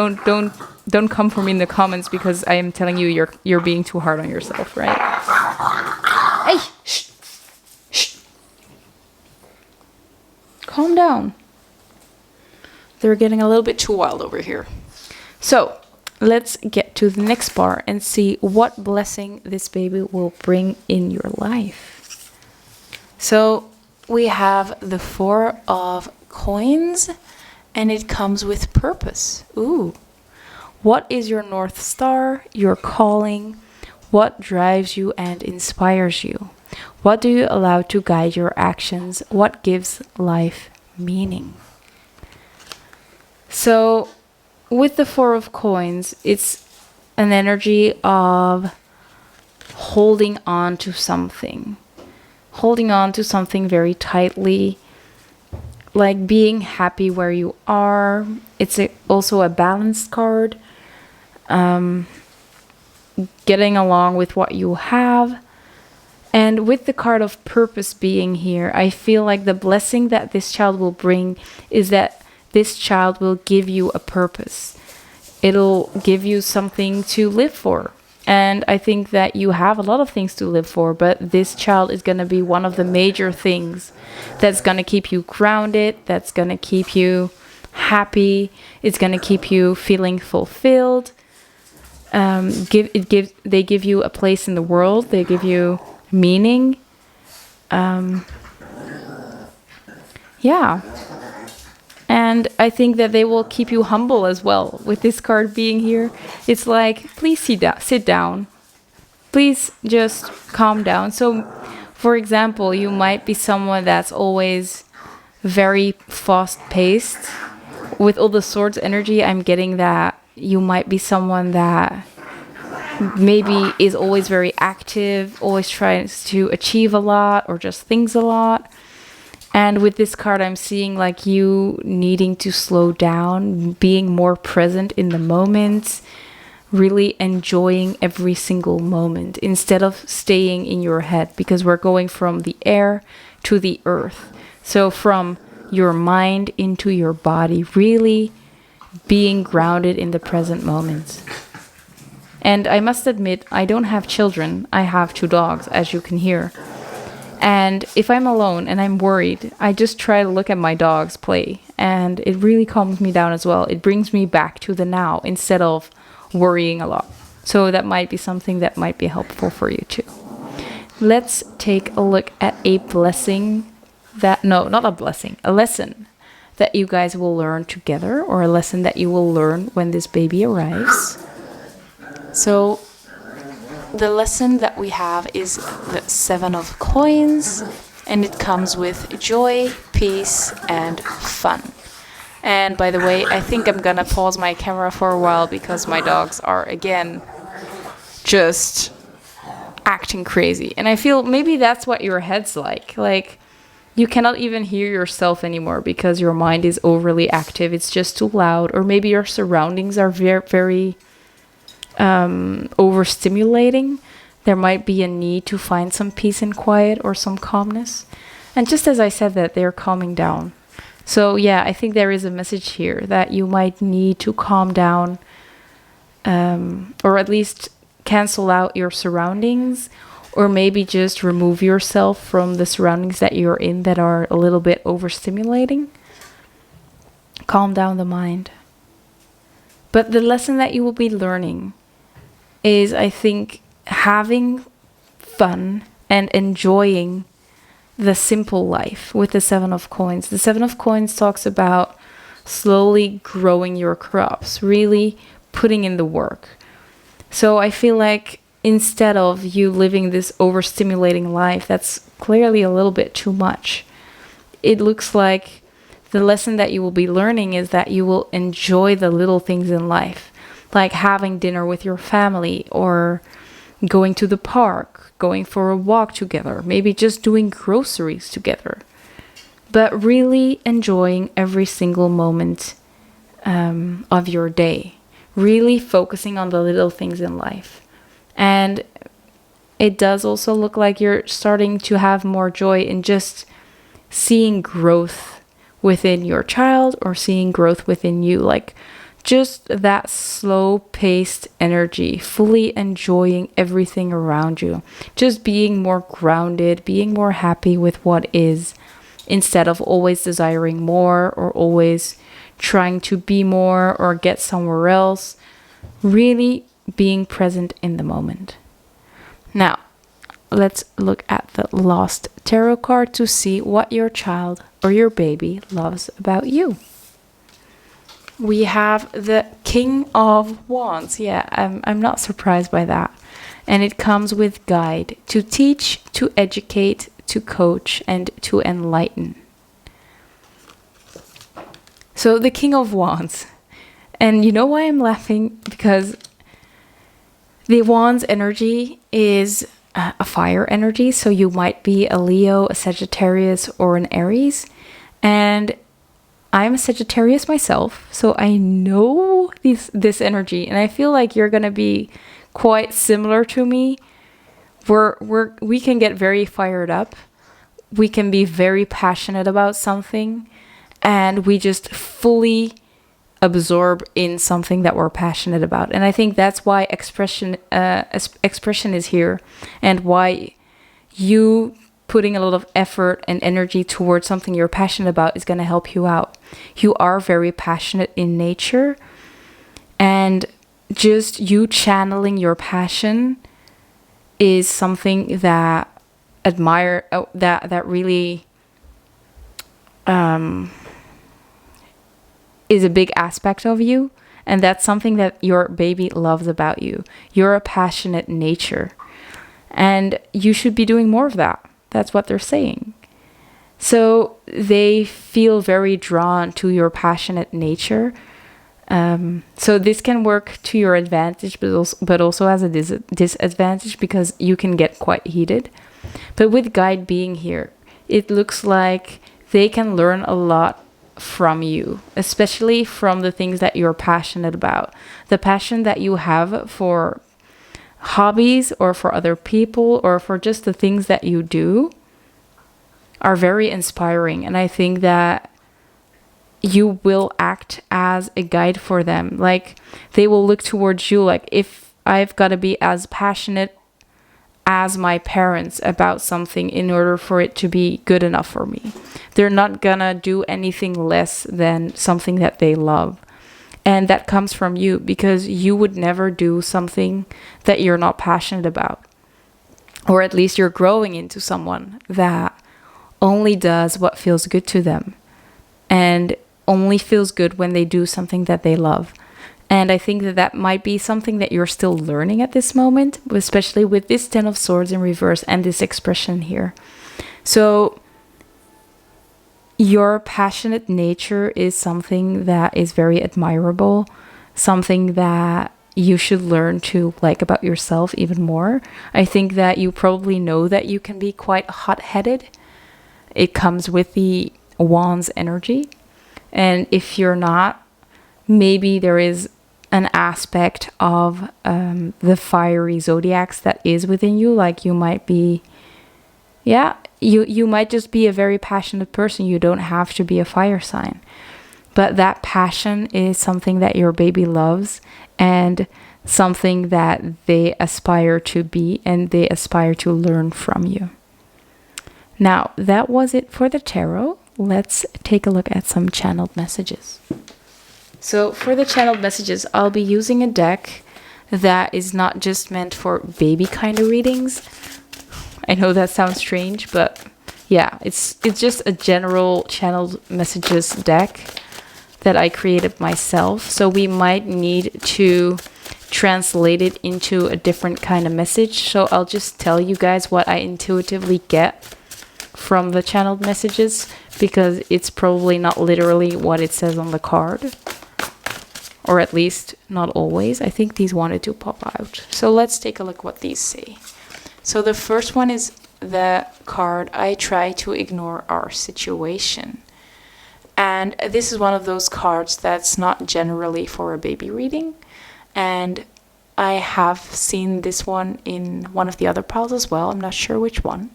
come for me in the comments because I am telling you you're being too hard on yourself, right? Hey, shh. Calm down. They're getting a little bit too wild over here. So let's get to the next part and see what blessing this baby will bring in your life. So we have the 4 of Coins, and it comes with purpose. Ooh. What is your North Star, your calling? What drives you and inspires you? What do you allow to guide your actions? What gives life meaning? So with the 4 of Coins, it's an energy of holding on to something. Holding on to something very tightly, like being happy where you are. It's also a balanced card. Getting along with what you have. And with the card of purpose being here, I feel like the blessing that this child will bring is that this child will give you a purpose. It'll give you something to live for. And I think that you have a lot of things to live for, but this child is going to be one of the major things that's going to keep you grounded, that's going to keep you happy, it's going to keep you feeling fulfilled. They give you a place in the world, they give you meaning. Yeah. And I think that they will keep you humble as well. With this card being here, it's like, please sit down. Please just calm down. So, for example, you might be someone that's always very fast-paced. With all the Swords energy, I'm getting that you might be someone that maybe is always very active, always tries to achieve a lot or just thinks a lot. And with this card, I'm seeing like you needing to slow down, being more present in the moment, really enjoying every single moment instead of staying in your head, because we're going from the air to the earth. So from your mind into your body, really being grounded in the present moment. And I must admit, I don't have children. I have 2 dogs, as you can hear. And if I'm alone and I'm worried, I just try to look at my dogs play. And it really calms me down as well. It brings me back to the now instead of worrying a lot. So that might be something that might be helpful for you too. Let's take a look at a blessing that, no, not a blessing, a lesson that you guys will learn together, or a lesson that you will learn when this baby arrives. So the lesson that we have is the 7 of Coins, and it comes with joy, peace, and fun. And by the way, I think I'm gonna pause my camera for a while because my dogs are again just acting crazy. And I feel maybe that's what your head's like. Like, you cannot even hear yourself anymore because your mind is overly active. It's just too loud. Or maybe your surroundings are very, very overstimulating. There might be a need to find some peace and quiet or some calmness. And just as I said that, they're calming down. So yeah, I think there is a message here that you might need to calm down, or at least cancel out your surroundings, or maybe just remove yourself from the surroundings that you're in that are a little bit overstimulating. Calm down the mind. But the lesson that you will be learning is, I think, having fun and enjoying the simple life with the Seven of Coins. The Seven of Coins talks about slowly growing your crops, really putting in the work. So I feel like instead of you living this overstimulating life that's clearly a little bit too much, it looks like the lesson that you will be learning is that you will enjoy the little things in life, like having dinner with your family, or going to the park, going for a walk together, maybe just doing groceries together, but really enjoying every single moment of your day, really focusing on the little things in life. And it does also look like you're starting to have more joy in just seeing growth within your child or seeing growth within you, like just that slow-paced energy, fully enjoying everything around you, just being more grounded, being more happy with what is, instead of always desiring more or always trying to be more or get somewhere else. Really being present in the moment. Now, let's look at the Lost Tarot card to see what your child or your baby loves about you. We have the King of Wands. Yeah, I'm not surprised by that. And it comes with guide to teach, to educate, to coach, and to enlighten. So the King of Wands. And you know why I'm laughing? Because the Wands energy is a fire energy. So you might be a Leo, a Sagittarius, or an Aries. And I'm a Sagittarius myself, so I know this energy, and I feel like you're gonna be quite similar to me. We can get very fired up, we can be very passionate about something, and we just fully absorb in something that we're passionate about. And I think that's why expression is here, and why you putting a lot of effort and energy towards something you're passionate about is going to help you out. You are very passionate in nature, and just you channeling your passion is something that that really is a big aspect of you, and that's something that your baby loves about you. You're a passionate nature, and you should be doing more of that. That's what they're saying. So they feel very drawn to your passionate nature. So this can work to your advantage, but also as a disadvantage, because you can get quite heated. But with guide being here, it looks like they can learn a lot from you, especially from the things that you're passionate about. The passion that you have for hobbies or for other people or for just the things that you do are very inspiring. And I think that you will act as a guide for them. Like, they will look towards you like, if I've got to be as passionate as my parents about something in order for it to be good enough for me. They're not gonna do anything less than something that they love. And that comes from you, because you would never do something that you're not passionate about. Or at least you're growing into someone that only does what feels good to them, and only feels good when they do something that they love. And I think that that might be something that you're still learning at this moment, especially with this Ten of Swords in reverse and this expression here. So Your passionate nature is something that is very admirable, something that you should learn to like about yourself even more. I think that you probably know that you can be quite hot-headed. It comes with the Wand's energy. And if you're not, maybe there is an aspect of the fiery zodiacs that is within you. Like you might be, yeah, you might just be a very passionate person. You don't have to be a fire sign. But that passion is something that your baby loves and something that they aspire to be and they aspire to learn from you. Now, that was it for the tarot. Let's take a look at some channeled messages. So for the channeled messages, I'll be using a deck that is not just meant for baby kind of readings. I know that sounds strange, but yeah, it's just a general channeled messages deck that I created myself. So we might need to translate it into a different kind of message. So I'll just tell you guys what I intuitively get from the channeled messages, because it's probably not literally what it says on the card. Or at least not always. I think these wanted to pop out. So let's take a look what these say. So the first one is the card, I try to ignore our situation. And this is one of those cards that's not generally for a baby reading. And I have seen this one in one of the other piles as well. I'm not sure which one.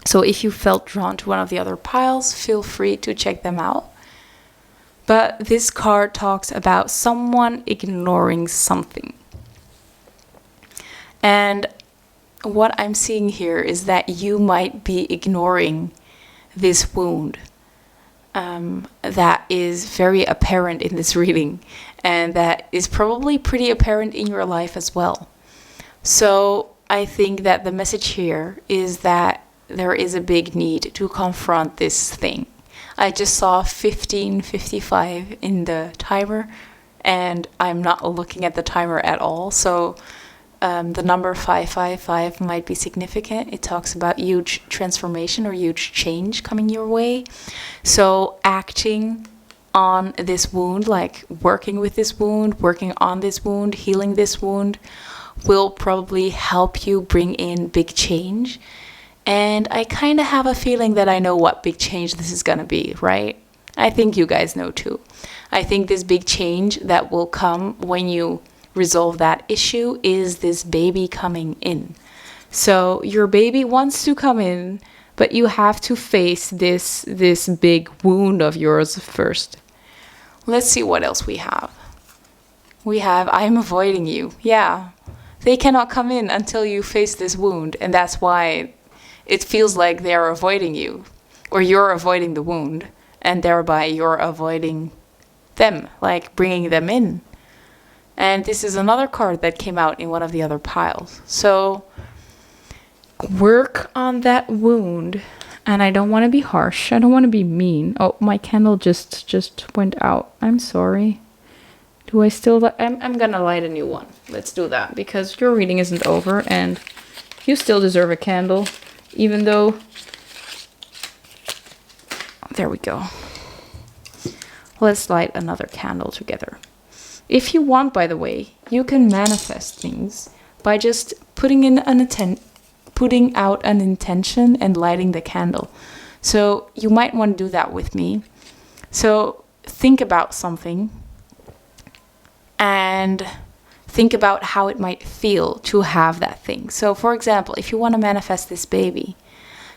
So if you felt drawn to one of the other piles, feel free to check them out. But this card talks about someone ignoring something. And what I'm seeing here is that you might be ignoring this wound that is very apparent in this reading, and that is probably pretty apparent in your life as well. So I think that the message here is that there is a big need to confront this thing. I just saw 15:55 in the timer, and I'm not looking at the timer at all. So the number 555 might be significant. It talks about huge transformation or huge change coming your way. So acting on this wound, like working with this wound, working on this wound, healing this wound, will probably help you bring in big change. And I kind of have a feeling that I know what big change this is going to be, right? I think you guys know too. I think this big change that will come when you resolve that issue is this baby coming in. So your baby wants to come in, but you have to face this big wound of yours first. Let's see what else we have. We have, I'm avoiding you. Yeah, they cannot come in until you face this wound, and that's why it feels like they are avoiding you, or you're avoiding the wound, and thereby you're avoiding them, like bringing them in. And this is another card that came out in one of the other piles. So work on that wound. And I don't want to be harsh. I don't want to be mean. Oh, my candle just went out. I'm sorry. Do I still... I'm gonna light a new one. Let's do that, because your reading isn't over and you still deserve a candle. Even though... There we go. Let's light another candle together. If you want, by the way, you can manifest things by just putting out an intention and lighting the candle. So you might want to do that with me. So think about something and think about how it might feel to have that thing. So for example, if you want to manifest this baby,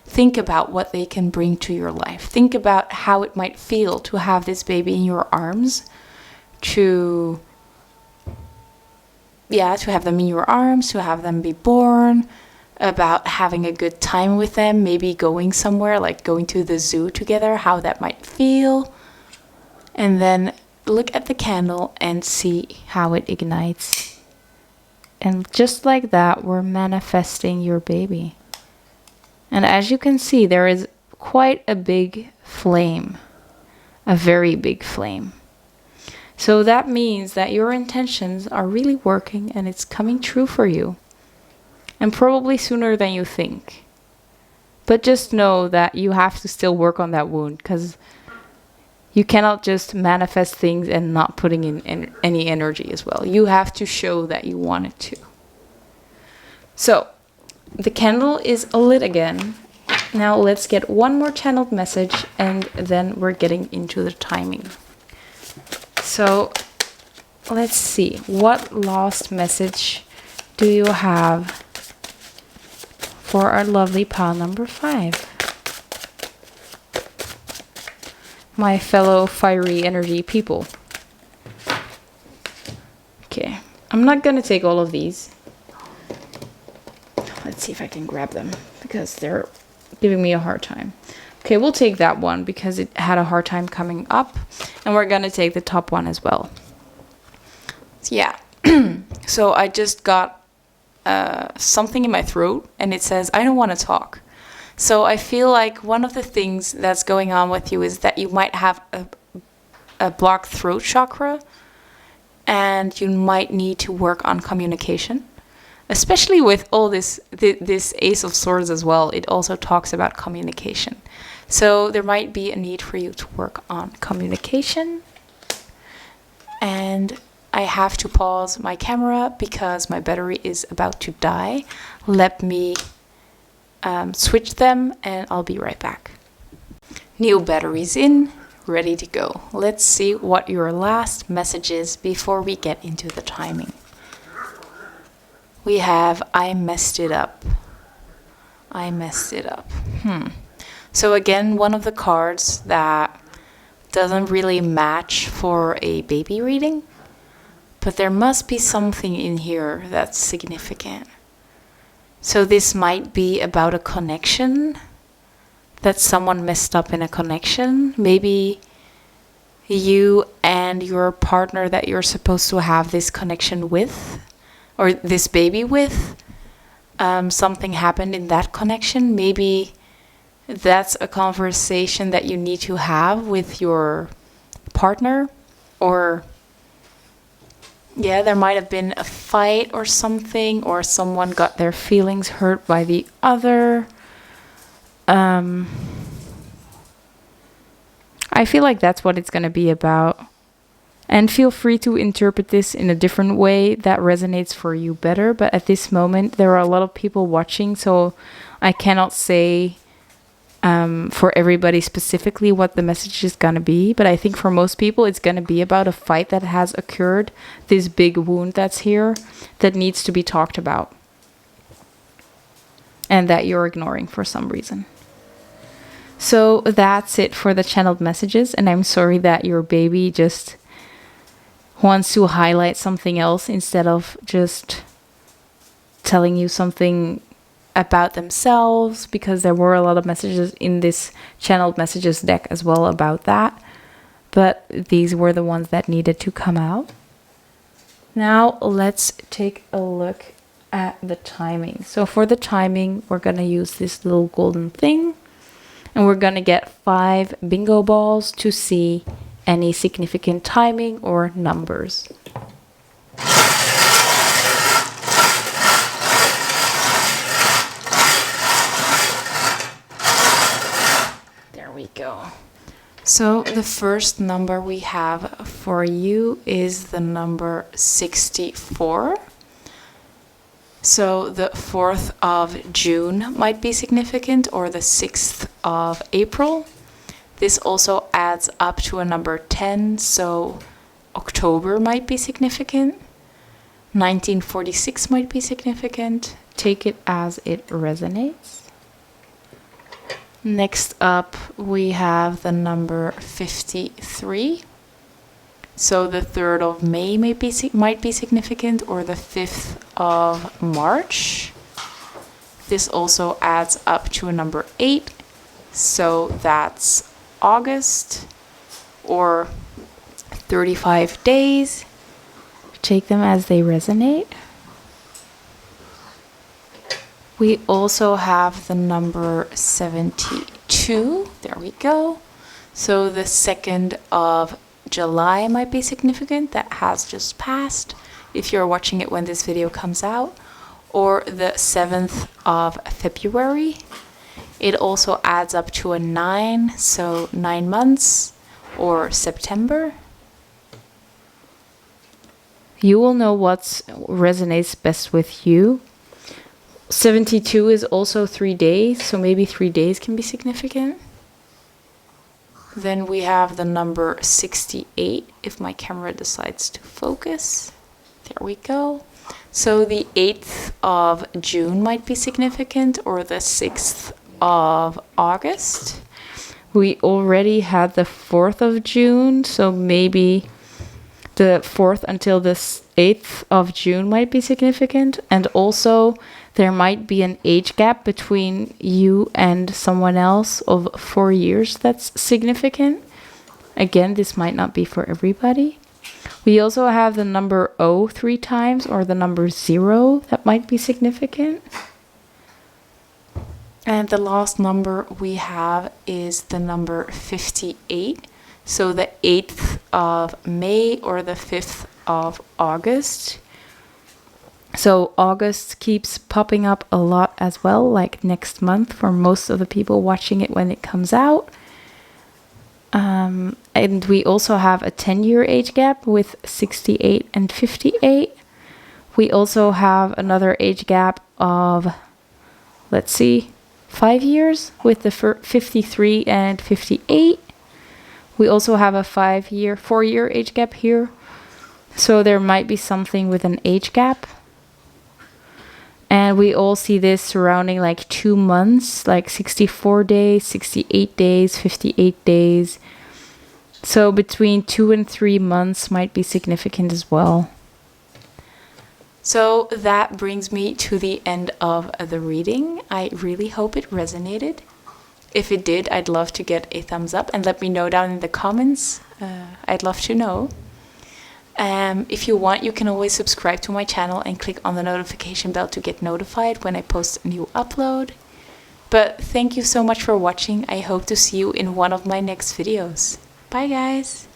think about what they can bring to your life. Think about how it might feel to have this baby in your arms, to have them in your arms, to have them be born, about having a good time with them, maybe going somewhere, like going to the zoo together, how that might feel. And then look at the candle and see how it ignites. And just like that, we're manifesting your baby. And as you can see, there is quite a big flame, a very big flame. So that means that your intentions are really working and it's coming true for you. And probably sooner than you think. But just know that you have to still work on that wound, because you cannot just manifest things and not putting in any energy as well. You have to show that you want it to. So, the candle is lit again. Now let's get one more channeled message, and then we're getting into the timing. So, let's see. What last message do you have for our lovely pile number 5? My fellow fiery energy people. Okay, I'm not gonna take all of these. Let's see if I can grab them, because they're giving me a hard time. Okay, we'll take that one because it had a hard time coming up, and we're gonna take the top one as well. Yeah, so I just got something in my throat, and it says, I don't want to talk. So I feel like one of the things that's going on with you is that you might have a blocked throat chakra, and you might need to work on communication. Especially with all this Ace of Swords as well, it also talks about communication. So there might be a need for you to work on communication. And I have to pause my camera because my battery is about to die. Let me switch them and I'll be right back. New batteries in, ready to go. Let's see what your last message is before we get into the timing. We have, I messed it up. I messed it up. So again, one of the cards that doesn't really match for a baby reading, but there must be something in here that's significant. So this might be about a connection, that someone messed up in a connection. Maybe you and your partner that you're supposed to have this connection with, or this baby with, something happened in that connection. Maybe that's a conversation that you need to have with your partner, or yeah, there might have been a fight or something, or someone got their feelings hurt by the other. I feel like that's what it's going to be about. And feel free to interpret this in a different way that resonates for you better. But at this moment, there are a lot of people watching, so I cannot say for everybody specifically what the message is going to be. But I think for most people, it's going to be about a fight that has occurred, this big wound that's here that needs to be talked about, and that you're ignoring for some reason. So that's it for the channeled messages, and I'm sorry that your baby just wants to highlight something else instead of just telling you something about themselves, because there were a lot of messages in this channeled messages deck as well about that, but these were the ones that needed to come out. Now let's take a look at the timing. So for the timing, we're going to use this little golden thing, and we're going to get 5 bingo balls to see any significant timing or numbers. There we go. So the first number we have for you is the number 64. So the 4th of June might be significant, or the 6th of April. This also adds up to a number 10, so October might be significant. 1946 might be significant. Take it as it resonates. Next up, we have the number 53. So the 3rd of May might be significant, or the 5th of March. This also adds up to a number 8. So that's August, or 35 days. Take them as they resonate. We also have the number 72. There we go. So the 2nd of July might be significant. That has just passed if you're watching it when this video comes out. Or the 7th of February. It also adds up to a 9, so 9 months, or September. You will know what resonates best with you. 72 is also 3 days, so maybe 3 days can be significant. Then we have the number 68, if my camera decides to focus. There we go. So the 8th of June might be significant, or the 6th of August. We already had the 4th of June, so maybe the 4th until the 8th of June might be significant. And also there might be an age gap between you and someone else of 4 years that's significant. Again, this might not be for everybody. We also have the number O 3 times, or the number 0, that might be significant. And the last number we have is the number 58. So the 8th of May or the 5th of August. So August keeps popping up a lot as well, like next month for most of the people watching it when it comes out. And we also have a 10-year age gap with 68 and 58. We also have another age gap of, let's see, 5 years with the 53 and 58. We also have a 4-year age gap here. So there might be something with an age gap. And we all see this surrounding like 2 months, like 64 days, 68 days, 58 days. So between 2 and 3 months might be significant as well. So that brings me to the end of the reading. I really hope it resonated. If it did, I'd love to get a thumbs up and let me know down in the comments. I'd love to know. If you want, you can always subscribe to my channel and click on the notification bell to get notified when I post a new upload. But thank you so much for watching. I hope to see you in one of my next videos. Bye guys!